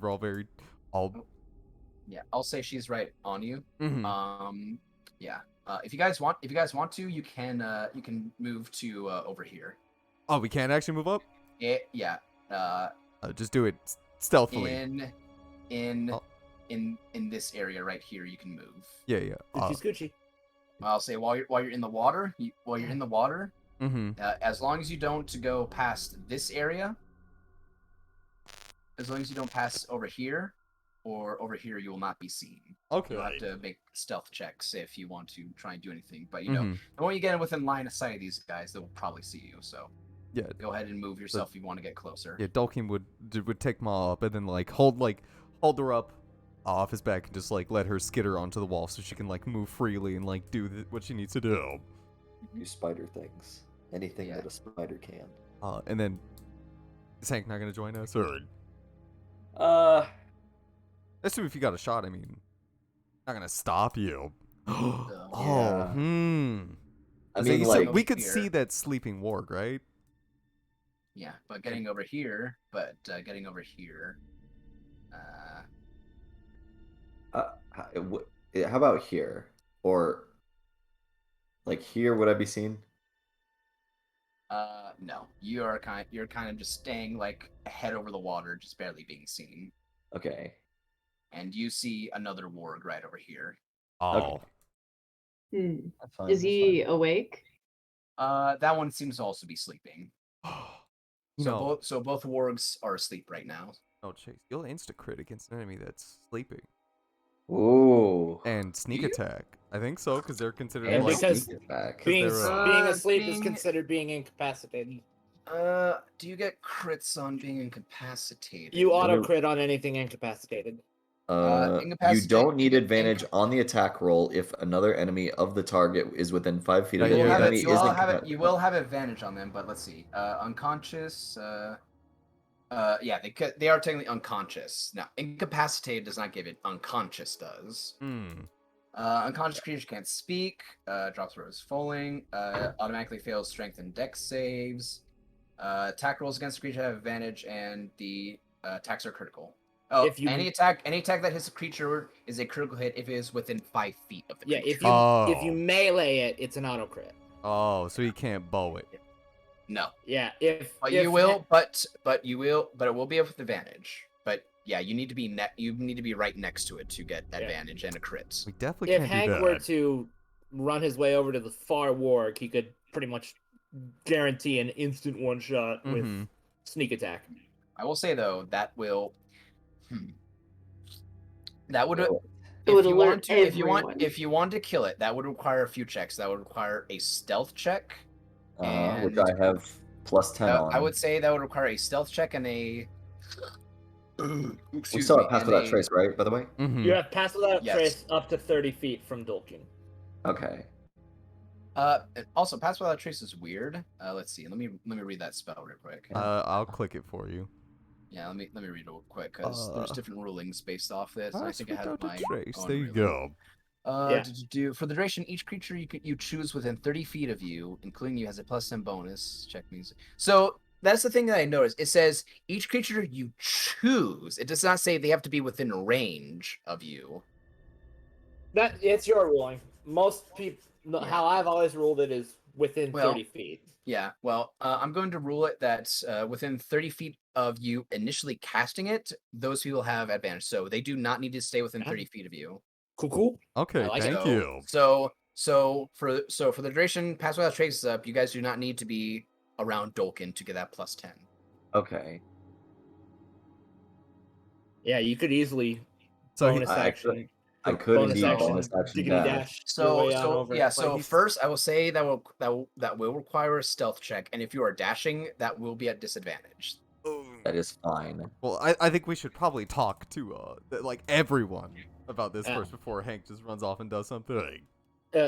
Yeah, I'll say she's right on you. Yeah. If you guys want to, you can move to over here. Oh, we can actually move up? Yeah. Just do it stealthily. In this area right here, you can move. Yeah. Scoochie. I'll say while you're in the water, as long as you don't go past this area, as long as you don't pass over here or over here, you will not be seen. Okay. You'll have to make stealth checks if you want to try and do anything. But the more you get within line of sight of these guys, they'll probably see you. So yeah, go ahead and move yourself if you want to get closer. Yeah, Dolkin would take Ma up and then hold her up off his back and just let her skitter onto the wall so she can move freely and do what she needs to do. Do spider things. Anything that a spider can. And then is Hank not gonna join us or? Assume if you got a shot, I mean, not gonna stop you. I mean, we could see that sleeping warg, right? Yeah, but getting over here, how about here? Or here, would I be seen? No. You're kind of just staying head over the water, just barely being seen. Okay. And you see another warg right over here. Oh. Okay. That's fine, Is he awake? That one seems to also be sleeping. So both wargs are asleep right now. No, Chase, you'll insta crit against an enemy that's sleeping. Ooh. And sneak you? attack. I think so, because they're considered And like because sneak attack. being they're, being asleep is being- considered being incapacitated. Do you get crits on being incapacitated? You auto What crit on anything incapacitated. You Incapacitate- don't need you get advantage inca- on the attack roll if another enemy of the target is within 5 feet of Yeah, it. You will The have enemy it. You will isn't have it. compa- You will have advantage on them, but let's see. Unconscious. Yeah, they are technically unconscious. Now, incapacitated does not give it. Unconscious does. Unconscious creatures can't speak. Drops where it's falling. Automatically fails strength and dex saves. Attack rolls against the creature have advantage, and the attacks are critical. Oh, If you- any attack that hits a creature is a critical hit if it is within 5 feet of the Yeah, creature. if you melee it, it's an auto crit. Oh, so you can't bow it. No. Yeah, But you will, but it will be with advantage. But yeah, you need to be right next to it to get advantage and a crit. We definitely If can't Hank do were that. to run his way over to the far warg, he could pretty much guarantee an instant one shot with Mhm. sneak attack. I will say though that will. That would. It If would you alert want to, everyone. if you want to kill it, that would require a few checks. That would require a stealth check, which and I have plus 10 on. I would say that would require a stealth check and a. We Excuse still me. have pass and without a- trace, right? By the way. Mhm. You have pass without Yes. trace up to 30 feet from Dolkin. Okay. and also, pass without trace is weird. Let's see. Let me read that spell real quick. I'll click it for you. Yeah, let me read it real quick because there's different rulings based off this. I Pass think I have without a my trace. own There you ruling. go. Yeah. For the duration, each creature you choose within 30 feet of you, including you, has a +10 bonus. Check means. So that's the thing that I noticed. It says each creature you choose. It does not say they have to be within range of you. That it's your ruling. Most people, Yeah. how I've always ruled it is within Well, 30 feet. Yeah, well, I'm going to rule it that within 30 feet of you initially casting it, those people have advantage. So they do not need to stay within 30 feet of you. Cool. Okay, I like it. thank you. So for the duration, pass without trace is up. You guys do not need to be around Dolkin to get that +10. Okay. Yeah, you could easily So bonus action. I could bonus indeed action, bonus action diggity dash. your way on over. Yeah. But So he's- first, I will say that will require a stealth check, and if you are dashing, that will be at disadvantage. That is fine. Well, I think we should probably talk to like everyone about this Yeah. first before Hank just runs off and does something.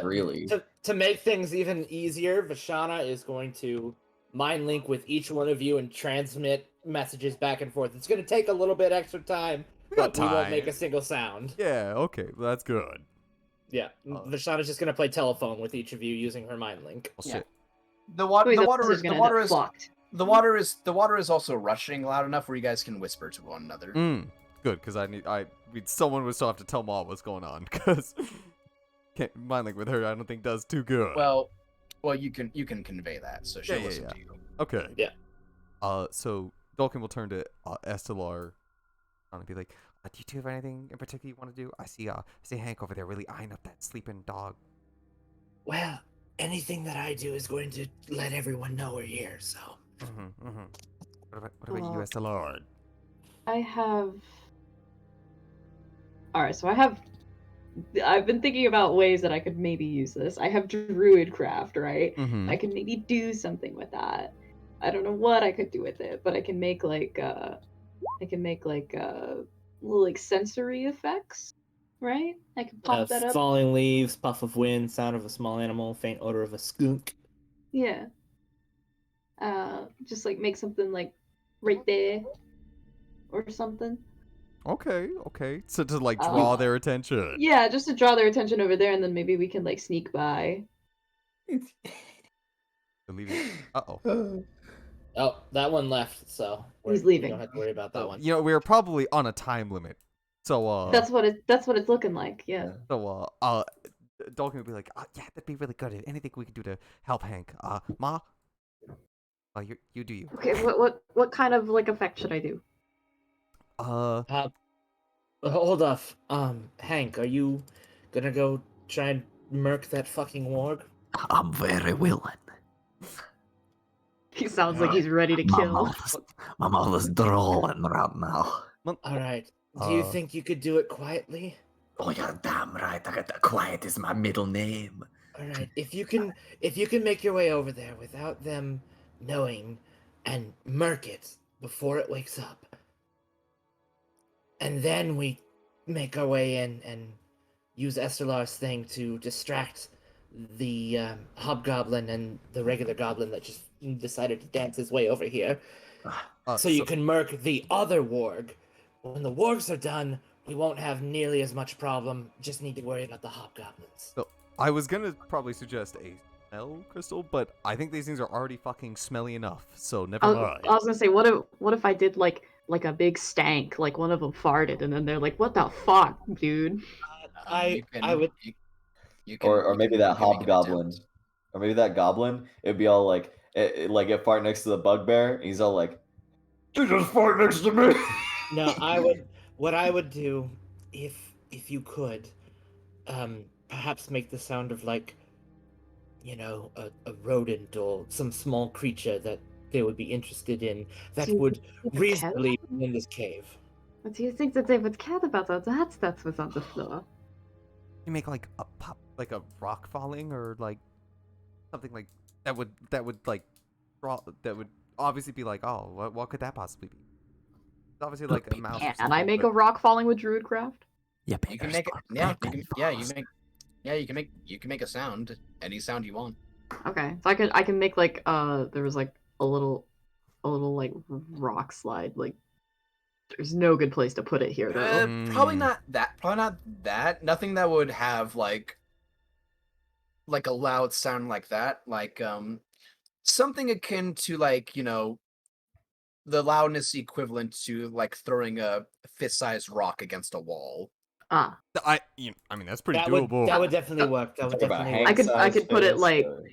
Really? To make things even easier, Vashana is going to mind link with each one of you and transmit messages back and forth. It's going to take a little bit extra time, got but we won't make time. a single sound. Yeah, okay, well, that's good. Yeah, Vashana's just going to play telephone with each of you using her mind link. Well, Yeah. shit. The water is fucked. the water is also rushing loud enough where you guys can whisper to one another. Good, because someone would still have to tell Ma what's going on, because mind link with her, I don't think does too good. Well, you can convey that, so she'll listen to you. Okay. Yeah. So Dolkin will turn to Estelar and be like, "Do you two have anything in particular you want to do? I see Hank over there really eyeing up that sleeping dog." Well, anything that I do is going to let everyone know we're here, so. What about you, Estelar? I have. Alright, so I've been thinking about ways that I could maybe use this. I have Druidcraft, right? Mm-hmm. I can maybe do something with that. I don't know what I could do with it, but I can make little like sensory effects, right? I can pop that up. Falling leaves, puff of wind, sound of a small animal, faint odor of a skunk. Yeah. Just like make something like right there or something. Okay. So to like draw their attention. Yeah, just to draw their attention over there, and then maybe we can like sneak by. Uh-oh. Oh, that one left, so He's we leaving. don't have to worry about that one. You know, we're probably on a time limit. So That's what it's looking like. Yeah. So Dolkin would be like, yeah, that'd be really good. Anything we could do to help Hank. Ma? You do you. Okay. What kind of like effect should I do? Hold off. Hank, are you gonna go try and murk that fucking warg? I'm very willing. He sounds like he's ready to kill. My mouth is drooling right now. All right. Do you Uh, think you could do it quietly? Oh, you're damn right. I got quiet is my middle name. All right. If you can make your way over there without them knowing, and murk it before it wakes up, and then we make our way in and use Estelar's thing to distract the hobgoblin and the regular goblin that just decided to dance his way over here. So you can murk the other warg. When the wargs are done, we won't have nearly as much problem. Just need to worry about the hobgoblins. So I was gonna probably suggest a smell crystal, but I think these things are already fucking smelly enough. So never I mind. was gonna say, what if I did like a big stank, like one of them farted, and then they're like, "What the fuck, dude?" I would. You can, Or you maybe can- that you can make an hobgoblin. attempt. Or maybe that goblin. It'd be all like, like it fart next to the bugbear. And he's all like, "You just fart next to me." No, I would. What I would do, if you could, perhaps make the sound of like, a rodent or some small creature that they would be interested in that Do you would think they would care reasonably be in this cave. But do you think that they would care about that? That was on the floor. You make like a pop, like a rock falling, or like something like that would like draw. That would obviously be like, oh, what could that possibly be? It's obviously like a mouse. or Can I something, make but- a rock falling with Druidcraft? Yeah, You can make it. Yeah, you can make a sound, any sound you want. Okay, so I can make like there was like a little like rock slide. Like there's no good place to put it here though. Probably Mm. not that. Probably not that. Nothing that would have like a loud sound like that. Like something akin to like the loudness equivalent to like throwing a fist-sized rock against a wall. Ah, I mean that's pretty That doable. would definitely work. That would Talk about definitely Hank work. I could put it fist,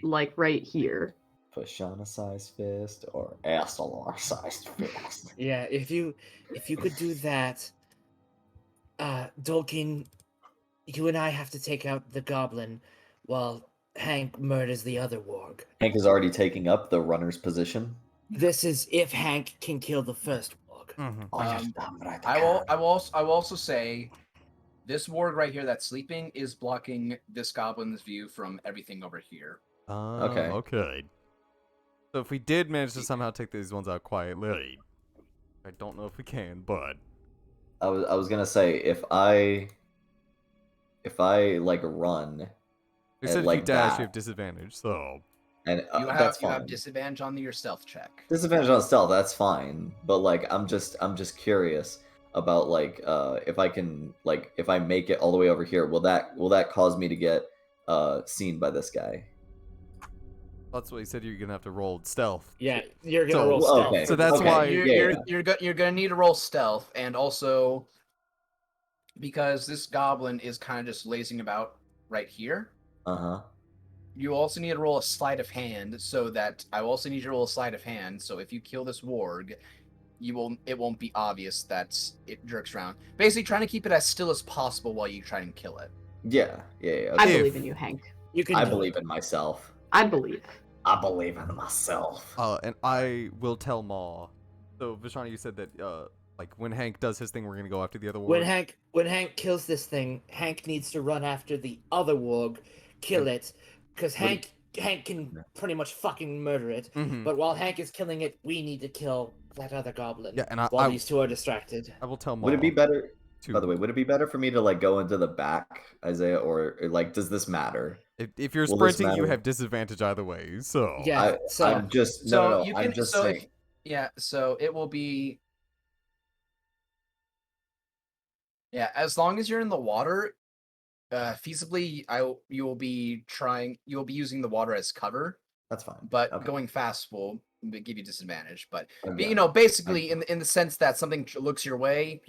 like or right here. push on a size fist or SLR sized fist. Yeah, if you could do that, Dolkin, you and I have to take out the goblin while Hank murders the other warg. Hank is already taking up the runner's position. This is if Hank can kill the first warg. Mhm. Oh, yes, damn right, I will. can. I will also say, this warg right here that's sleeping is blocking this goblin's view from everything over here. Okay. Okay. So if we did manage to somehow take these ones out quietly, I don't know if we can, but I was gonna say if I like run we and said if like you dash, that, you have disadvantage. So and You that's fine. have disadvantage on your stealth check. Disadvantage on stealth, that's fine. But like I'm just curious about like if I can like if I make it all the way over here, will that cause me to get seen by this guy? that's what he said. You're gonna have to roll stealth. Yeah, you're gonna So- roll Well, stealth. okay. So that's Okay. why You're gonna need to roll stealth, and also because this goblin is kind of just lazing about right here. Uh-huh. You also need to roll a sleight of hand, so that I also need you to roll a sleight of hand. So if you kill this warg, it won't be obvious that it jerks around. Basically, trying to keep it as still as possible while you try and kill it. Yeah. I Okay. believe in you, Hank. You can. I do believe it. in myself. I believe. I believe in myself. And I will tell Maw. So Vishana, you said that like when Hank does his thing, we're gonna go after the other When warg. Hank kills this thing, Hank needs to run after the other warg, kill it, because Hank can pretty much fucking murder it. Mhm. But while Hank is killing it, we need to kill that other goblin. Yeah, and while these two are distracted. I will tell Maw. Would it be better? to- By the way, would it be better for me to like go into the back, Isaiah, or like does this matter? if you're Will this sprinting, you matter? have disadvantage either way. So Yeah. I'm just no. you I'm can. just So saying. so it will be. Yeah, as long as you're in the water, feasibly, you will be using the water as cover. That's fine. But Okay. going fast will give you disadvantage. But Okay. basically, in the sense that something looks your way,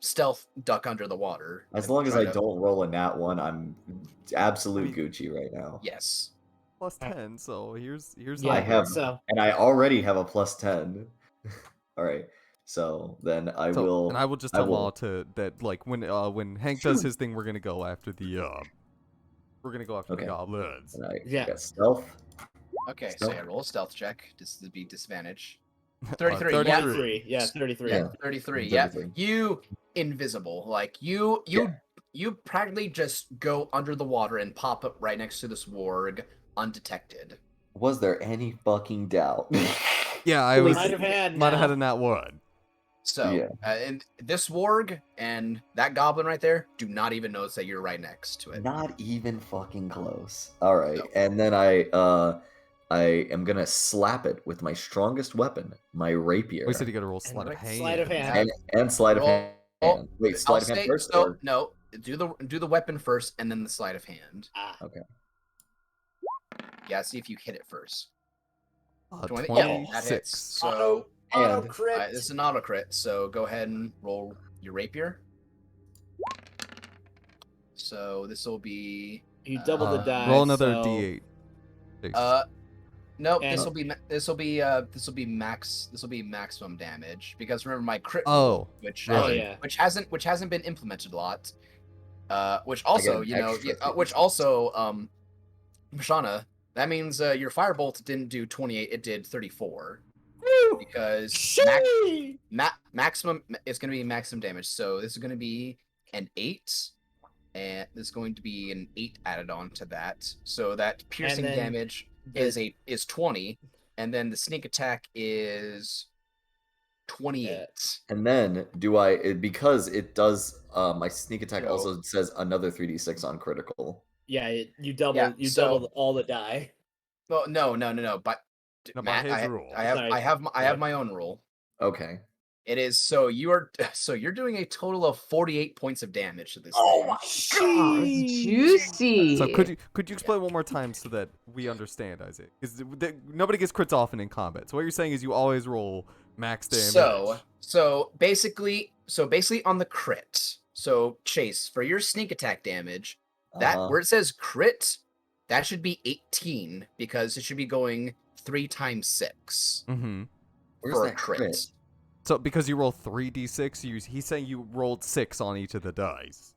stealth duck under the water. As and long as try I to- don't roll a nat one, I'm absolute I mean- Gucci right now. Yes. plus 10. So here's Yeah, I have- so And I already have a plus 10. All right. So then I So, will. and I will just I tell will- Maw to that like when Hank does his thing, we're gonna go after the the Okay. goblins. And I Yeah. got stealth. Okay, So- so yeah, roll a stealth check. This would be disadvantage. 33. 33. Yeah, 33. Yeah, 33. Yeah. 33. It's Yeah, everything. you invisible. Like you practically just go under the water and pop up right next to this warg undetected. Was there any fucking doubt? Yeah, I was Might have had might have had now. a nat one. So, Yeah. and this warg and that goblin right there do not even notice that you're right next to it. Not even fucking close. All right, No. and then I am gonna slap it with my strongest weapon, my rapier. We said you got to roll sleight of right, hand. Sleight of hand. and sleight of Roll- hand. Wait, sleight of hand first? Or... No, do the weapon first and then the sleight of hand. Ah, Yeah, see if you hit it first. 26. Yeah, that hits. So auto And- crit. this is an auto crit. So go ahead and roll your rapier. So this will be You double the die. Roll another so- d8. no, And- this will be maximum damage because remember my crit Oh, roll, which right. Oh yeah. which hasn't been implemented a lot. Which also, an you know, extra which also, Mashana, that means your firebolt didn't do 28, it did 34 because Shee! maximum is going to be maximum damage. So this is going to be an 8, and there's going to be an 8 added on to that. So that piercing then damage is 20, and then the sneak attack is 28. And then do I because it does my sneak attack So- also says another 3d6 on critical. Yeah, you double Yeah, you so- double all the die. Well, no. But No, by Matt, his rule. I have Sorry. my own rule. Okay. It is so you're doing a total of 48 points of damage to this Oh thing. my Oh, it's juicy. So could you explain one more time so that we understand, Isaac? Because nobody gets crits often in combat. So what you're saying is you always roll max damage. So basically on the crit. So Chase, for your sneak attack damage, that Uh-huh. where it says crit, that should be 18 because it should be going 3 times 6 Mm-hmm. Where's for a that crit. crit? So because you roll 3d6, he's saying you rolled 6 on each of the dice.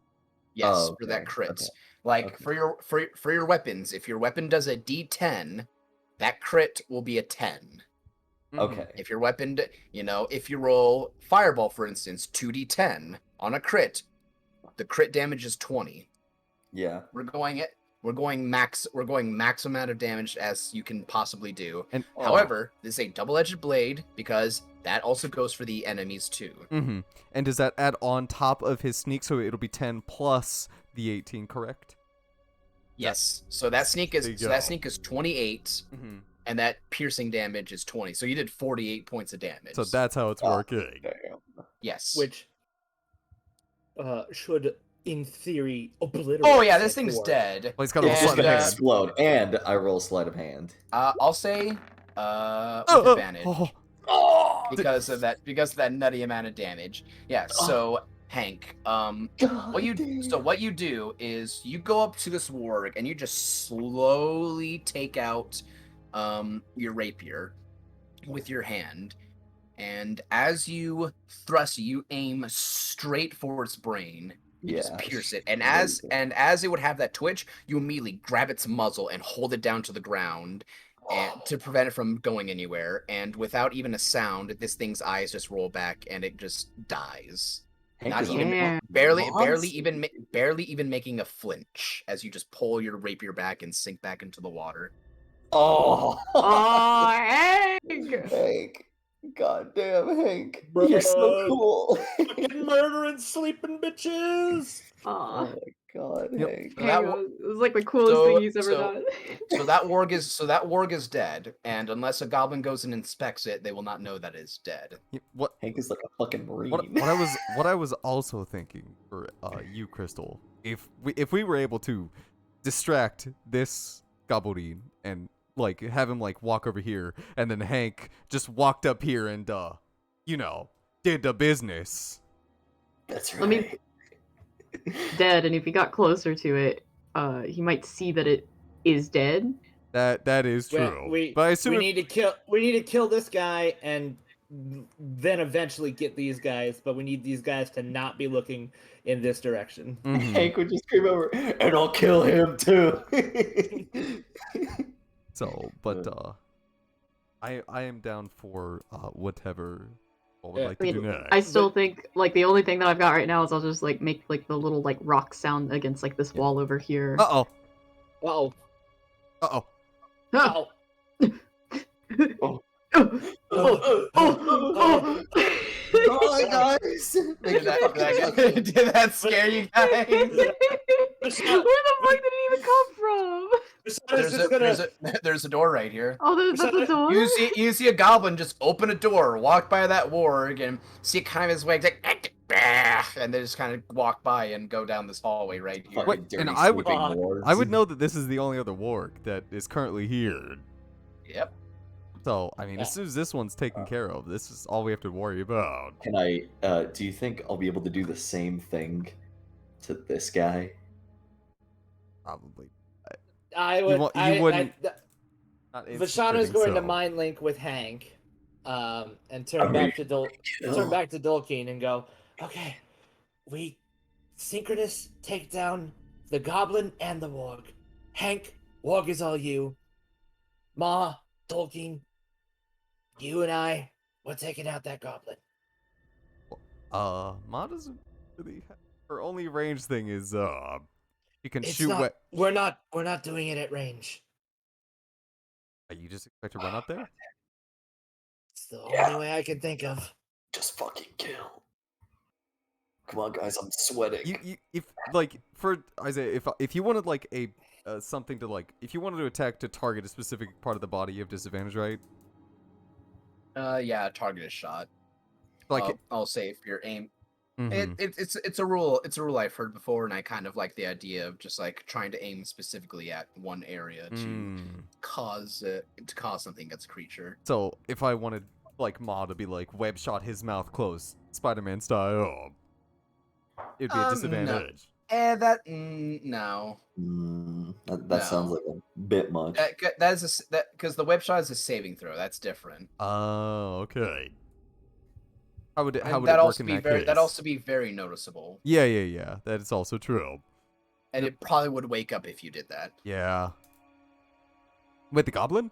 Yes, Oh, for that okay, crit. okay, Like okay. for your weapons, if your weapon does a D10, that crit will be a 10. Mhm. Okay. If your weapon, if you roll fireball, for instance, 2d10 on a crit, the crit damage is 20. Yeah. We're going max amount of damage as you can possibly do. And However, this is a double-edged blade because that also goes for the enemies too. Mm-hmm. And does that add on top of his sneak, so it'll be 10 plus the 18, correct? Yes. So that sneak There you is go. 28, Mm-hmm. and that piercing damage is 20. So you did 48 points of damage. So that's how it's Oh, working. Damn. yes. Which should in theory obliterate. Oh yeah, this said thing's dwarf. dead. Well, he's got a And, It's just sleight of gonna hand. explode, and I roll sleight of hand. I'll say with advantage. Oh. Because of that nutty amount of damage. Yeah, so Hank, what you do is you go up to this warg and you just slowly take out your rapier with your hand, and as you thrust, you aim straight for its brain. You just Yeah, pierce it, and very good. as it would have that twitch, you immediately grab its muzzle and hold it down to the ground, and to prevent it from going anywhere. And without even a sound, this thing's eyes just roll back and it just dies. Hank Not is even Yeah. barely monster. barely even making a flinch as you just pull your rapier back and sink back into the water. Oh. Oh, Hank! Hank. God damn, Hank. Bro. You're so cool. Fucking murdering sleeping bitches. Oh Aw. my god, Yep. Hank. So that Hank, it was like the coolest thing he's ever done. So that warg is dead, and unless a goblin goes and inspects it, they will not know that it's dead. Yeah, What Hank is like a fucking marine. what I was also thinking for you, Crystal, if we were able to distract this goblin and like have him like walk over here, and then Hank just walked up here and did the business. That's right. Let me- Dead, and if he got closer to it, he might see that it is dead. That is Well, true. But I assume we if- need to kill this guy and then eventually get these guys, but we need these guys to not be looking in this direction. Mhm. Hank would just scream over, and I'll kill him too. So, but I am down for whatever one would Yeah. like I to do mean, next. I still think like the only thing that I've got right now is I'll just like make like the little like rock sound against like this Yeah. wall over here. Uh-oh. Uh-oh. Uh-oh. Ah! Oh. Oh. Bye, guys. Make your fucking Did that scare you guys? Where the fuck did it even come from? There's a door right here. Oh, that's a door? You see a goblin just open a door, walk by that warg, and see kind of his way, like, and they just kind of walk by and go down this hallway right here. fucking Wait, dirty and I would- sleeping Fuck. wargs. I would know that this is the only other warg that is currently here. Yep. So, I mean, as soon as this one's taken care of, this is all we have to worry about. Can I? Do you think I'll be able to do the same thing to this guy? Probably. I would. You I wouldn't- I, Not Vashana's instantly, going to so. mind link with Hank, and turn back to Dulkeen and go, okay, we synchronous take down the goblin and the warg. Hank, warg is all you. Ma, Dulkeen, you and I, we're taking out that goblin. Ma doesn't really have... Her only range thing is, she can It's shoot not. We're not doing it at range. You just expect to run up there? It's the only way I can think of. Just fucking kill. Come on, guys, I'm sweating. You if like for Isaiah, if you wanted like a something to like, if you wanted to attack to target a specific part of the body, you have disadvantage, right? Yeah, targeted shot. Like, I'll say if your aim. mhm. It's a rule. It's a rule I've heard before, and I kind of like the idea of just like trying to aim specifically at one area to Mm. cause something against a creature. So if I wanted like Ma to be like web shot his mouth closed, Spider-Man style, it'd be a No. disadvantage. No. That No. sounds like a bit much. That is because the web shot is a saving throw. That's different. Oh, okay. How would it And work also in be that very case? that also be very noticeable, Yeah. That is also true. and it probably would wake up if you did that. Yeah. Wait, the goblin?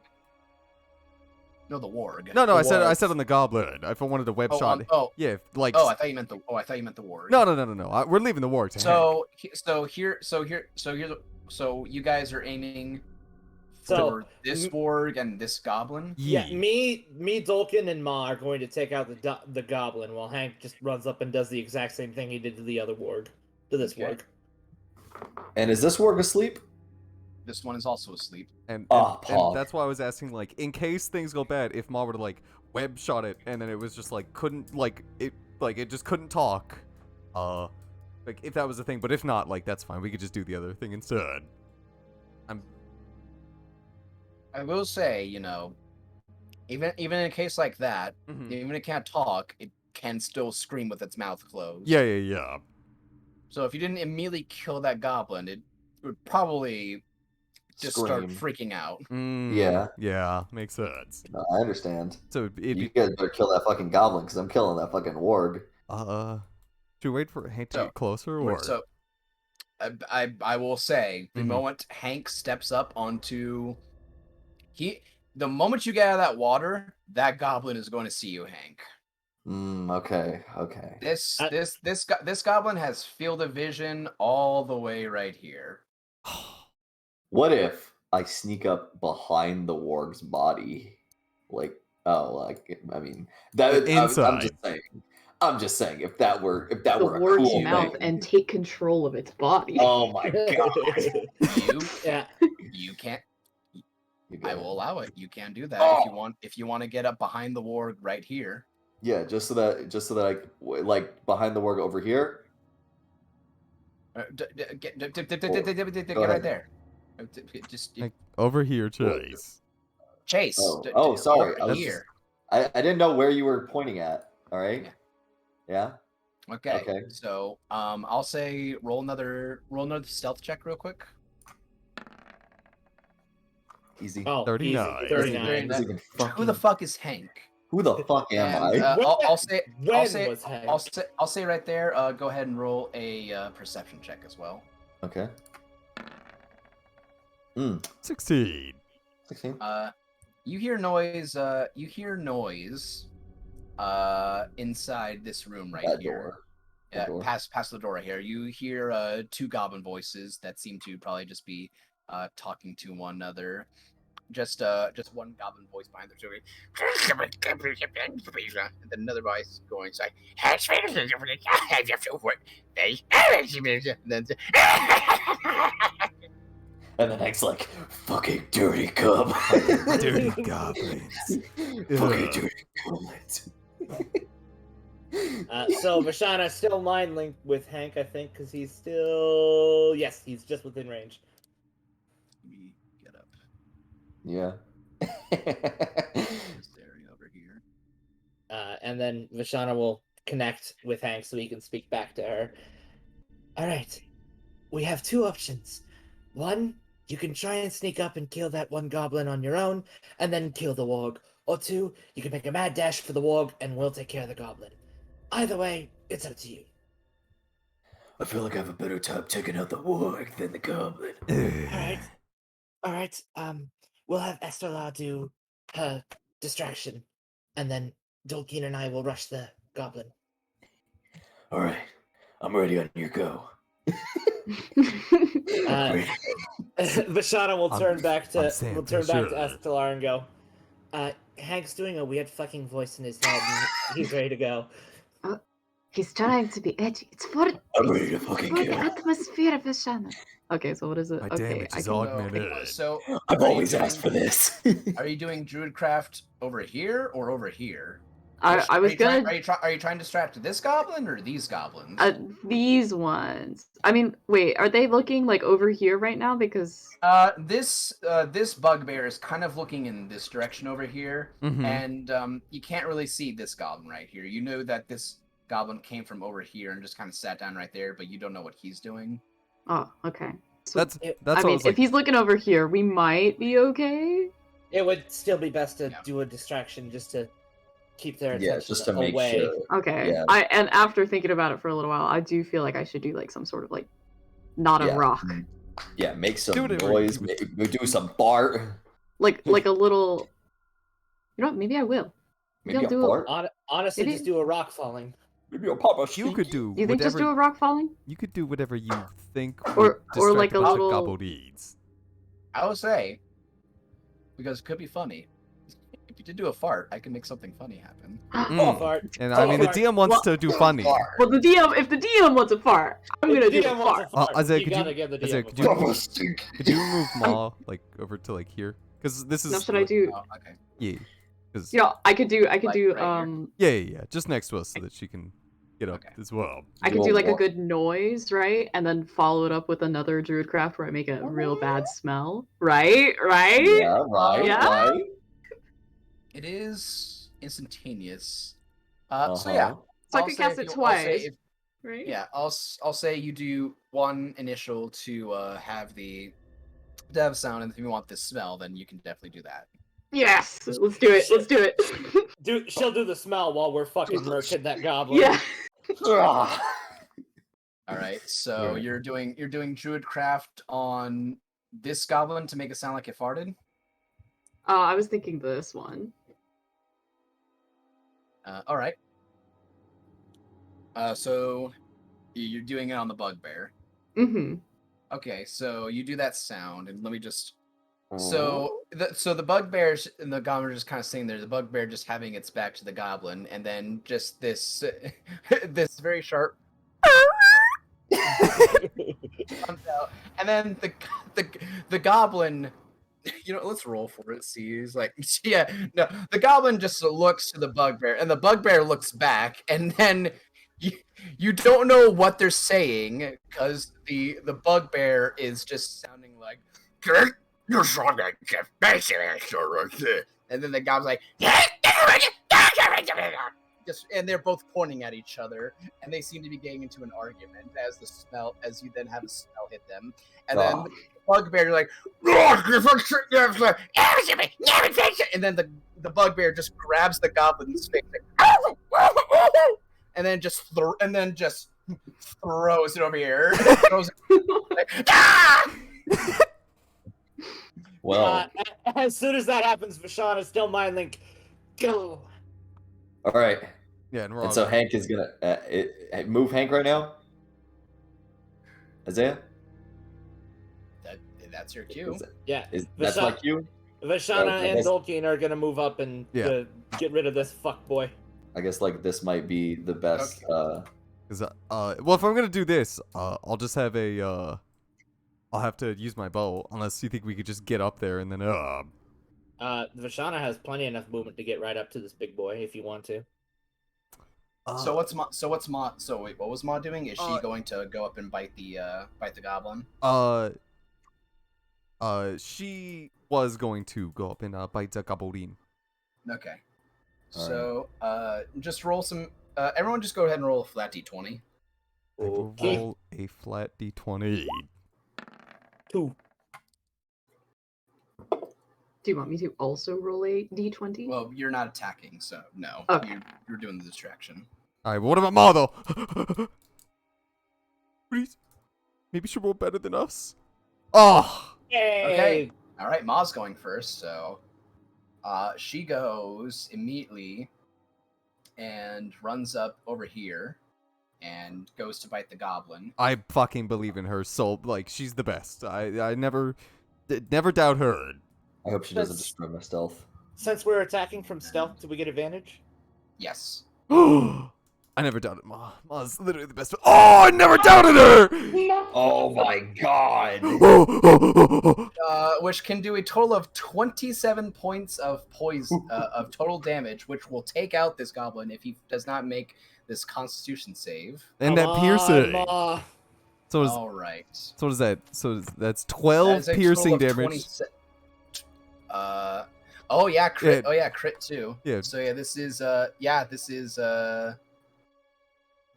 No, the warg. No, I The said warg. on the goblin. If I wanted a web shot. Yeah, if, like. I thought you meant the warg. No. We're leaving the warg to Hank. So you guys are aiming So, for this warg and this goblin. Yeah, Yee. me, Dulkin, and Ma are going to take out the goblin, while Hank just runs up and does the exact same thing he did to the other warg, to this Okay. warg. And is this warg asleep? This one is also asleep. And Pog. that's why I was asking, like, in case things go bad, if Ma were to like web shot it, and then it was just like it just couldn't talk, like if that was a thing. But if not, like that's fine. We could just do the other thing instead. I will say, even in a case like that, Mhm. even if it can't talk, it can still scream with its mouth closed. Yeah. So if you didn't immediately kill that goblin, it would probably just start freaking out. Yeah, makes sense. No, I understand. So it'd You be guys better kill that fucking goblin, because I'm killing that fucking warg. should we wait for Hank to So- get closer, or So I will say, the Mhm. moment Hank steps up onto the moment you get out of that water, that goblin is going to see you, Hank. Okay. This goblin has field of vision all the way right here. What if I sneak up behind the warg's body? I mean, that Inside. I'm just saying, if that were a warg's cool mouth thing. and take control of its body. Oh my god! Yeah. You can't. You I get will it. allow it. You can do that Oh! if you want. If you want to get up behind the warg right here. Yeah, just so that I like behind the warg over here. Get Go right ahead. there. Just Like, over here, Chase? Chase. Sorry. over I was here. I didn't know where you were pointing at. All right. Yeah. Okay. Okay. So I'll say roll another stealth check real quick. Easy. Oh, 39. easy, 39. Very nice. Even Who the fuck is Hank? Who the fuck am And, I? I'll say Was Hank? I'll say right there. Go ahead and roll a perception check as well. Okay. 16. 16. You hear noise. You hear noise. Inside this room right That here. door. That door. Past the door right here. You hear two goblin voices that seem to probably just be talking to one another. Just one goblin voice behind the door. And then another voice going inside. And the next, like, fucking dirty cub. Dirty goblins. Fucking Ugh. dirty goblins. So Vashana still mind linked with Hank, I think, because he's still he's just within range. Let me get up Yeah. this area over here. And then Vashana will connect with Hank so he can speak back to her. All right, we have two options. One, you can try and sneak up and kill that one goblin on your own, and then kill the warg. Or two, you can make a mad dash for the warg, and we'll take care of the goblin. Either way, it's up to you. I feel like I have a better time taking out the warg than the goblin. All right. We'll have Esterla do her distraction, and then Dolkeen and I will rush the goblin. All right, I'm ready on your go. Vashana will turn back to Sam, Estelar and go. Hank's doing a weird fucking voice in his head, and he's ready to go. He's trying to be edgy. It's for I'm ready to fucking the go. atmosphere of Vashana. Okay, so what is it? My Okay, damage I is can... augmented. So I've are you always asked for doing- this. Are you doing Druidcraft over here or over here? I was gonna... Are you trying to distract this goblin or these goblins? These ones. I mean, wait, are they looking like over here right now? Because This bugbear is kind of looking in this direction over here, Mhm. and you can't really see this goblin right here. You know that this goblin came from over here and just kind of sat down right there, but you don't know what he's doing. oh, okay. So, That's It- that's I what I mean, was like. if he's looking over here, we might be okay. It would still be best to Yeah. do a distraction just to keep their Yeah, attention just to make away. sure. Okay. Yeah. And after thinking about it for a little while, I do feel like I should do like some sort of like not a Yeah. rock, Yeah, make some Do whatever noise. you- We do some fart. like a little. You know what? Maybe I will. Maybe I'll a do a- fart. Honestly, Maybe- just do a rock falling. Maybe a papa You could do You think just do whatever a rock falling? you could do whatever you think Or would like distract a bunch of little- gobbled eats. I would say, because it could be funny. If you did do a fart, I can make something funny happen. Mm. Fart. And I mean, the Fart. DM wants to do funny. Well, if the DM wants a fart, I'm If gonna the do a DM wants fart. a fart, Isaiah, you could you- gotta give the Isaiah, DM could a you- fart. Papa stink. Could you move Maw like over to like here? Because this is Now should I do? Oh, okay. yeah. 'Cause- Yeah, I could do. Like, right here? yeah, just next to us so that she can get up Okay. as well. I could Do do a like a walk. good noise, right? And then follow it up with another Druidcraft where I make a real bad smell, right? Right? Yeah, right, Yeah? right. It is instantaneous. Uh-huh. So yeah. So I I'll could say cast if it you- I'll say twice, if- right? Yeah, I'll say you do one initial to have the dev sound, and if you want this smell, then you can definitely do that. Yes. Let's do it. Let's do it. She'll do the smell while we're fucking murking that goblin. Yeah. Ah. All right, so Alright. you're doing Druidcraft on this goblin to make it sound like it farted. I was thinking this one. All right. So you're doing it on the bugbear. Mm-hmm. Okay, so you do that sound, and let me just. So the bugbears and the goblin are just kind of sitting there. The bugbear just having its back to the goblin, and then just this this very sharp comes out, and then the goblin. You know, let's roll for it. See, he's like, yeah, no. The goblin just looks to the bugbear, and the bugbear looks back, and then you don't know what they're saying because the bugbear is just sounding like. And then the goblin's like, just, and they're both pointing at each other, and they seem to be getting into an argument as you then have a smell hit them, and then the bugbear like, and then the bugbear just grabs the goblin's face, and then just throws it over here. Throws it like, ah! Well, As soon as that happens, Vashon is still mind link. Go. All right. Yeah, and we're And all so Hank is gonna move Hank right now. Isaiah, That's your cue. Yeah. that's my cue? Vashana I and guess- Dolkeen are gonna move up and Yeah. get rid of this fuck boy. I guess like this might be the best. Okay. Cause, well, if I'm gonna do this, I'll just have I'll have to use my bow, unless you think we could just get up there and then, Vashana has plenty enough movement to get right up to this big boy if you want to. So what's Ma? So wait, what was Ma doing? Is she going to go up and bite the goblin? She was going to go up and bite the goblin. Okay. So just roll some. Everyone, just go ahead and roll a flat d20. I will Okay. roll a flat d20. 2. Do you want me to also roll a d20? Well, you're not attacking, so no. Okay. You're doing the distraction. Alright, but what about Ma, though? Please. Maybe she rolled better than us. Oh! Yay! Okay. All right, Ma's going first, so she goes immediately and runs up over here and goes to bite the goblin. I fucking believe in her, so, like, she's the best. I never doubt her. I hope she doesn't destroy my stealth. Since we're attacking from stealth, do we get advantage? Yes. I never doubted Ma. Ma's literally the best. Oh, I never doubted her! Oh my god! Which can do a total of 27 points of poison of total damage, which will take out this goblin if he does not make this Constitution save. And Come that on, piercing. Ma. So is All right. so is that? So that's That 12 is a piercing total of damage. 20 oh yeah, crit. Yeah. Oh yeah, crit too. Yeah. So yeah, this is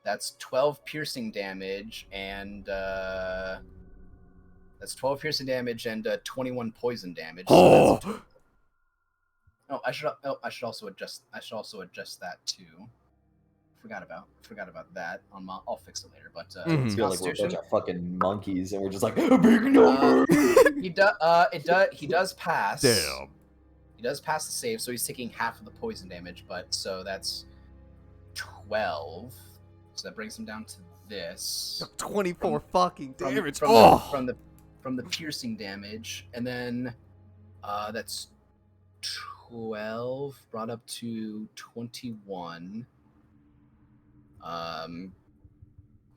that's 12 piercing damage and that's 12 piercing damage and 21 poison damage. So Oh! oh, I should also adjust that too. Forgot about that. I'll fix it later. But Mhm. I feel like we're a bunch Constitution. of fucking monkeys, and we're just like a big number. He does pass. Damn. He does pass the save, so he's taking half of the poison damage. But so that's 12. So that brings him down to this 24 fucking damage. from, Oh! from the piercing damage, and then that's 12 brought up to 21.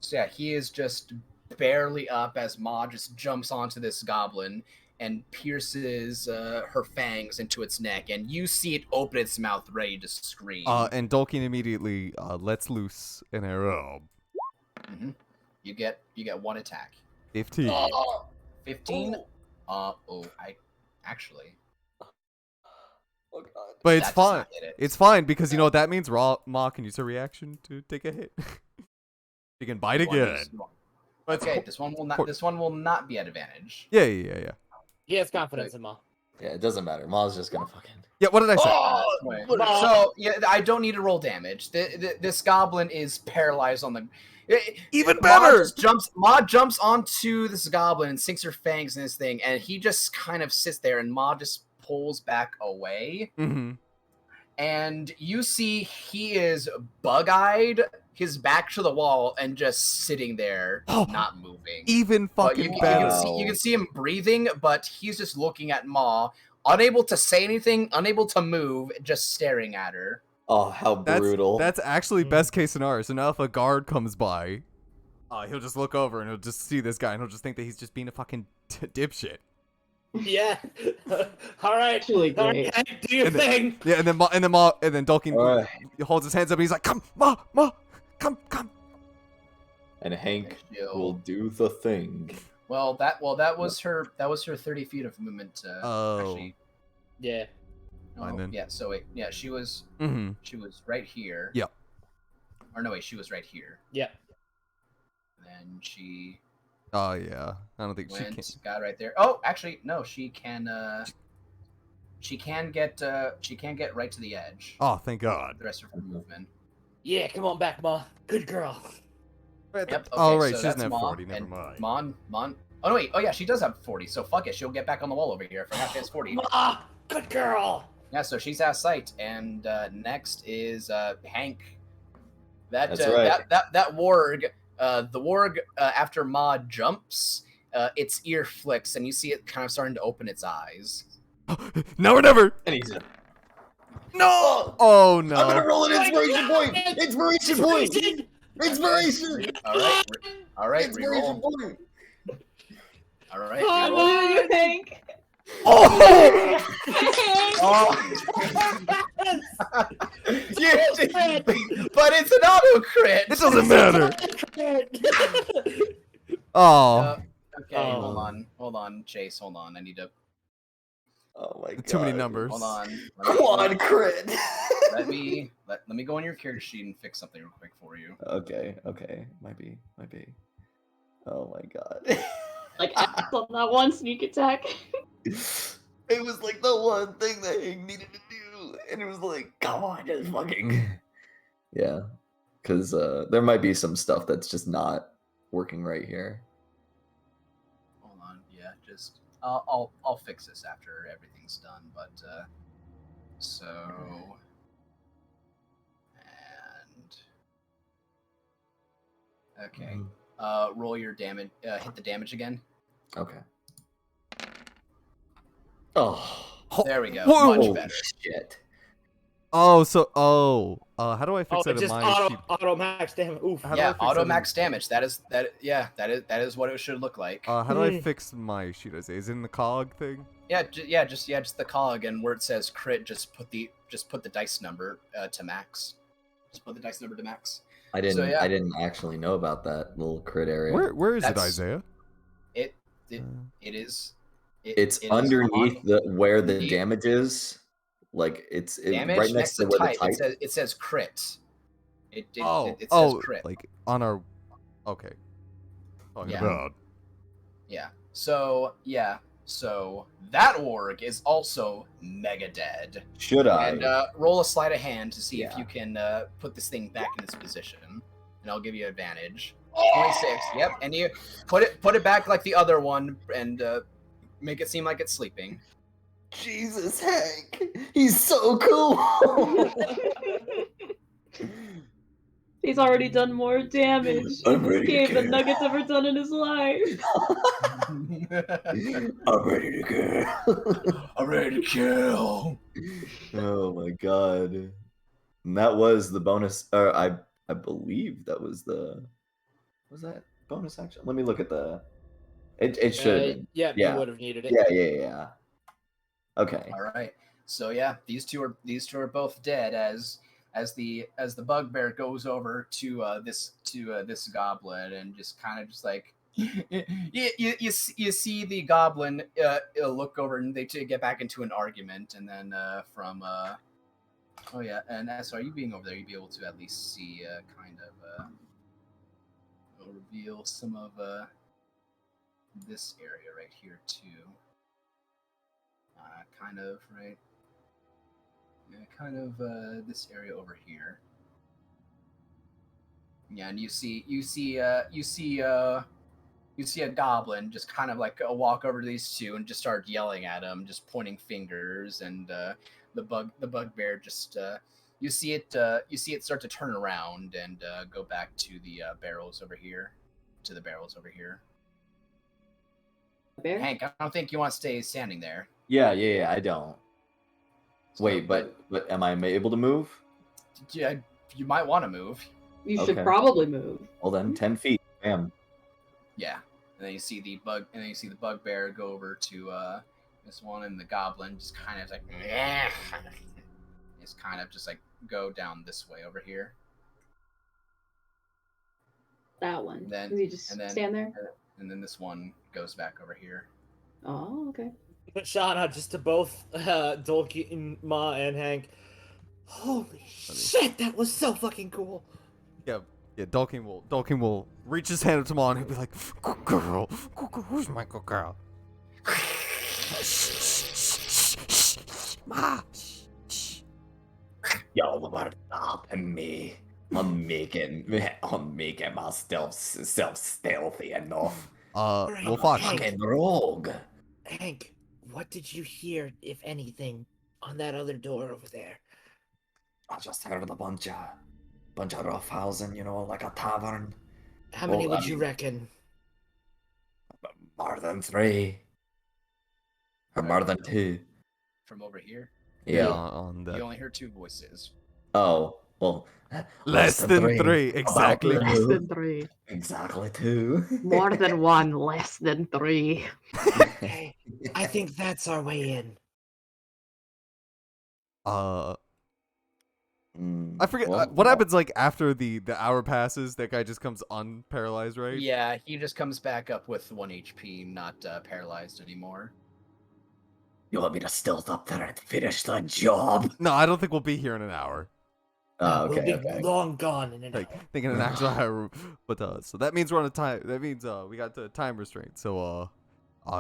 So yeah, he is just barely up as Ma just jumps onto this goblin and pierces her fangs into its neck, and you see it open its mouth ready to scream. And Dolkin immediately lets loose an arrow. Mhm. You get one attack. 15. 15. I actually. Oh god. But it's that does fine. not hit it. It's fine because you know what that means? Ma can use her reaction to take a hit. She can bite again. But it's Okay, cool. this one will not be at advantage. Yeah. He has confidence in Ma. Yeah, it doesn't matter. Ma's just gonna fucking. Yeah, what did I say? Wait. So yeah, I don't need to roll damage. This goblin is paralyzed on the. Even Ma better! jumps onto this goblin and sinks her fangs in this thing, and he just kind of sits there, and Ma just pulls back away, Mm-hmm. and you see he is bug-eyed, his back to the wall, and just sitting there, not moving. Even But fucking you better. can see him breathing, but he's just looking at Ma, unable to say anything, unable to move, just staring at her. Oh, how brutal. That's actually best case scenario. So now if a guard comes by, he'll just look over and he'll just see this guy and he'll just think that he's just being a fucking dipshit. Yeah. All right. Actually All great. right, do your And then- thing. Yeah, and then Dolkin Alright. holds his hands up and he's like, "Come, Ma, come." And Hank Chill. will do the thing. Well, that was her 30 feet of movement. Oh. Actually, Yeah. Fine then. yeah. So wait, yeah, she was Mm-hmm. right here. Yep. Or no, wait, she was right here. Yeah. Then she Oh yeah. I don't think she went, can. got right there. Oh, actually, no, she can get right to the edge. Oh, thank God. The rest of her movement. Yeah, come on back, Ma. Good girl. Yep. Okay, Oh right, so she doesn't that's have Ma, 40. Never and mind. Mon, Oh no, wait. Oh yeah, she does have 40. So fuck it. She'll get back on the wall over here. I forgot she has 40. Ah, good girl. Yeah, so she's out of sight. And next is Hank. That's right. That warg. The warg after Ma jumps, its ear flicks, and you see it kind of starting to open its eyes. Now or never. And he's No. Oh no. I'm gonna roll an inspiration point. Inspiration point. Inspiration. All right, Inspiration reroll. point. All right, Come reroll. on, Hank. Oh. Oh. Yeah, but it's an auto crit. It doesn't matter. Oh. Okay, Oh. hold on, Chase, hold on. I need to. Oh my god. Too many numbers. Hold on. Quad crit. Let me go on your character sheet and fix something real quick for you. Okay. Might be. Oh my god. Like, I on that one sneak attack. It was like the one thing that he needed to do, and it was like, come on, just fucking. Yeah, because there might be some stuff that's just not working right here. Hold on, yeah, just I'll fix this after everything's done. But so and okay, roll your damage. Hit the damage again. Okay. Oh. There we go. Whoa. Much better. Shit. Oh, how do I fix Oh, that it in just my sheet? auto max damage. Oof. How do I Yeah, fix auto that in- max damage. That is what it should look like. How do I fix my sheet? Is it in the cog thing? Just the cog, and where it says crit, just put the dice number to max. Just put the dice number to max. I didn't. So, yeah. I didn't actually know about that little crit area. Where is it, That's- Isaiah? It is. It's it is underneath on where the the- damage is. Like it's damage right next to where type. the type. It says crit. It says crit. like on our. Okay. Talking Yeah. about. Yeah. So that warg is also mega dead. Should I? And roll a sleight of hand to see if Yeah. you can put this thing back in its position, and I'll give you advantage. 26. Yep. And you put it back like the other one, and make it seem like it's sleeping. Jesus, Hank, he's so cool. He's already done more damage I'm in ready this to game than kill. Nugget's ever done in his life. I'm ready to go. I'm ready to kill. Oh my god. And that was the bonus. I believe that was the. Was that bonus action? Let me look at the. It should have been. Yeah, Yeah. you would have needed it. Yeah. Okay. All right. So yeah, these two are both dead as the bugbear goes over to this goblin and just kind of just like you see the goblin look over and they get back into an argument, and then oh yeah, and so are you being over there, you'd be able to at least see kind of reveal some of this area right here too. Kind of right. Yeah, kind of this area over here. Yeah, and you see a goblin just kind of like walk over to these two and just start yelling at them, just pointing fingers, and the bugbear just you see it start to turn around and go back to the barrels over here. Bear? Hank, I don't think you want to stay standing there. Yeah. I don't. So, Wait, but am I able to move? yeah, you might want to move. You should Okay. probably move. Well then, 10 feet. Bam. Yeah, and then you see the bugbear go over to this one, and the goblin just kind of like, just kind of just like go down this way over here. That one. Then- Does he just and then- stand there? And then this one goes back over here. Oh, okay. Shout out just to both Dolky and Ma and Hank. Holy shit, that was so fucking cool. Yeah. Dalkin will reach his hand up to Ma and he'll be like, "Good girl, who's my good girl?" Ma. Y'all about stopping me. I'm making myself stealthy enough. Well, fuck. Hank, rogue. Hank, what did you hear, if anything, on that other door over there? I just heard a bunch of roughhousing, like a tavern. How many Well, I would you mean- reckon? More than 3. Or more than 2. From over here, Yeah, Yeah. on that. you only hear 2 voices. Oh, well. Less than 3, About exactly. two. Less than 3. Exactly 2. More than 1, less than 3. Hey, I think that's our way in. I forget what well, happens like after the hour passes. That guy just comes unparalyzed, right? Yeah, he just comes back up with 1 HP, not paralyzed anymore. You want me to stealth up there and finish the job? No, I don't think we'll be here in an hour. Oh, We'll okay, be okay. long gone in an Like hour. thinking an actual hour, but so that means we're on a time. That means we got the time restraint. So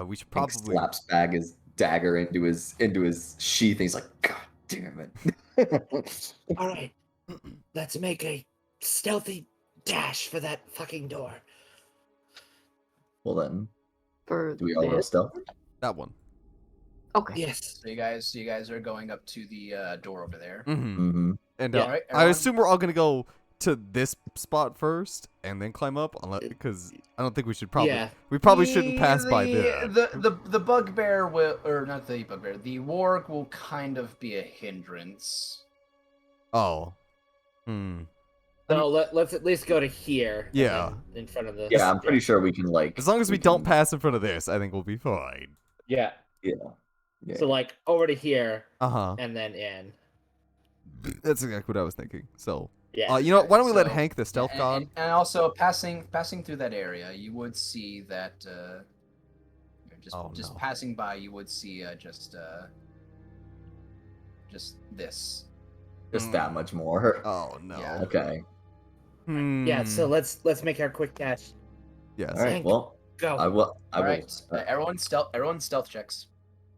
we should Hank probably. slaps back his dagger into his sheath, and he's like, "God damn it!" All right, let's make a stealthy dash for that fucking door. Well then, For do we all roll this? stealth? That one. Okay. Yes. So you guys are going up to the door over there. Mm-hmm. Mm-hmm. And Yeah. Alright, I everyone? assume we're all gonna go to this spot first and then climb up, because I don't think we should probably. Yeah. We probably shouldn't pass by there. The bugbear will, or not the bugbear, the warg will kind of be a hindrance. Oh. Hmm. So let's at least go to here. and Yeah. then in front of the. Yeah, I'm pretty sure we can like. As long as we can- don't pass in front of this, I think we'll be fine. Yeah. Yeah. Yeah. So like over to here Uh huh. and then in. That's exactly what I was thinking. So, Yeah. you know what? Why don't we let So- Hank, the stealth god? And also passing through that area, you would see that just no. passing by, you would see just this. just that much more. Oh no. Yeah. Okay. Yeah. So Hmm. let's make our quick dash. Yes. All right. Hank, Well, Go. I will. All right, everyone stealth checks.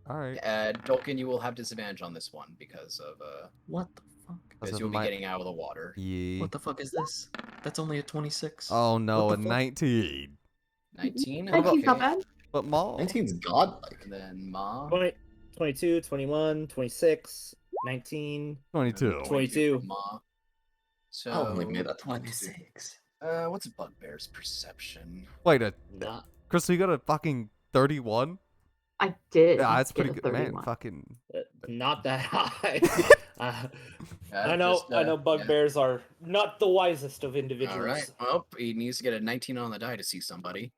All right. Dolkin, you will have disadvantage on this one because What the fuck? because of you'll be my- getting out of the water. Yeah. What the fuck is this? That's only a 26. Oh no, What a the fuck? 19. 19. 19's not Okay. bad. But Maul. 19's godlike. And then Ma. 20, 22, 21, 26, 19. 22. 22. from Ma. So I only made a 26. what's Bugbear's perception? Wait a Not. Crystal, you got a fucking 31? I did. Yeah, that's get pretty a good, man. 31. Fucking. Not that high. I Just, know. I know. yeah. Bugbears are not the wisest of individuals. All right. Well, he needs to get a 19 on the die to see somebody.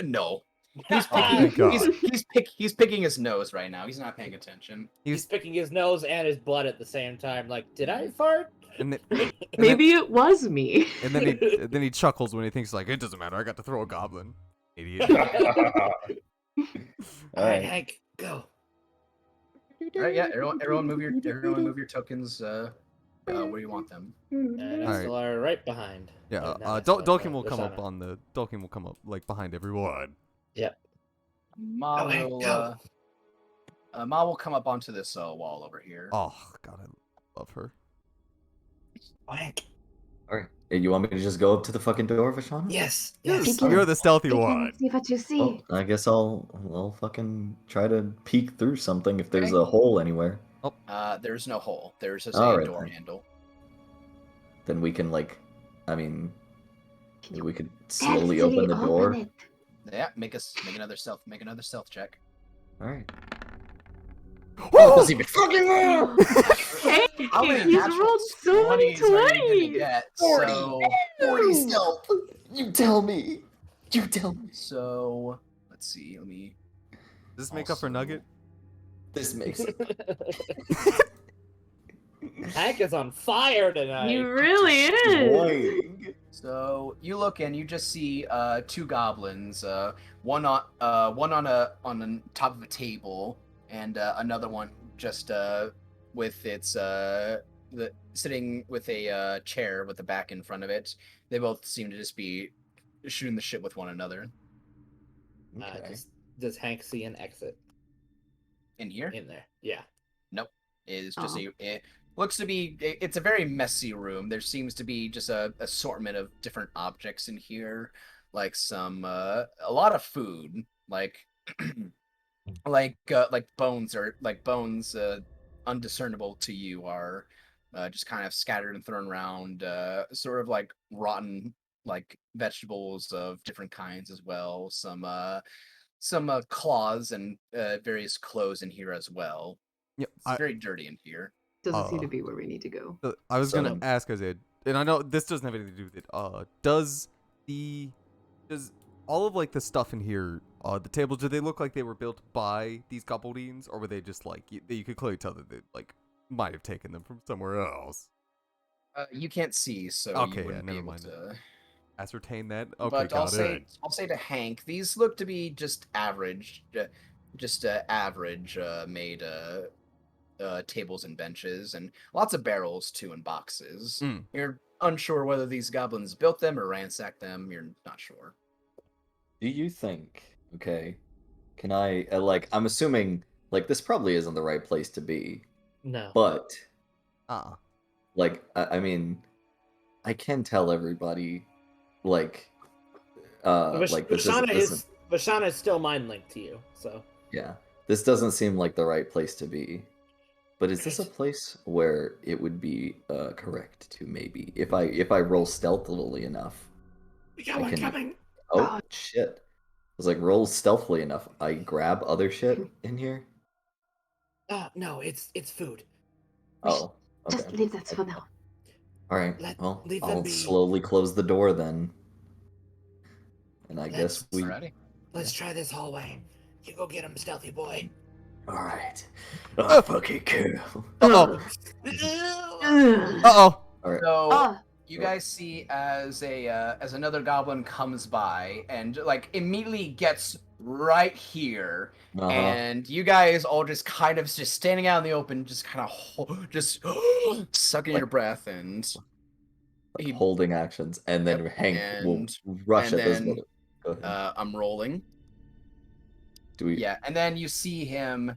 No. He's Thank picking, God. he's picking his nose right now. He's not paying attention. He's picking his nose and his blood at the same time. Like, did I fart? And then, Maybe it was me. and then he chuckles when he thinks like it doesn't matter. I got to throw a goblin. Idiot. All All right, right. Hank, go. All right, yeah. Everyone move your tokens. Where you want them. And Alright. Estelar right behind. Yeah. Not Dol- Estelar, Dolkin will come Lashana. up on the. Dolkin will come up like behind everyone. Ma Oh, Hank, will go. Ma will come up onto this wall over here. Oh God, I love her. Oh, Hank. All right. Hey, you want me to just go up to the fucking door, Vashana? Yes. Yes, Yes. Peek in. you're the stealthy Peek in, one. see what you see. Well, I guess I'll fucking try to peek through something if there's Okay. a hole anywhere. There's no hole. There's just All a right, door then. handle. Then we can maybe Can you we could slowly open the door. it? Yeah, make another stealth check. All right. Woo! Doesn't even fucking move! Hey, How many he's natural rolled so many 20s are you gonna 20s. get? 40. So 40 stealth. You tell me. You tell me. So let's see. Let me. Does this make up for Also- Nugget? This makes it. Hank is on fire tonight. He really is. Boing. So you look and you just see two goblins. One on the top of a table, and another one just with its sitting with a chair with the back in front of it. They both seem to just be shooting the shit with one another. Okay. Does Hank see an exit In here in there? Yeah. is just Oh. it looks to be. It's a very messy room. There seems to be just a assortment of different objects in here. some a lot of food, like like bones undiscernible to you are just kind of scattered and thrown around, sort of like rotten like vegetables of different kinds as well. Some claws and various clothes in here as well. Yeah, It's very dirty in here. Doesn't seem to be where we need to go. I was gonna So- ask Azid, and I know this doesn't have anything to do with it. Does all of like the stuff in here, the tables, do they look like they were built by these goblins, or were they just like you could clearly tell that they like might have taken them from somewhere else? You can't see, so Okay, you yeah, wouldn't be never able mind to. Ascertain that. Okay, But got it. I'll say to Hank, these look to be just average, average made tables and benches, and lots of barrels too, and boxes. Mm. You're unsure whether these goblins built them or ransacked them. You're not sure. Do you think? Okay, can I like? I'm assuming like this probably isn't the right place to be, No. but Uh-uh. I mean, I can tell everybody like like this isn't. Vashana is still mind linked to you, so Yeah, this doesn't seem like the right place to be. But is this a Right. place where it would be correct to maybe if I roll stealthily enough? we got I one can- coming. Oh shit! I was like roll stealthily enough. I grab other shit in here. No, it's food. Oh, okay. Just leave that for now. All right. Leave them I'll be. slowly close the door then. And I guess we. Alrighty. Let's try this hallway. You go get him, stealthy boy. All right. Oh, fucking cool. Uh-oh. Ugh. Uh-oh. All right. So Ah, you guys see as another goblin comes by and like immediately gets right here, Uh-huh. and you guys all just kind of just standing out in the open, just kind of just sucking your breath, and he, Holding actions, and then Yep, Hank will rush and at this then, mother. Go ahead. I'm rolling. Do we? Yeah, and then you see him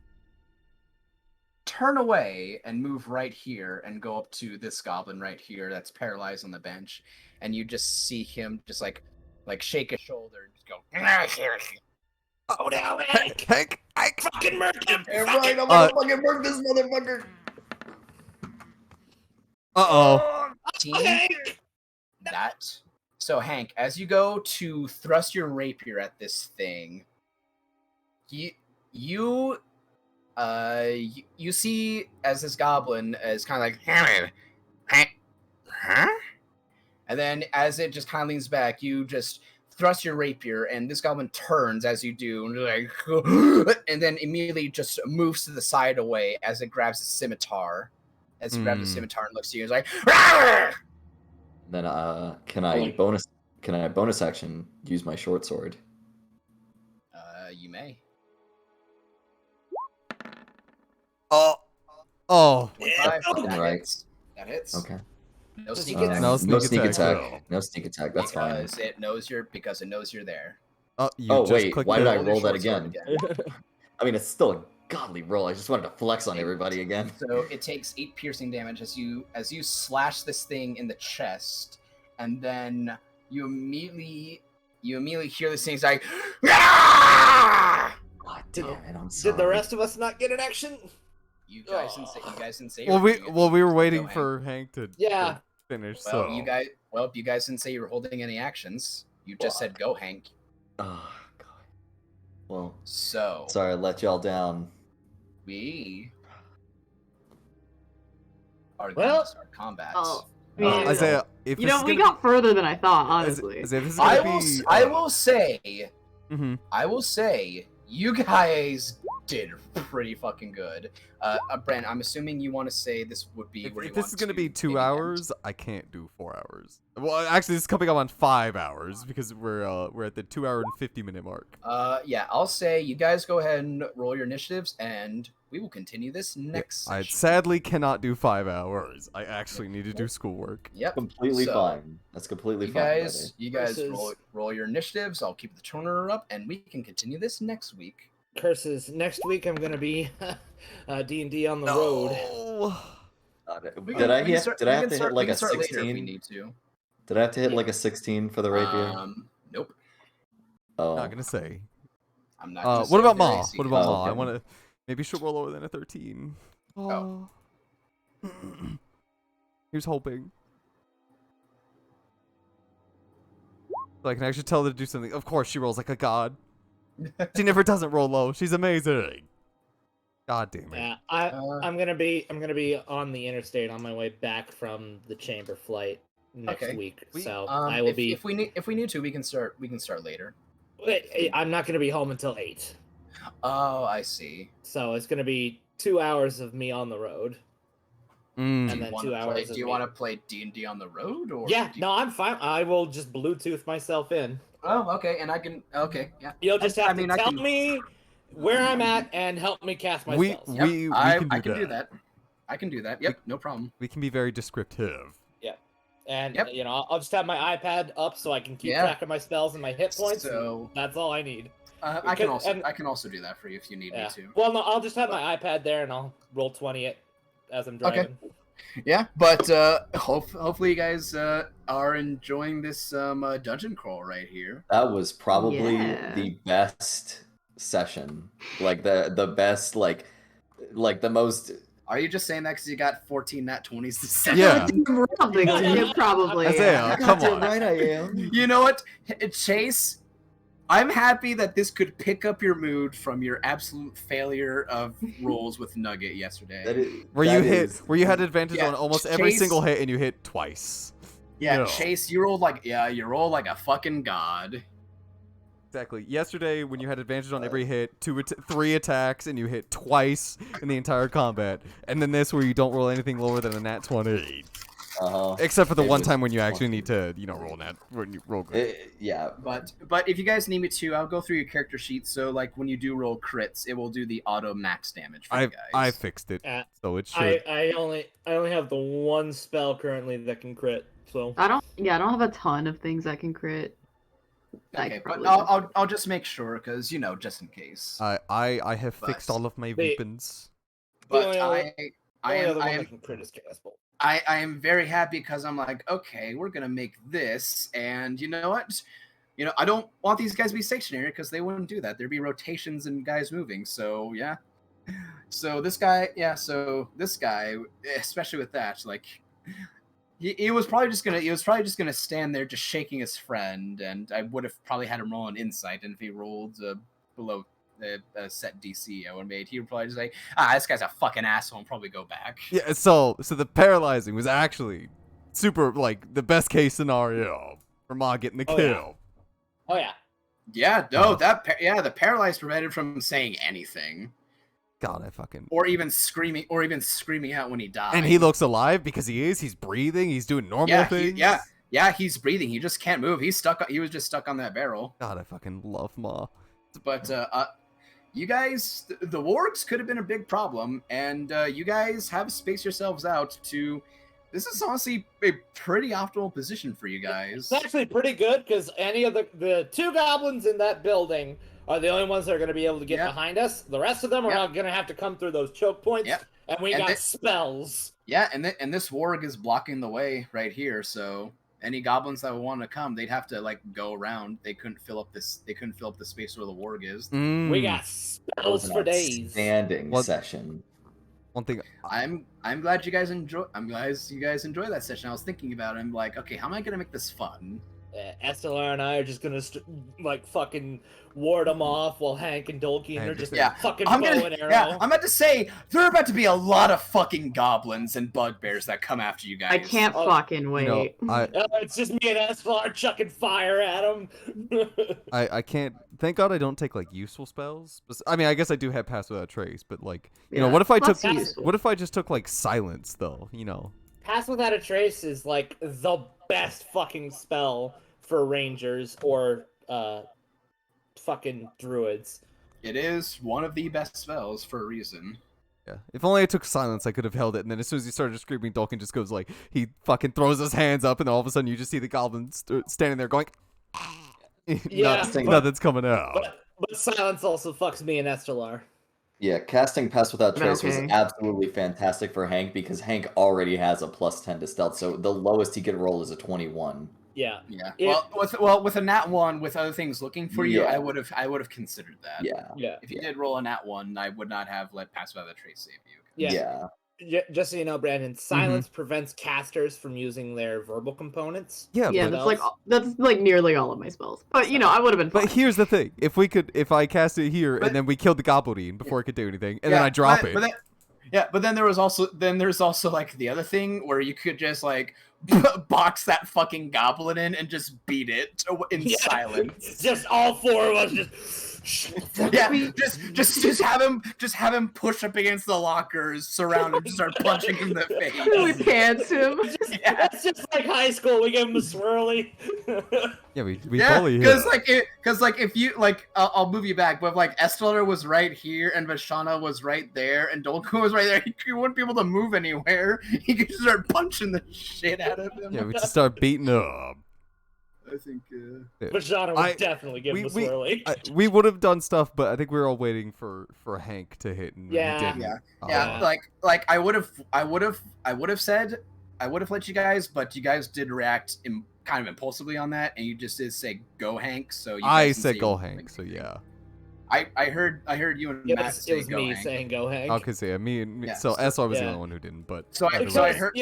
turn away and move right here and go up to this goblin right here that's paralyzed on the bench, and you just see him just like shake his shoulder and just go. Oh no, Hank! Hank, Fucking murk him! You're right. I'm Uh, gonna fucking work this motherfucker. uh-oh. Team, Hank! that. So Hank, as you go to thrust your rapier at this thing, you see as this goblin is kind of like, huh? And then as it just kind of leans back, you just thrust your rapier, and this goblin turns as you do, and, like, and then immediately just moves to the side away as it grabs the scimitar. As it grabs the scimitar and looks to you, it's like, "Rawr!" Then can I bonus action use my short sword? You may. Oh. 25, Oh, that right. hits. That hits. Okay. No sneak Um, attack. No No sneak sneak attack. attack. No sneak attack. That's fine. Because it knows you're there. You Oh just wait, clicked why did the- I Roll your roll that short sword again? I mean, it's still a godly roll. I just wanted to flex on everybody again. So it takes 8 piercing damage as you slash this thing in the chest, and then you immediately hear this thing. It's like, "Ah!" God damn it! I'm sorry. Did the rest of us not get an action? You guys didn't say. Well, you we were Go, waiting Hank. for Hank to Yeah. finish. Well, So you guys didn't say you were holding any actions. You just said go, Hank. Oh god. Well, So sorry I let y'all down. we are Well- going to start combat. Oh, Isaiah, if you this know, is we gonna got further than I thought, be, honestly. Isaiah, if this is I gonna will. be, I will say. Mhm. I will say you guys did pretty fucking good. Brent, I'm assuming you want to say this would be where you If this want is gonna to be 2 maybe end. hours, I can't do 4 hours. Well, actually, this is coming up on 5 hours because we're at the 2 hour and 50-minute mark. Yeah, I'll say you guys go ahead and roll your initiatives, and we will continue this next I session. sadly cannot do 5 hours. I actually need to do schoolwork. Yep. Completely So, fine. That's completely You fine. guys, Versus- roll your initiatives. I'll keep the toner up, and we can continue this next week. Curses. Next week I'm gonna be D&D on the road. buddy. We Did can- I we can hit? start- Did we I have can to start- hit we like can a start later if we 16? need to. Did I have to hit like a 16 for the rapier? Nope. Oh. Not gonna say. I'm not gonna say What about very Ma? What secret. about Oh, Ma? I okay. want to. Maybe she'll roll lower than a 13. Oh. Here's hoping. So I can actually tell her to do something. Of course, she rolls like a god. She never doesn't roll low. She's amazing. God damn it. Yeah, Uh, I'm gonna be on the interstate on my way back from the chamber flight next Okay. week. We- So I will if we need to, we can start later. I'm not gonna be home until 8. Oh, I see. So it's gonna be 2 hours of me on the road, Mm. and then 2 hours. Do you want to play D&D on the road, or? Yeah, do you- no, I'm fine. I will just Bluetooth myself in. Oh, okay, and I can. Okay, yeah. You'll just have I mean, to I tell can- me where I'm at and help me cast my We- spells. Yep, we I can do do that. that. I can do that. Yep, no problem. We can be very descriptive. And Yep. you know, I'll just have my iPad up so I can keep Yeah. track of my spells and my hit points. So- And that's all I need. I can Because- I can also do that for you if you need Yeah. me to. Well, no, I'll just have my iPad there and I'll roll 20 it as I'm driving. Yeah, but hopefully you guys are enjoying this dungeon crawl right here. That was probably Yeah. the best session. Like the best like the most. Are you just saying that because you got 14 nat 20s to set? Yeah. Something yeah, probably. Isaiah, come on. Right, I am. You know what, Chase? I'm happy that this could pick up your mood from your absolute failure of rolls with Nugget yesterday. That is, Where that you hit, is- where you had advantage Yeah, on almost every Chase- single hit and you hit twice. Yeah, No. Chase, you rolled like a fucking god. Exactly. Yesterday, when you had advantage on every hit, 3 attacks, and you hit twice in the entire combat, and then this where you don't roll anything lower than a nat 20, Uh-huh. except for the It one was time when you actually fucking- need to, roll when you roll good. Yeah. But if you guys need me to, I'll go through your character sheet. So like when you do roll crits, it will do the auto max damage for you guys. I fixed it, so it should. I only have the one spell currently that can crit. So I don't have a ton of things that can crit. I Okay, could but probably I'll just make sure because just in case. I have fixed But all of my they- weapons. But only I only other am one that can crit is Castbolt. I am very happy because I'm like, okay, we're gonna make this, and you know what? I don't want these guys to be stationary because they wouldn't do that. There'd be rotations and guys moving. So yeah. So this guy, especially with that, like, he was probably just gonna stand there just shaking his friend, and I would have probably had him roll an insight, and if he rolled below the set DC I would have made, he would probably just say, this guy's a fucking asshole, and probably go back. Yeah, so the paralyzing was actually super, like, the best case scenario for Ma getting the Oh, kill. Oh yeah. Yeah, no, the paralyzed prevented from saying anything, God, I fucking. or even screaming out when he died. And he looks alive because he's breathing, he's doing normal yeah, things. yeah, he's breathing. He just can't move. He was just stuck on that barrel. God, I fucking love Ma. But you guys, the wargs could have been a big problem, and you guys have spaced yourselves out to. This is honestly a pretty optimal position for you guys. It's actually pretty good because any of the 2 goblins in that building are the only ones that are going to be able to get Yep. behind us. The rest of them are Yep. going to have to come through those choke points, Yep. and we And got they- spells. Yeah, and this warg is blocking the way right here. So any goblins that would want to come, they'd have to like go around. They couldn't fill up the space where the warg is. We Mm. got That spells was for an days. outstanding What- session. One thing. I'm glad you guys enjoy. I'm glad you guys enjoy that session. I was thinking about it. I'm like, okay, how am I gonna make this fun? SLR and I are just gonna fucking ward them off while Hank and Dolky and they're just Yeah, fucking I'm bow gonna. and arrow. Yeah, I'm about to say there are about to be a lot of fucking goblins and bugbears that come after you guys. I can't Oh, fucking wait. It's just me and SLR chucking fire at them. I can't. Thank God I don't take like useful spells. I mean, I guess I do have pass without trace, but like, you know, Yeah, what if I took? that's useful. What if I just took like silence though? You know. Pass Without a Trace is like the best fucking spell for rangers or fucking druids. It is one of the best spells for a reason. Yeah. If only I took silence, I could have held it. And then as soon as he started screaming, Dolkin just goes like, he fucking throws his hands up, and then all of a sudden you just see the goblin standing there going, Yeah, nothing's coming out. But silence also fucks me and Estelar. Yeah, casting Pass Without Trace was Okay. absolutely fantastic for Hank because Hank already has a +10 to stealth, so the lowest he could roll is a 21. Yeah. Yeah. It- With a nat 1 with other things looking for you, Yeah. I would have considered that. Yeah. Yeah. If you did roll a nat 1, I would not have let pass by the trace save you. Yeah. Just so you know, Brandon, silence prevents casters from using their verbal components. Yeah, Yeah, but, that's like nearly all of my spells. But you know, I would have been fine. but here's the thing: if I cast it here and then we killed the goblin before it could do anything, and then I drop it. But then there's also like the other thing where you could just like box that fucking goblin in and just beat it in silence. Just all four of us just. Yeah, just have him push up against the lockers, surround him, just start punching him in the face. We pants him. That's just like high school. We give him a swirly. Yeah, we bully him. because if you I'll move you back, but if like Estler was right here and Vashana was right there and Dolko was right there, he wouldn't be able to move anywhere. He could just start punching the shit out of him. Yeah, we just start beating up. I think. Vashana would definitely give him a swirly. We would have done stuff, but I think we were all waiting for Hank to hit, and Yeah. he didn't. Like I would have said I would have let you guys, but you guys did react kind of impulsively on that, and you just did say go Hank. So you I guys didn't said say go anything. Hank, so yeah. I heard you and Matt say It was go me Hank. saying go Hank. Okay, so yeah, me. Yeah, So so- SR was the yeah. only one who didn't, but So I everybody- heard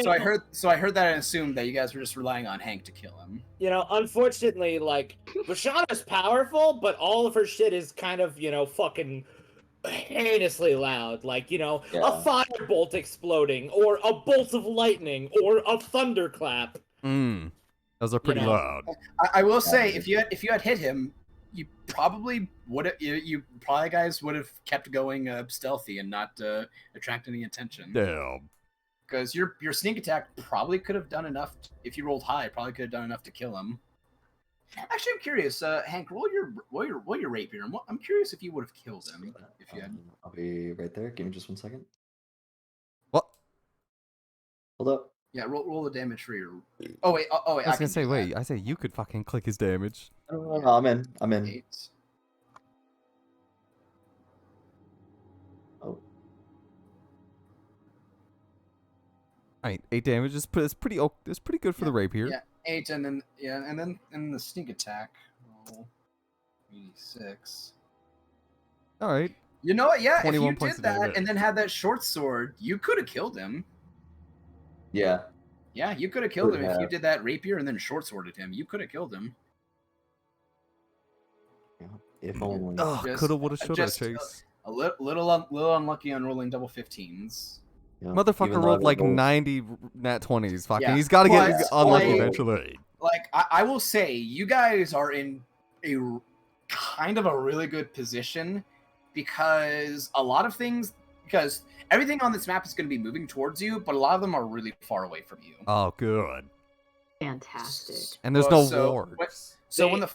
that and assumed that you guys were just relying on Hank to kill him. You know, unfortunately, like, Vashana's powerful, but all of her shit is kind of, fucking heinously loud. Like, a firebolt exploding, or a bolt of lightning, or a thunderclap. Those are pretty know. loud. I will say, if you had hit him, you probably would have. You probably guys would have kept going stealthy and not attract any attention. Damn. Because your sneak attack probably could have done enough. If you rolled high, probably could have done enough to kill him. Actually, I'm curious. Hank, roll your rapier. I'm curious if you would have killed him if you had. I'll be right there. Give me just 1 second. What? Hold up. Yeah, roll the damage for your. Oh wait. I was can gonna say, do wait. that. I say you could fucking click his damage. No, I'm in. 8. Oh, I mean, 8 damage is pretty. It's pretty good for the rapier. Yeah, 8, and then the sneak attack. Roll 86. All right. You know what? Yeah, if 21 you points did of that damage. and then had that short sword, you could have killed him. yeah. Yeah, you could have killed him Could if you have. did that rapier and then short sworded him. You could have killed him. If only. Oh, Just- coulda, woulda, shoulda, just, Chase. A little unlucky on rolling double 15s. Yeah, Motherfucker even though rolled I like rolled- 90 nat 20s. Fucking, Yeah, he's got to get but, unlucky like- eventually. Like I will say, you guys are in a kind of a really good position because because everything on this map is going to be moving towards you, but a lot of them are really far away from you. Oh, good. Fantastic. And there's no So- wards. So when the